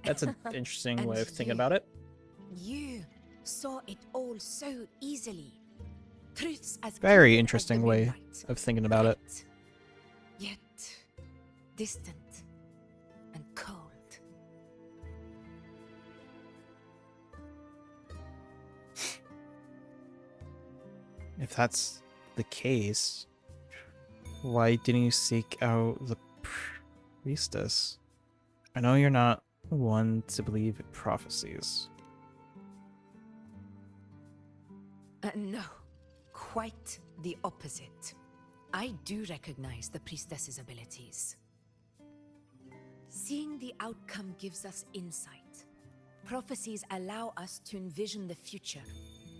That's an interesting way of thinking you- about it. You saw it all so easily. Truths as Very clear as interesting the way midnight, of thinking about it. yet distant and cold. If that's the case, why didn't you seek out the priestess? I know you're not one to believe in prophecies. No, quite the opposite. I do recognize the priestess's abilities. Seeing the outcome gives us insight. Prophecies allow us to envision the future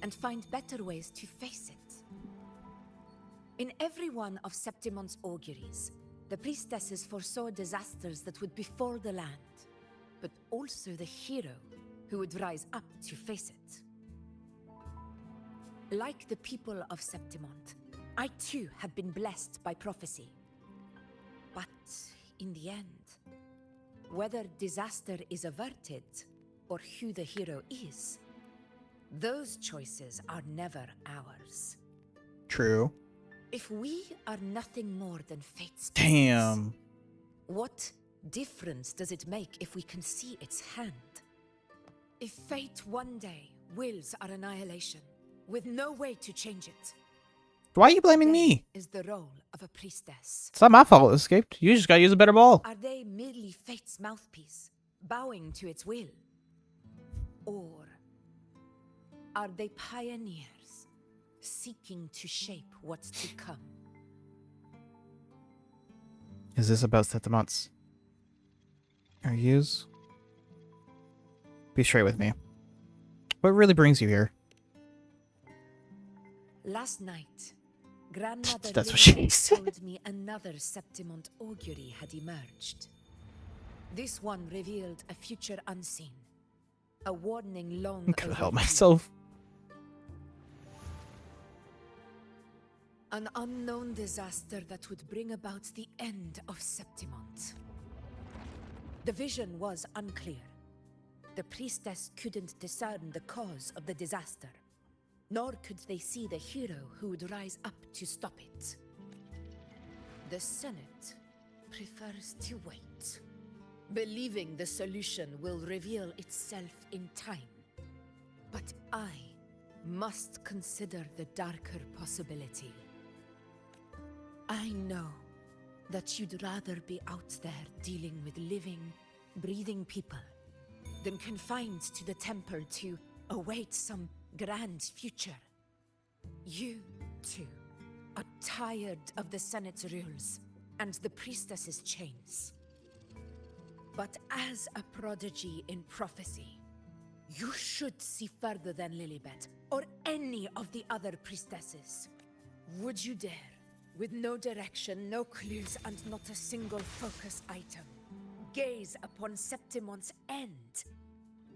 and find better ways to face it. In every one of Septimon's auguries, the priestesses foresaw disasters that would befall the land, but also the hero who would rise up to face it. Like the people of Septimont, I too have been blessed by prophecy. But in the end, whether disaster is averted or who the hero is, those choices are never ours. True. If we are nothing more than fate's Damn. puppets, what difference does it make if we can see its hand? If fate one day wills our annihilation, with no way to change it, Why are you blaming me? is the role of a priestess. It's not my fault it escaped. You just gotta use a better ball. Are they merely fate's mouthpiece, bowing to its will? Or are they pioneers, seeking to shape what's to come? Is this about Septimonts? Are yous? Be straight with me. What really brings you here? Last night, Grandmother That's what Lily she said. told me another Septimont augury had emerged. This one revealed a future unseen, a warning long I could help overdue. myself. An unknown disaster that would bring about the end of Septimont. The vision was unclear. The priestess couldn't discern the cause of the disaster, nor could they see the hero who would rise up to stop it. The Senate prefers to wait, believing the solution will reveal itself in time. But I must consider the darker possibility. I know that you'd rather be out there dealing with living, breathing people than confined to the temple to await some grand future. You, too, are tired of the Senate's rules and the priestess's chains. But as a prodigy in prophecy, you should see further than Lilibet or any of the other priestesses. Would you dare, with no direction, no clues, and not a single focus item, gaze upon Septimont's end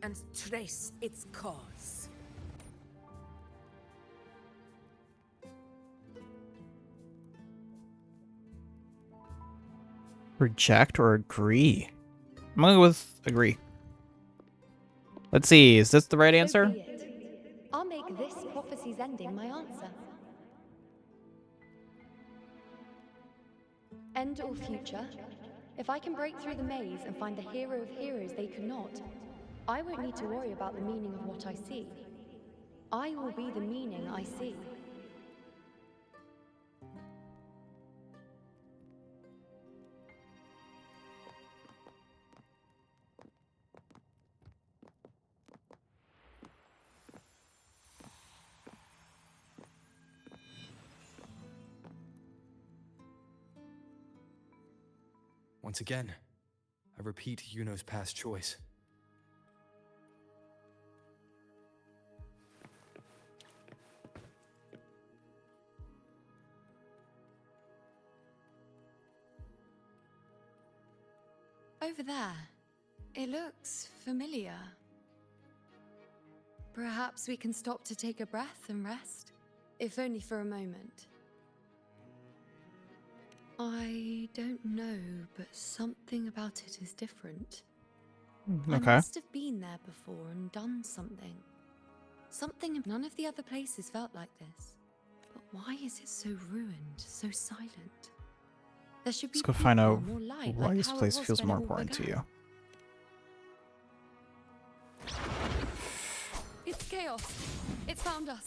and trace its cause? Reject or agree? I'm gonna go with agree. Let's see, is this the right answer? So be it. I'll make this prophecy's ending my answer. End or future, if I can break through the maze and find the hero of heroes they could not, I won't need to worry about the meaning of what I see. I will be the meaning I see. Once again, I repeat Yuno's past choice. Over there, it looks familiar. Perhaps we can stop to take a breath and rest, if only for a moment. I don't know, but something about it is different. I Okay. must have been there before and done something. Something none of the other places felt like this. But why is it so ruined, so silent? There should be Let's go find out more light, why like this how it place was feels when more it all important to began. you. It's chaos. It's found us.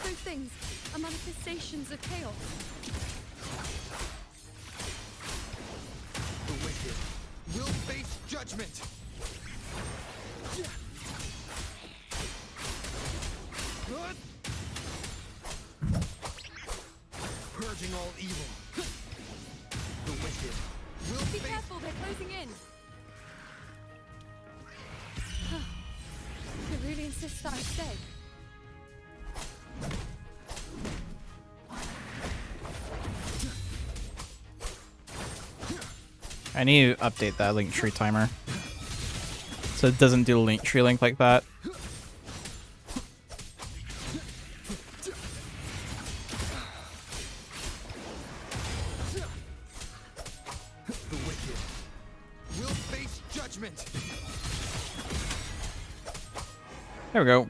Those things are manifestations of chaos. The wicked will face judgment. Good. Purging all evil. The wicked will Be face. careful, they're closing in. It really insists that I stay. I need to update that link tree timer so it doesn't do link tree link like that. The wicked will face judgment. There we go.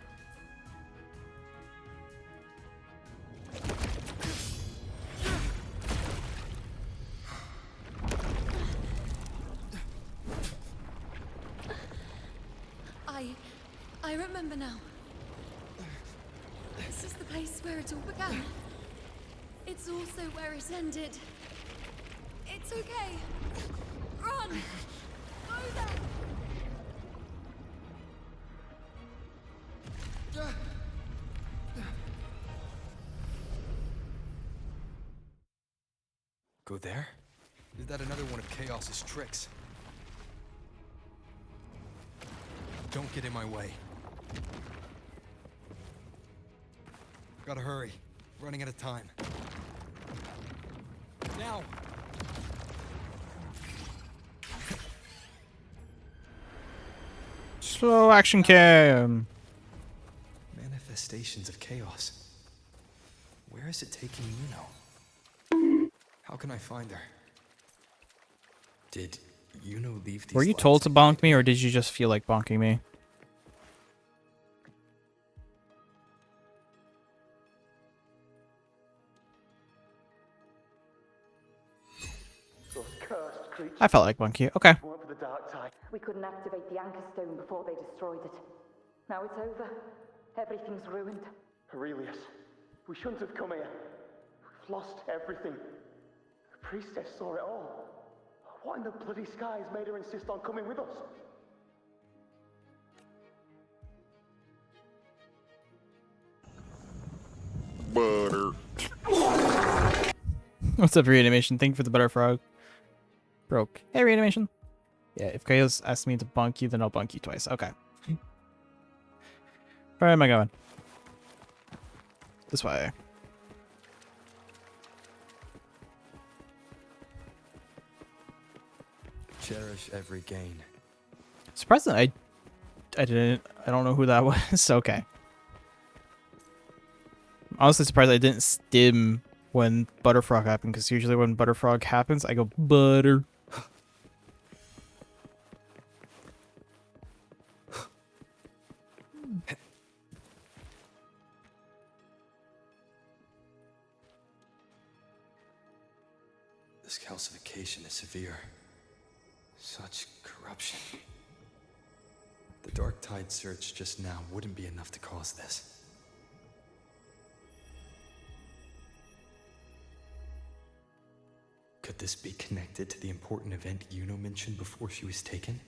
I remember now. This is the place where it all began. It's also where it ended. It's okay. Run! Go there! Go there? Is that another one of Chaos's tricks? Don't get in my way. Gotta hurry. Running out of time. Now! Slow action cam. Manifestations of chaos. Where is it taking Yuno? How can I find her? Did Yuno leave these Were you lights told to on? bonk me, or did you just feel like bonking me? Those cursed creatures. I felt like bonking you. Okay. Went for the dark tide. We couldn't activate the anchor stone before they destroyed it. Now it's over. Everything's ruined. Aurelius, we shouldn't have come here. We've lost everything. The priestess saw it all. What in the bloody skies made her insist on coming with us? Butter. What's up, reanimation? Thank you for the butter frog. Broke. Hey, reanimation. Yeah, if Chaos asks me to bonk you, then I'll bonk you twice. Okay. Where am I going? This way. Cherish every gain. Surprised that I don't know who that was. Okay. I'm honestly surprised I didn't stim when Butterfrog happened, because usually when Butterfrog happens, I go butter. This calcification is severe. Such corruption. The Dark Tide search just now wouldn't be enough to cause this. Could this be connected to the important event Yuno mentioned before she was taken?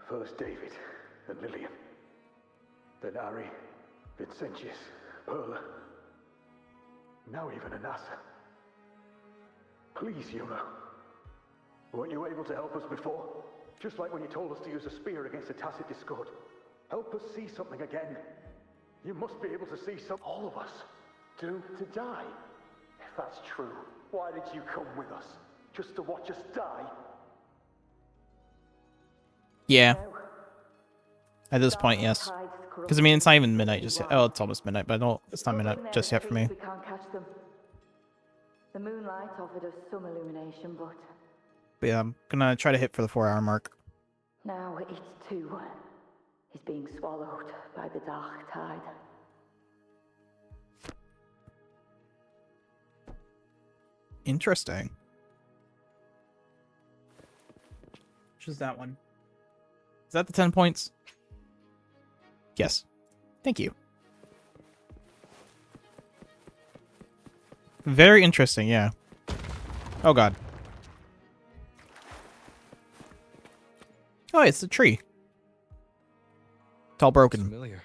First David and Lillian. Then Harry, Vincentius, Perla. Now even Anassa. Please, Yuno. Weren't you able to help us before? Just like when you told us to use a spear against the Tacit Discord. Help us see something again. You must be able to see all of us. Doomed to die? If that's true, why did you come with us? Just to watch us die? Yeah. At this point, yes. Because I mean, it's not even midnight just yet. Oh, it's almost midnight, but no, it's not midnight just yet for me. We can't catch them. The moonlight offered us some illumination, but yeah, I'm gonna try to hit for the 4-hour mark. now it's too. He's being swallowed by the Dark Tide. Interesting. Which is that one? Is that the 10 points? Yes. Thank you. Very interesting, yeah. Oh god. Oh, it's the tree. It's all broken. Familiar.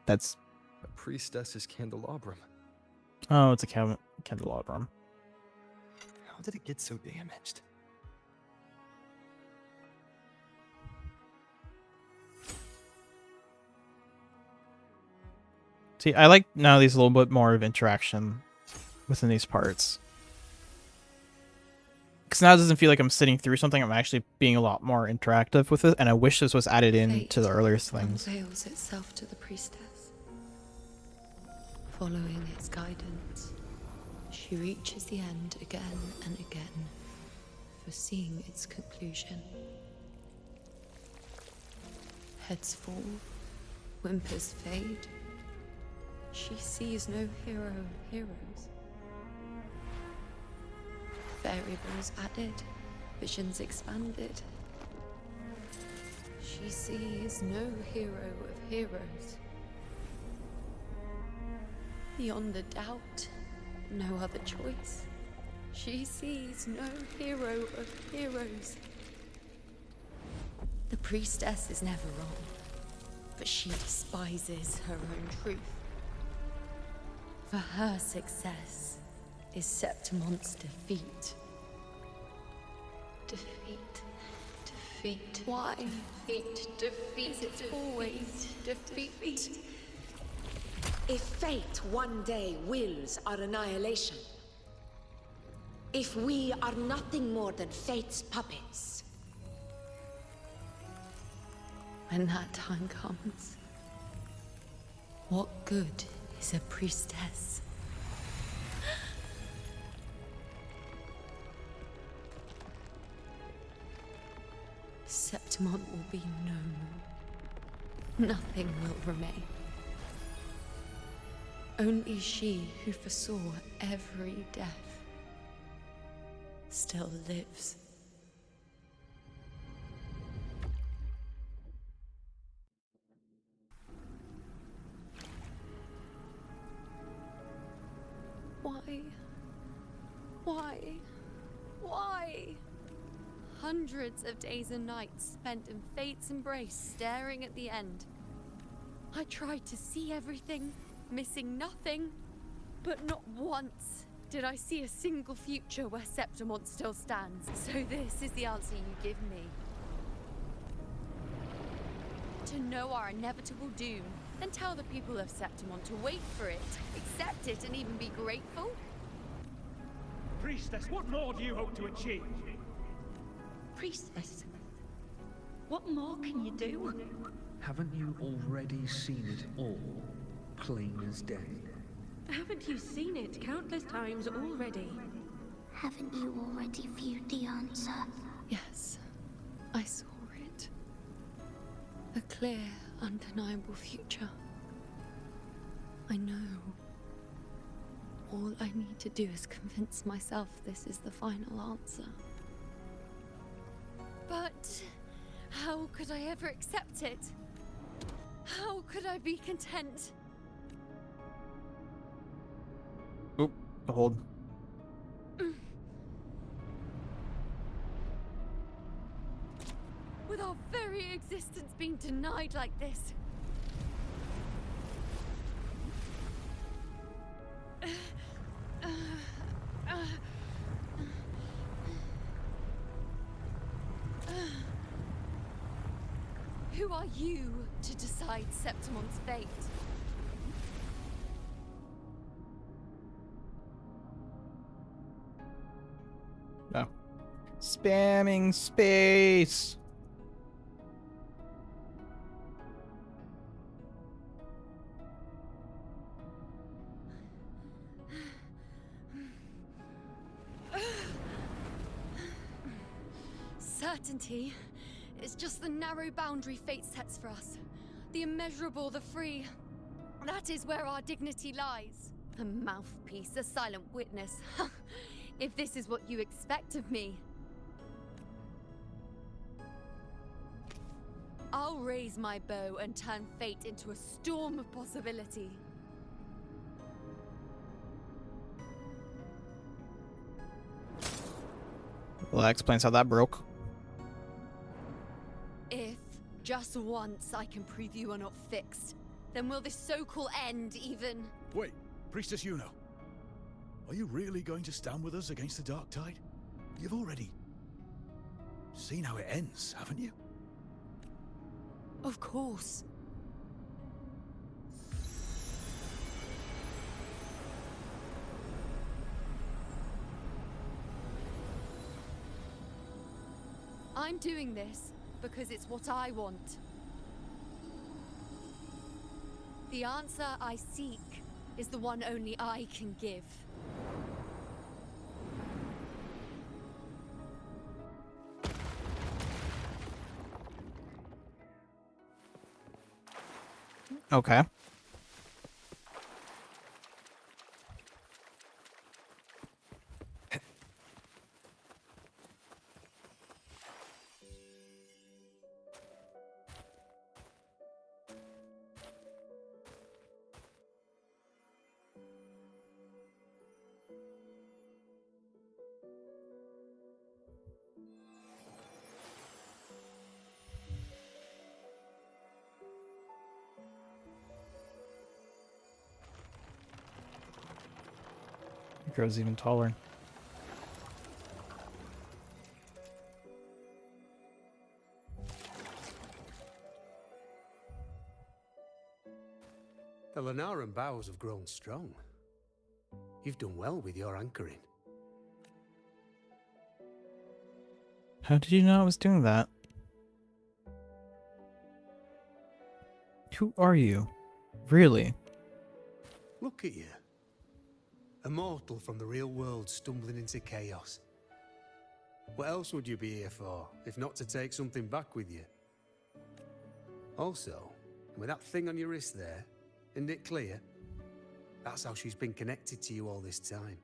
That's a priestess's candelabrum. Oh, it's a candelabrum. How did it get so damaged? See, I like now these a little bit more of interaction within these parts. Because now it doesn't feel like I'm sitting through something, I'm actually being a lot more interactive with it, and I wish this was added in to the earlier things. Unveils itself to the priestess. Following its guidance, she reaches the end again and again, foreseeing its conclusion. Heads fall, whimpers fade. She sees no hero of heroes. Variables added, visions expanded. She sees no hero of heroes. Beyond a doubt, no other choice. She sees no hero of heroes. The priestess is never wrong, but she despises her own truth. For her success is Septimon's defeat. Defeat. Why? Defeat. It's always defeat. If fate one day wills our annihilation, if we are nothing more than fate's puppets, when that time comes, what good is a priestess? Septimon will be no more. Nothing will remain. Only she who foresaw every death still lives. Why? Hundreds of days and nights spent in fate's embrace, staring at the end. I tried to see everything, missing nothing, but not once did I see a single future where Septimon still stands. So this is the answer you give me. To know our inevitable doom, then tell the people of Septimon to wait for it, accept it, and even be grateful? Priestess, what more do you hope to achieve? Priestess, what more can you do? Haven't you already seen it all, plain as day? Haven't you seen it countless times already? Haven't you already viewed the answer Yes, I saw it. A clear, undeniable future. I know. All I need to do is convince myself this is the final answer. But how could I ever accept it? How could I be content? Oop, hold. With our very existence being denied like this. Who are you to decide Septimon's fate? No. Spamming space. Certainty is just the narrow boundary fate sets for us. The immeasurable, the free. That is where our dignity lies. A mouthpiece, a silent witness. If this is what you expect of me. I'll raise my bow and turn fate into a storm of possibility. Well, that explains how that broke. If, just once, I can prove you are not fixed, then will this so-called end even... Wait, Priestess Yuno. Are you really going to stand with us against the Dark Tide? You've already seen how it ends, haven't you? Of course. I'm doing this because it's what I want. The answer I seek is the one only I can give. Okay. It grows even taller. The Lenaran bows have grown strong. You've done well with your anchoring. How did you know I was doing that? Who are you? Really? Look at you. A mortal from the real world stumbling into chaos. What else would you be here for, if not to take something back with you? Also, with that thing on your wrist there, isn't it clear? That's how she's been connected to you all this time.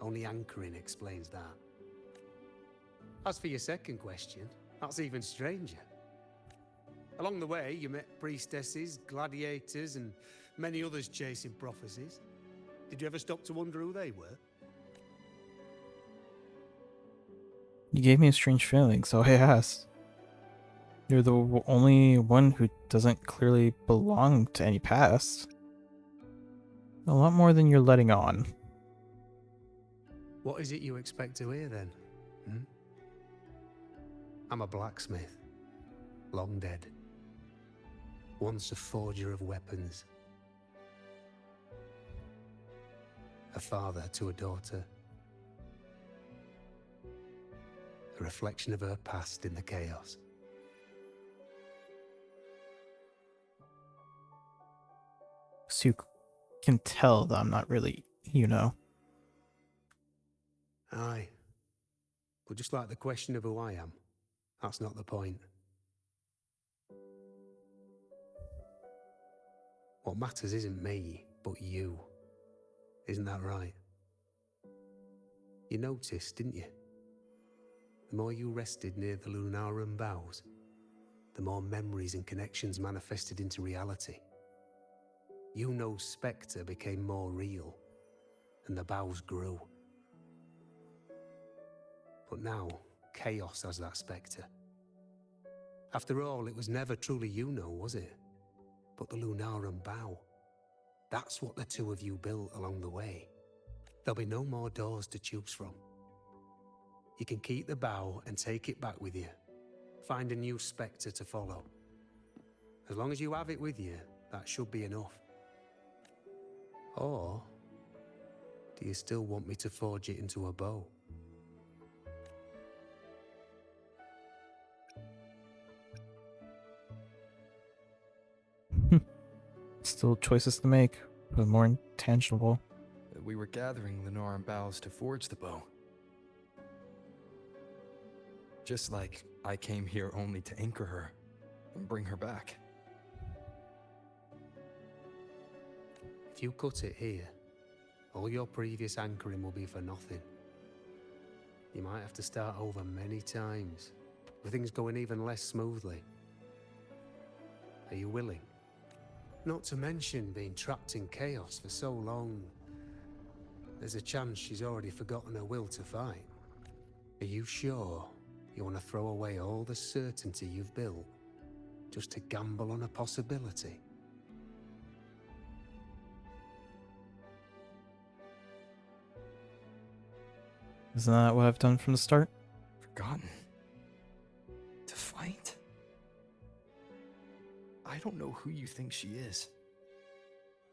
Only anchoring explains that. As for your second question, that's even stranger. Along the way, you met priestesses, gladiators, and many others chasing prophecies. Did you ever stop to wonder who they were? You gave me a strange feeling, so I asked. You're the only one who doesn't clearly belong to any past. A lot more than you're letting on. What is it you expect to hear then? Hmm? I'm a blacksmith. Long dead. Once a forger of weapons. A father to a daughter. A reflection of her past in the chaos. So you can tell that I'm not really, you know. Aye. But just like the question of who I am, that's not the point. What matters isn't me, but you. Isn't that right? You noticed, didn't you? The more you rested near the Lunarum boughs, the more memories and connections manifested into reality. Yuno's spectre became more real, and the boughs grew. But now, Chaos has that spectre. After all, it was never truly Yuno, was it? But the Lunarum bough. That's what the two of you built along the way. There'll be no more doors to choose from. You can keep the bough and take it back with you. Find a new spectre to follow. As long as you have it with you, that should be enough. Or, do you still want me to forge it into a bow? Still choices to make, but more intangible. We were gathering Lunarum boughs to forge the bow. Just like I came here only to anchor her and bring her back. If you cut it here, all your previous anchoring will be for nothing. You might have to start over many times, with things going even less smoothly. Are you willing? Not to mention being trapped in chaos for so long. There's a chance she's already forgotten her will to fight. Are you sure you want to throw away all the certainty you've built just to gamble on a possibility? Isn't that what I've done from the start? Forgotten? To fight? I don't know who you think she is.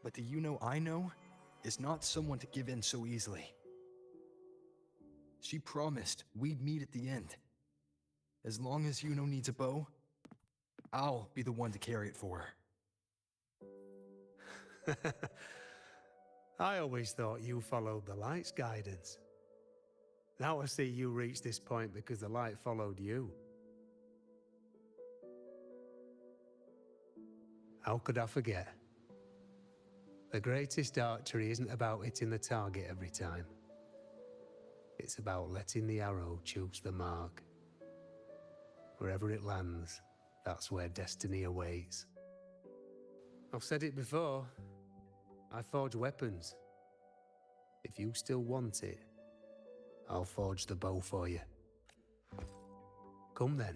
But the Yuno I know is not someone to give in so easily. She promised we'd meet at the end. As long as Yuno needs a bow, I'll be the one to carry it for her. I always thought you followed the light's guidance. Now I see you reached this point because the light followed you. How could I forget? The greatest archery isn't about hitting the target every time. It's about letting the arrow choose the mark. Wherever it lands, that's where destiny awaits. I've said it before. I forge weapons. If you still want it, I'll forge the bow for you. Come then.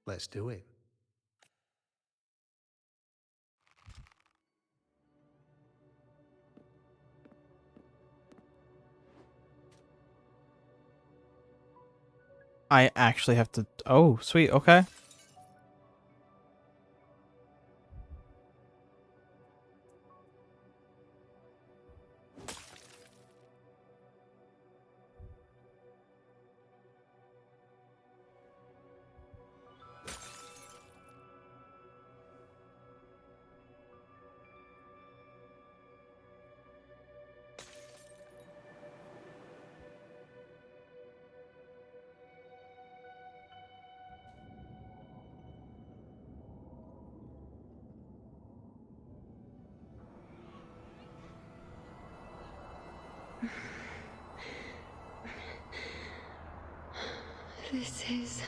Let's do it. I actually have to... Oh, sweet, okay. This is...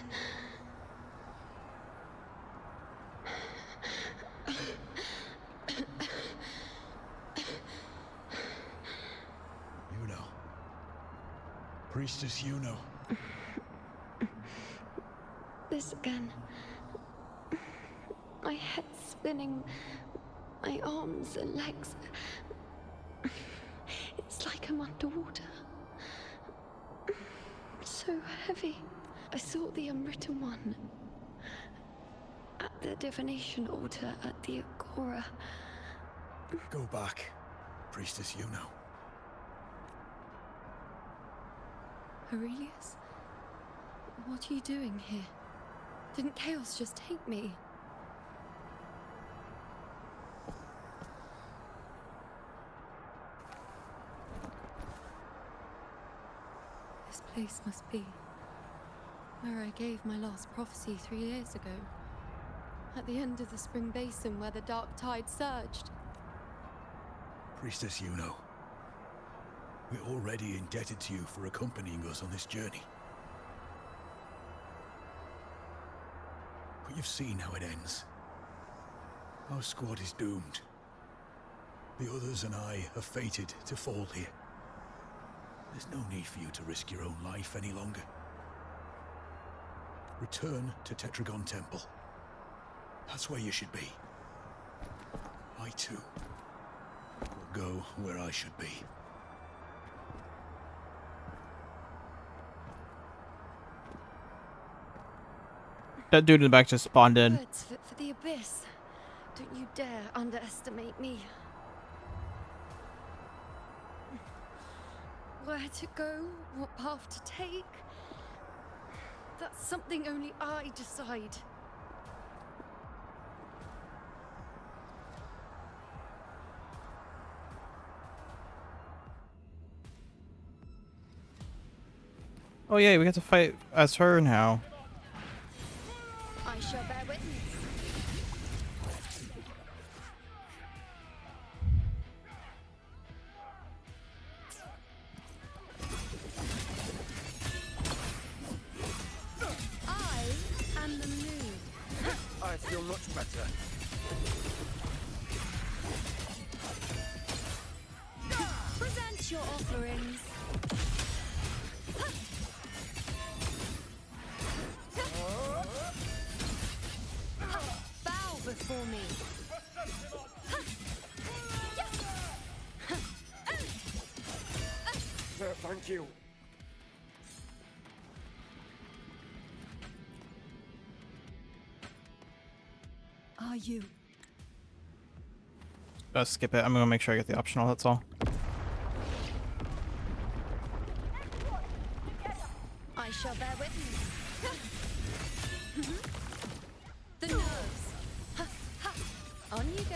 Yuno. Priestess Yuno. This again. My head spinning, my arms and legs. It's like I'm underwater. So heavy. I saw the Unwritten One at the divination altar at the Agora. Go back, Priestess Yuno. Aurelius? What are you doing here? Didn't Chaos just take me? This place must be. Where I gave my last prophecy 3 years ago. At the end of the spring basin where the dark tide surged. Priestess Yuno, we're already indebted to you for accompanying us on this journey. But you've seen how it ends. Our squad is doomed. The others and I are fated to fall here. There's no need for you to risk your own life any longer. Return to Tetragon Temple. That's where you should be. I too will go where I should be. That dude in the back just spawned in. Words fit for the abyss. Don't you dare underestimate me. Where to go, what path to take, that's something only I decide. Oh yeah, we get to fight as her now. I shall bear witness. I am the moon. I feel much better. Present your offerings. Bow before me. Thank you. Are you? Skip it. I'm gonna make sure I get the optional, that's all. I shall bear witness. The nerves. On you go.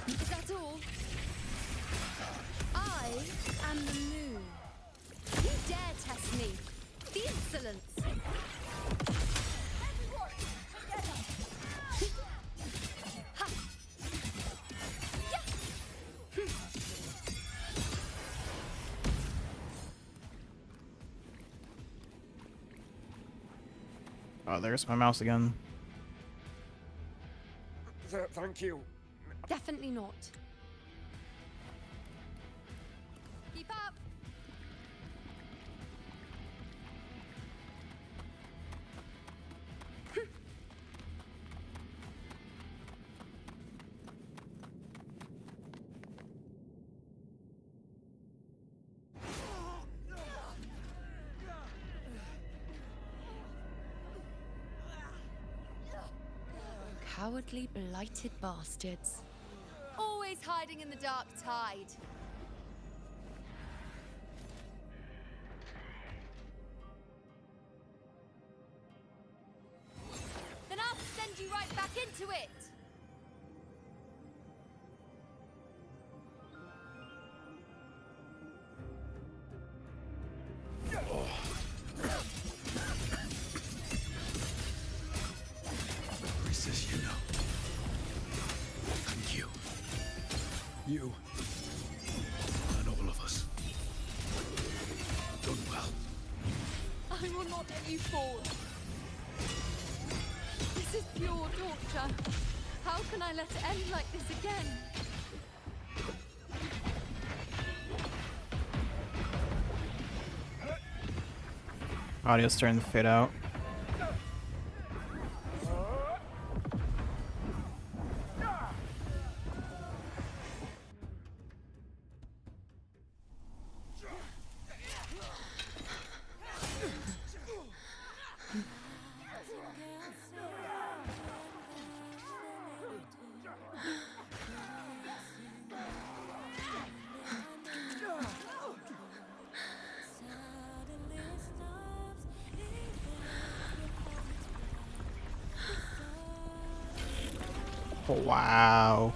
Is that all? I am the moon. You dare test me? The insolence! Oh, there's my mouse again. Thank you. Definitely not. Keep up! Cowardly, blighted bastards. Always hiding in the dark tide. Then I'll send you right back into it. Priestess Yuno. Thank you. You and all of us have done well. I will not let you fall. This is pure torture. How can I let it end like this again? Audio's starting to fade out. Wow.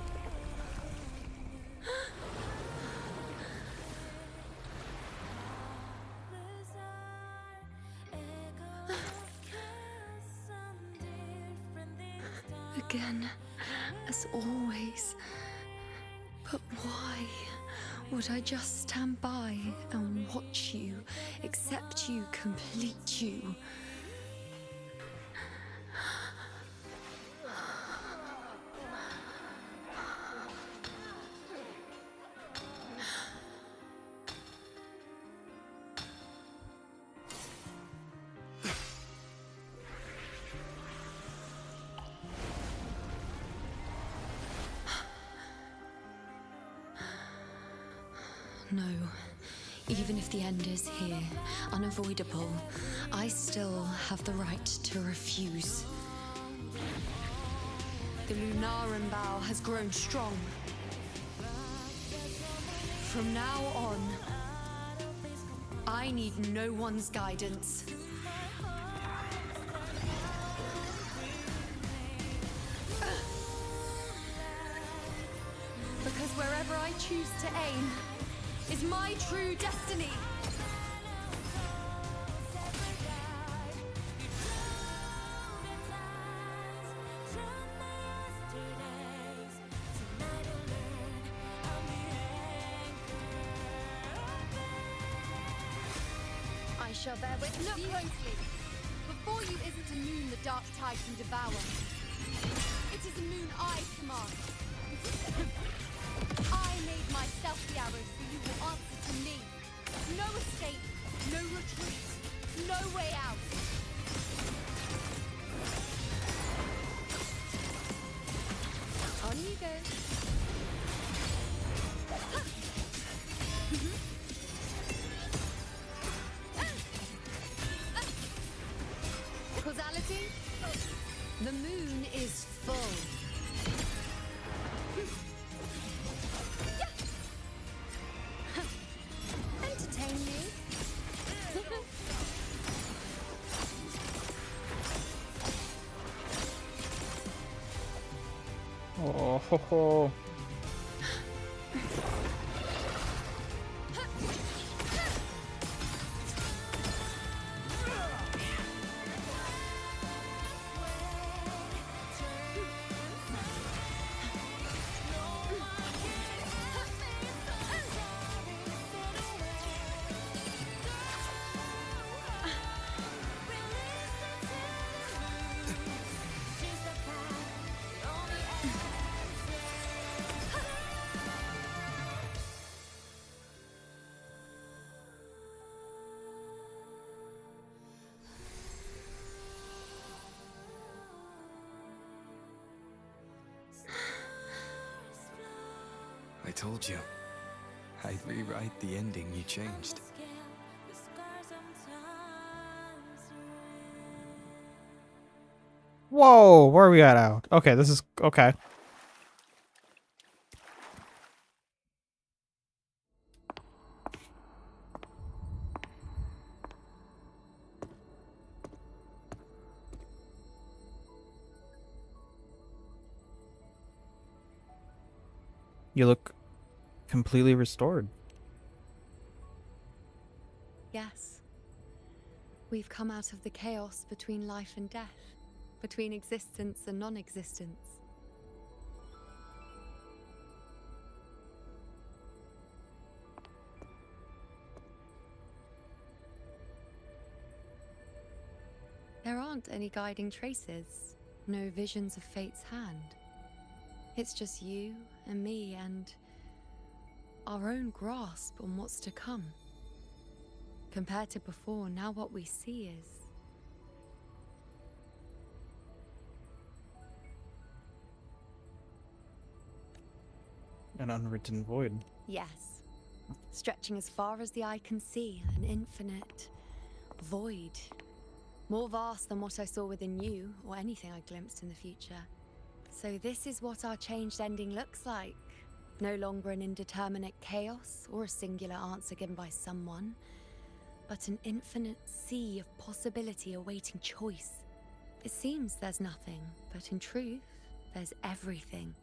Again, as always. But why would I just stand by and watch you, accept you, complete you? No. Even if the end is here, unavoidable, I still have the right to refuse. The Lunaran bow has grown strong. From now on, I need no one's guidance. Because wherever I choose to aim is my true destiny. I shall bear witness. Look closely. Before you isn't a moon the dark tide can devour. It is a moon I command. I made myself the arrow, so you will answer to me. No escape, no retreat, no way out. On you go. Causality? The moon is full. Entertain me. Oh ho ho. I told you. I'd rewrite the ending you changed. Whoa, where are we at now? Okay, this is okay. You look completely restored. Yes. We've come out of the chaos between life and death, between existence and non-existence. There aren't any guiding traces, no visions of fate's hand. It's just you and me and our own grasp on what's to come. Compared to before, now what we see is an unwritten void. yes, stretching as far as the eye can see, an infinite void. More vast than what I saw within you, or anything I glimpsed in the future. So this is what our changed ending looks like. No longer an indeterminate chaos, or a singular answer given by someone, but an infinite sea of possibility awaiting choice. It seems there's nothing, but in truth, there's everything.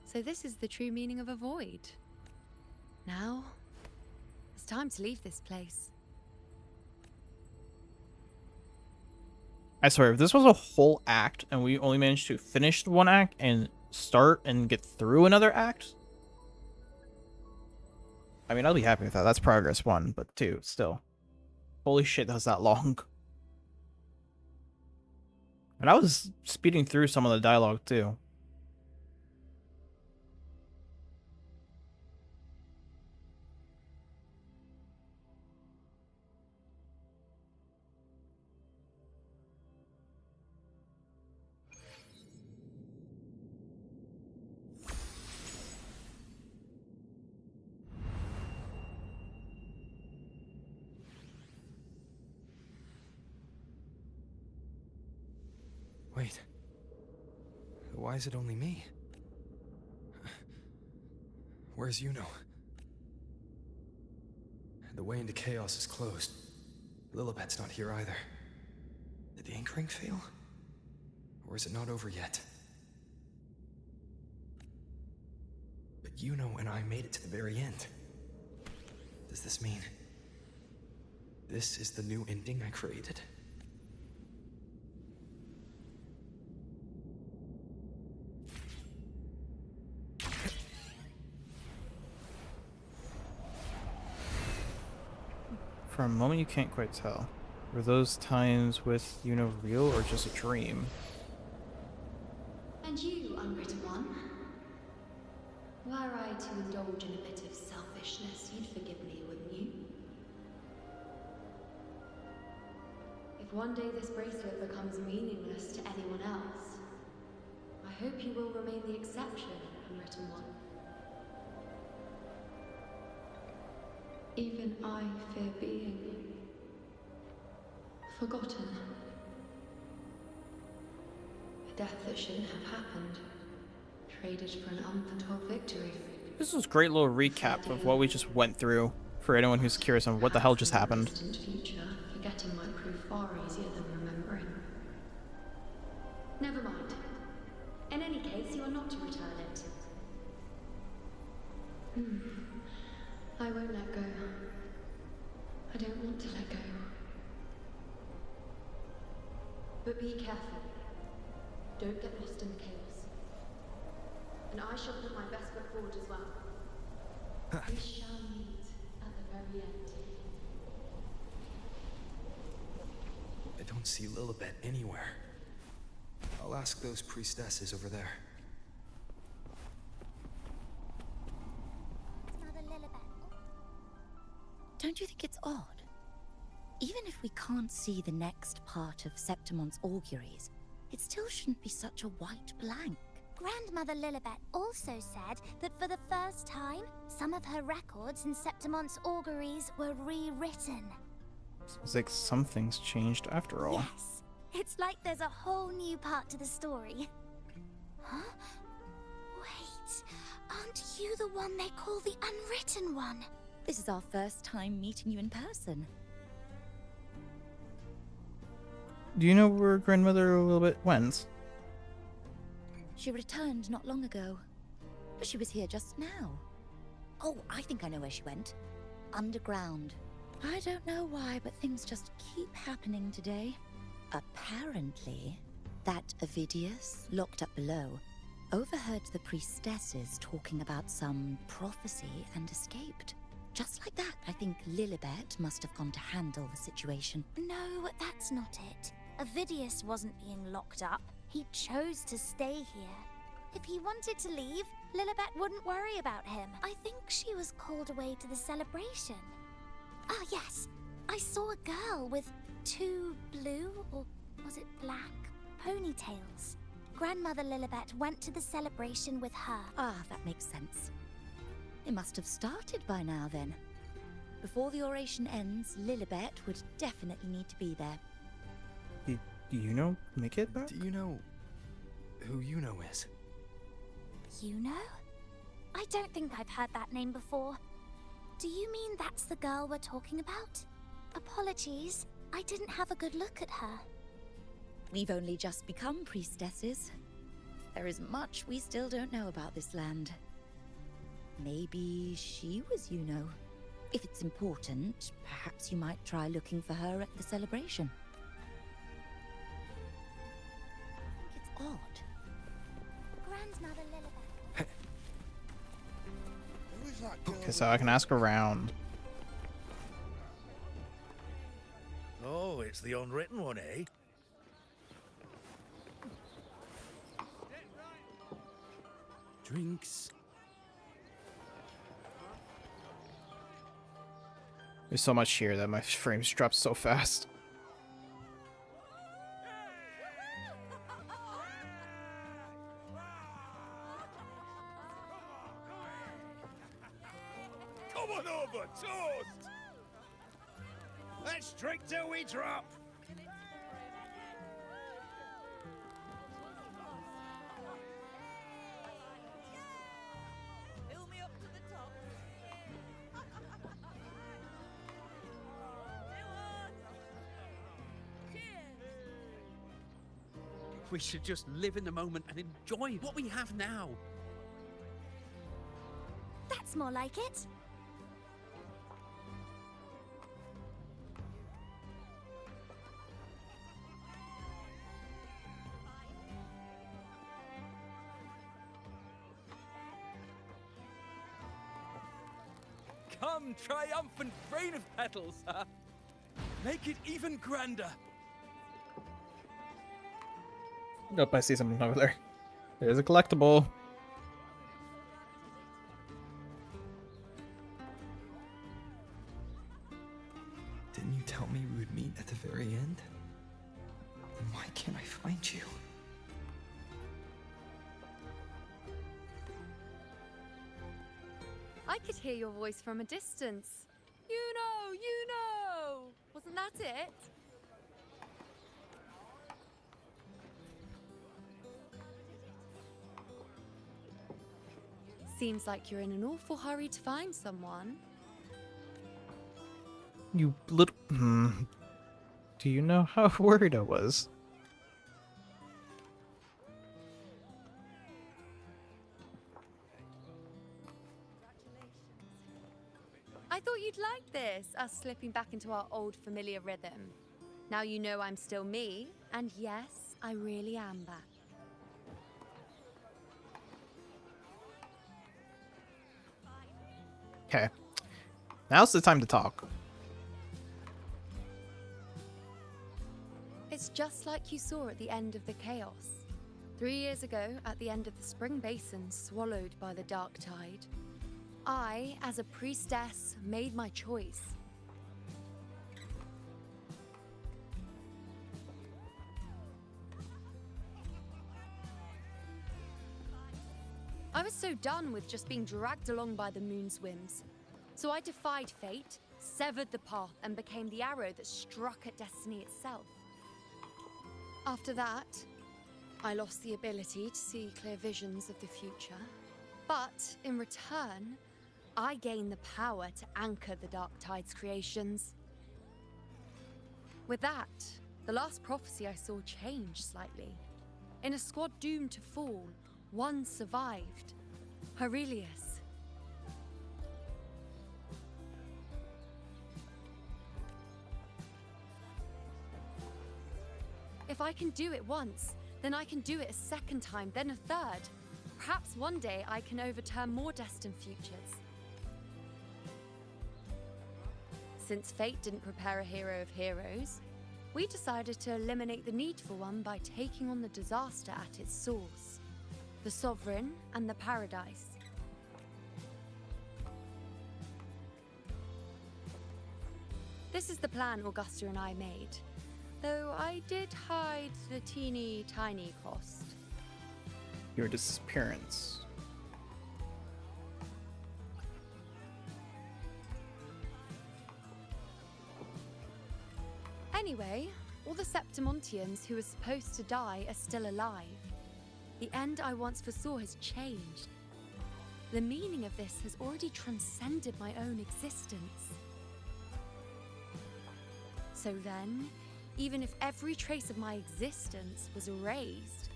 So this is the true meaning of a void. Now, it's time to leave this place. I swear, if this was a whole act and we only managed to finish one act and start and get through another act, I mean, I'll be happy with that. That's progress 1, but 2, still. Holy shit, that was that long. And I was speeding through some of the dialogue, too. Wait. Why is it only me? Where's Yuno? The way into chaos is closed. Lilibet's not here either. Did the anchoring fail? Or is it not over yet? But Yuno and I made it to the very end. Does this mean this is the new ending I created? For a moment, you can't quite tell. Were those times with Yuno real or just a dream? And you, unwritten one? Were I to indulge in a bit of selfishness, you'd forgive me, wouldn't you? If one day this bracelet becomes meaningless to anyone else, I hope you will remain the exception, unwritten one. Even I fear being forgotten. A death that shouldn't have happened, traded for an unforetold victory. This was a great little recap of what we just went through for anyone who's curious on what the hell just happened. In the distant future, forgetting might prove far easier than remembering. Never mind. In any case, you are not to return it. I won't let go. I don't want to let go. But be careful. Don't get lost in the chaos. And I shall put my best foot forward as well. We shall meet at the very end. I don't see Lilibet anywhere. I'll ask those priestesses over there. Don't you think it's odd? Even if we can't see the next part of Septimon's auguries, it still shouldn't be such a white blank. Grandmother Lilibet also said that for the first time, some of her records in Septimon's auguries were rewritten. It's like some things changed after all. Yes, it's like there's a whole new part to the story. Huh? Wait, aren't you the one they call the Unwritten One? This is our first time meeting you in person. Do you know where grandmother Lilibet went? She returned not long ago, but she was here just now. Oh, I think I know where she went. Underground. I don't know why, but things just keep happening today. Apparently, that Ovidius, locked up below, overheard the priestesses talking about some prophecy and escaped. Just like that, I think Lilibet must have gone to handle the situation. No, that's not it. Ovidius wasn't being locked up. He chose to stay here. If he wanted to leave, Lilibet wouldn't worry about him. I think she was called away to the celebration. Ah, yes. I saw a girl with 2 blue, or was it black, ponytails. Grandmother Lilibet went to the celebration with her. Ah, that makes sense. It must have started by now, then. Before the oration ends, Lilibet would definitely need to be there. Do you know make it back? Do you know who Yuno is? Yuno? I don't think I've heard that name before. Do you mean that's the girl we're talking about? Apologies, I didn't have a good look at her. We've only just become priestesses. There is much we still don't know about this land. Maybe she was Yuno. If it's important, perhaps you might try looking for her at the celebration. It's odd. Grandmother Lilibet. Okay, so I can ask around. Oh, it's the unwritten one, eh? Drinks. There's so much here that my frames drop so fast. Come on over, toast! Let's drink till we drop! Fill me up to the top. We should just live in the moment and enjoy what we have now. That's more like it. Come, triumphant rain of petals, huh? Make it even grander. Nope, I see something over there. There's a collectible. Didn't you tell me we would meet at the very end? Then why can't I find you? I could hear your voice from a distance. You know! Wasn't that it? Seems like you're in an awful hurry to find someone. You little... Do you know how worried I was? I thought you'd like this, us slipping back into our old familiar rhythm. Now you know I'm still me, and yes, I really am back. Okay. Now's the time to talk. It's just like you saw at the end of the chaos. 3 years ago, at the end of the spring basin swallowed by the dark tide, I, as a priestess, made my choice. I was so done with just being dragged along by the moon's whims. So I defied fate, severed the path, and became the arrow that struck at destiny itself. After that, I lost the ability to see clear visions of the future. But in return, I gained the power to anchor the Dark Tide's creations. With that, the last prophecy I saw changed slightly. In a squad doomed to fall, one survived. Aurelius. If I can do it once, then I can do it a second time, then a third. Perhaps one day I can overturn more destined futures. Since fate didn't prepare a hero of heroes, we decided to eliminate the need for one by taking on the disaster at its source. The Sovereign and the Paradise. This is the plan Augusta and I made, though I did hide the teeny tiny cost. Your disappearance. Anyway, all the Septimontians who were supposed to die are still alive. The end I once foresaw has changed. The meaning of this has already transcended my own existence. So then, even if every trace of my existence was erased,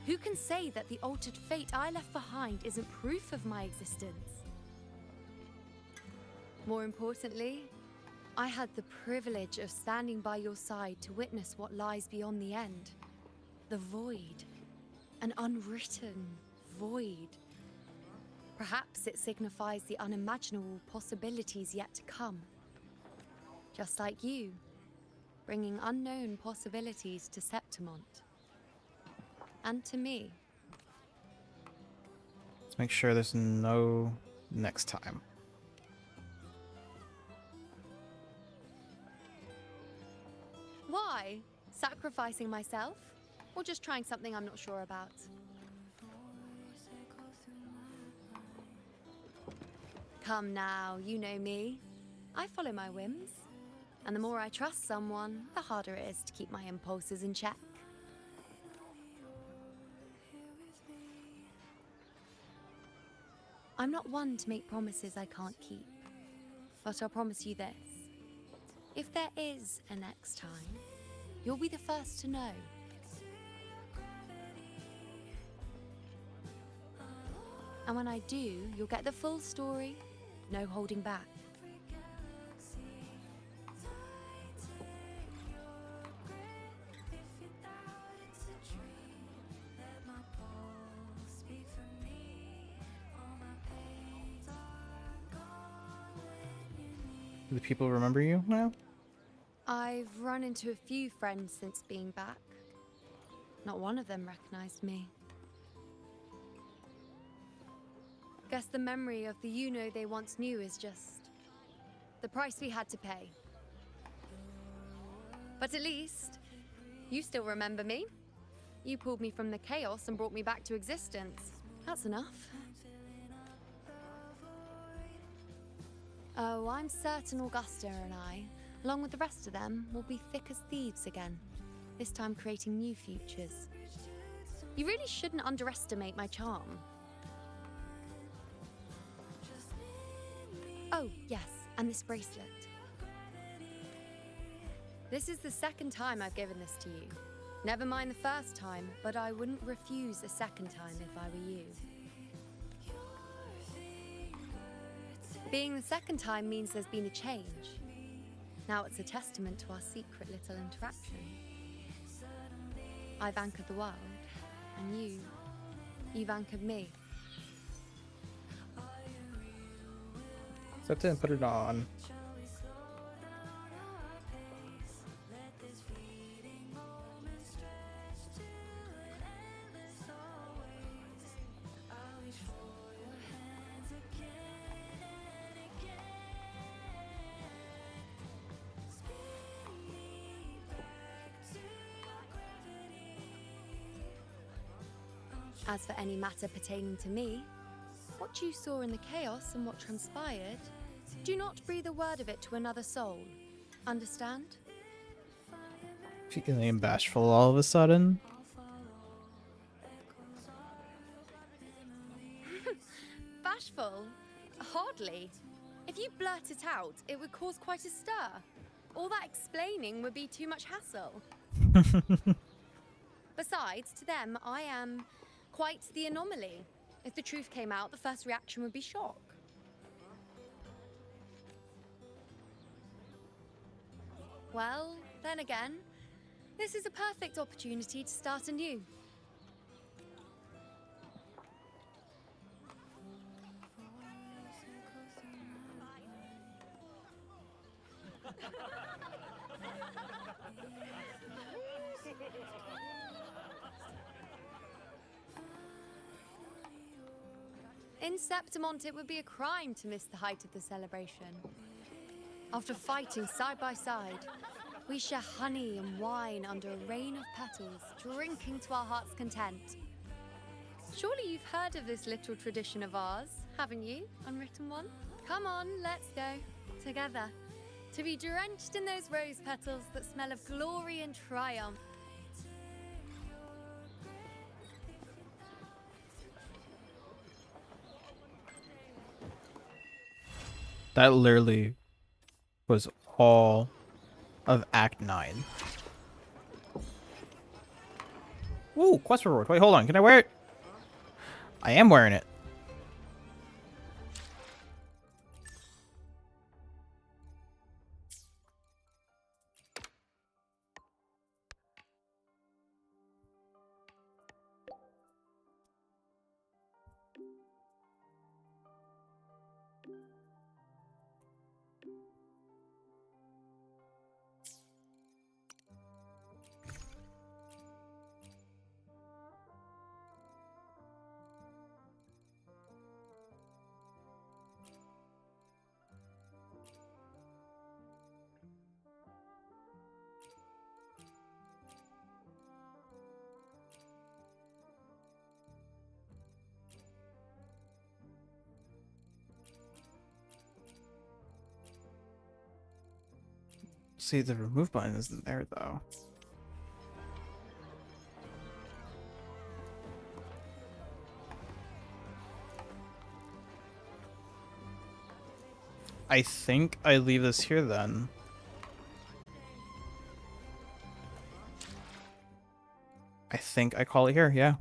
Who can say that the altered fate I left behind isn't proof of my existence? More importantly, I had the privilege of standing by your side to witness what lies beyond the end. The void. An unwritten void. Perhaps it signifies the unimaginable possibilities yet to come. Just like you, bringing unknown possibilities to Septimont. And to me. Let's make sure there's no next time. Why? Sacrificing myself? Or just trying something I'm not sure about? Come now, you know me. I follow my whims. And the more I trust someone, the harder it is to keep my impulses in check. I'm not one to make promises I can't keep. But I'll promise you this. If there is a next time, you'll be the first to know. And when I do, you'll get the full story, no holding back. Do the people remember you now? I've run into a few friends since being back. Not one of them recognized me. Guess the memory of the you-know they once knew is just the price we had to pay. But at least, you still remember me. You pulled me from the chaos and brought me back to existence. That's enough. Oh, I'm certain Augusta and I, along with the rest of them, will be thick as thieves again. This time creating new futures. You really shouldn't underestimate my charm. Oh, yes, and this bracelet. This is the second time I've given this to you. Never mind the first time, but I wouldn't refuse a second time if I were you. Being the second time means there's been a change. Now it's a testament to our secret little interaction. I've anchored the world, and you've anchored me. Set it and put it on. As for any matter pertaining to me, what you saw in the chaos and what transpired, do not breathe a word of it to another soul. Understand? Feeling bashful all of a sudden. Bashful? Hardly. If you blurt it out, it would cause quite a stir. All that explaining would be too much hassle. Besides, to them, I am quite the anomaly. If the truth came out, the first reaction would be shock. Well, then again, this is a perfect opportunity to start anew. In Septimont, it would be a crime to miss the height of the celebration. After fighting side by side, we share honey and wine under a rain of petals, drinking to our heart's content. Surely you've heard of this little tradition of ours, haven't you, unwritten one? Come on, let's go. Together. To be drenched in those rose petals that smell of glory and triumph. That literally was all of Act 9. Ooh, quest reward. Wait, hold on. Can I wear it? I am wearing it. See, the remove button isn't there, though. I think I leave this here, then. I think I call it here, yeah.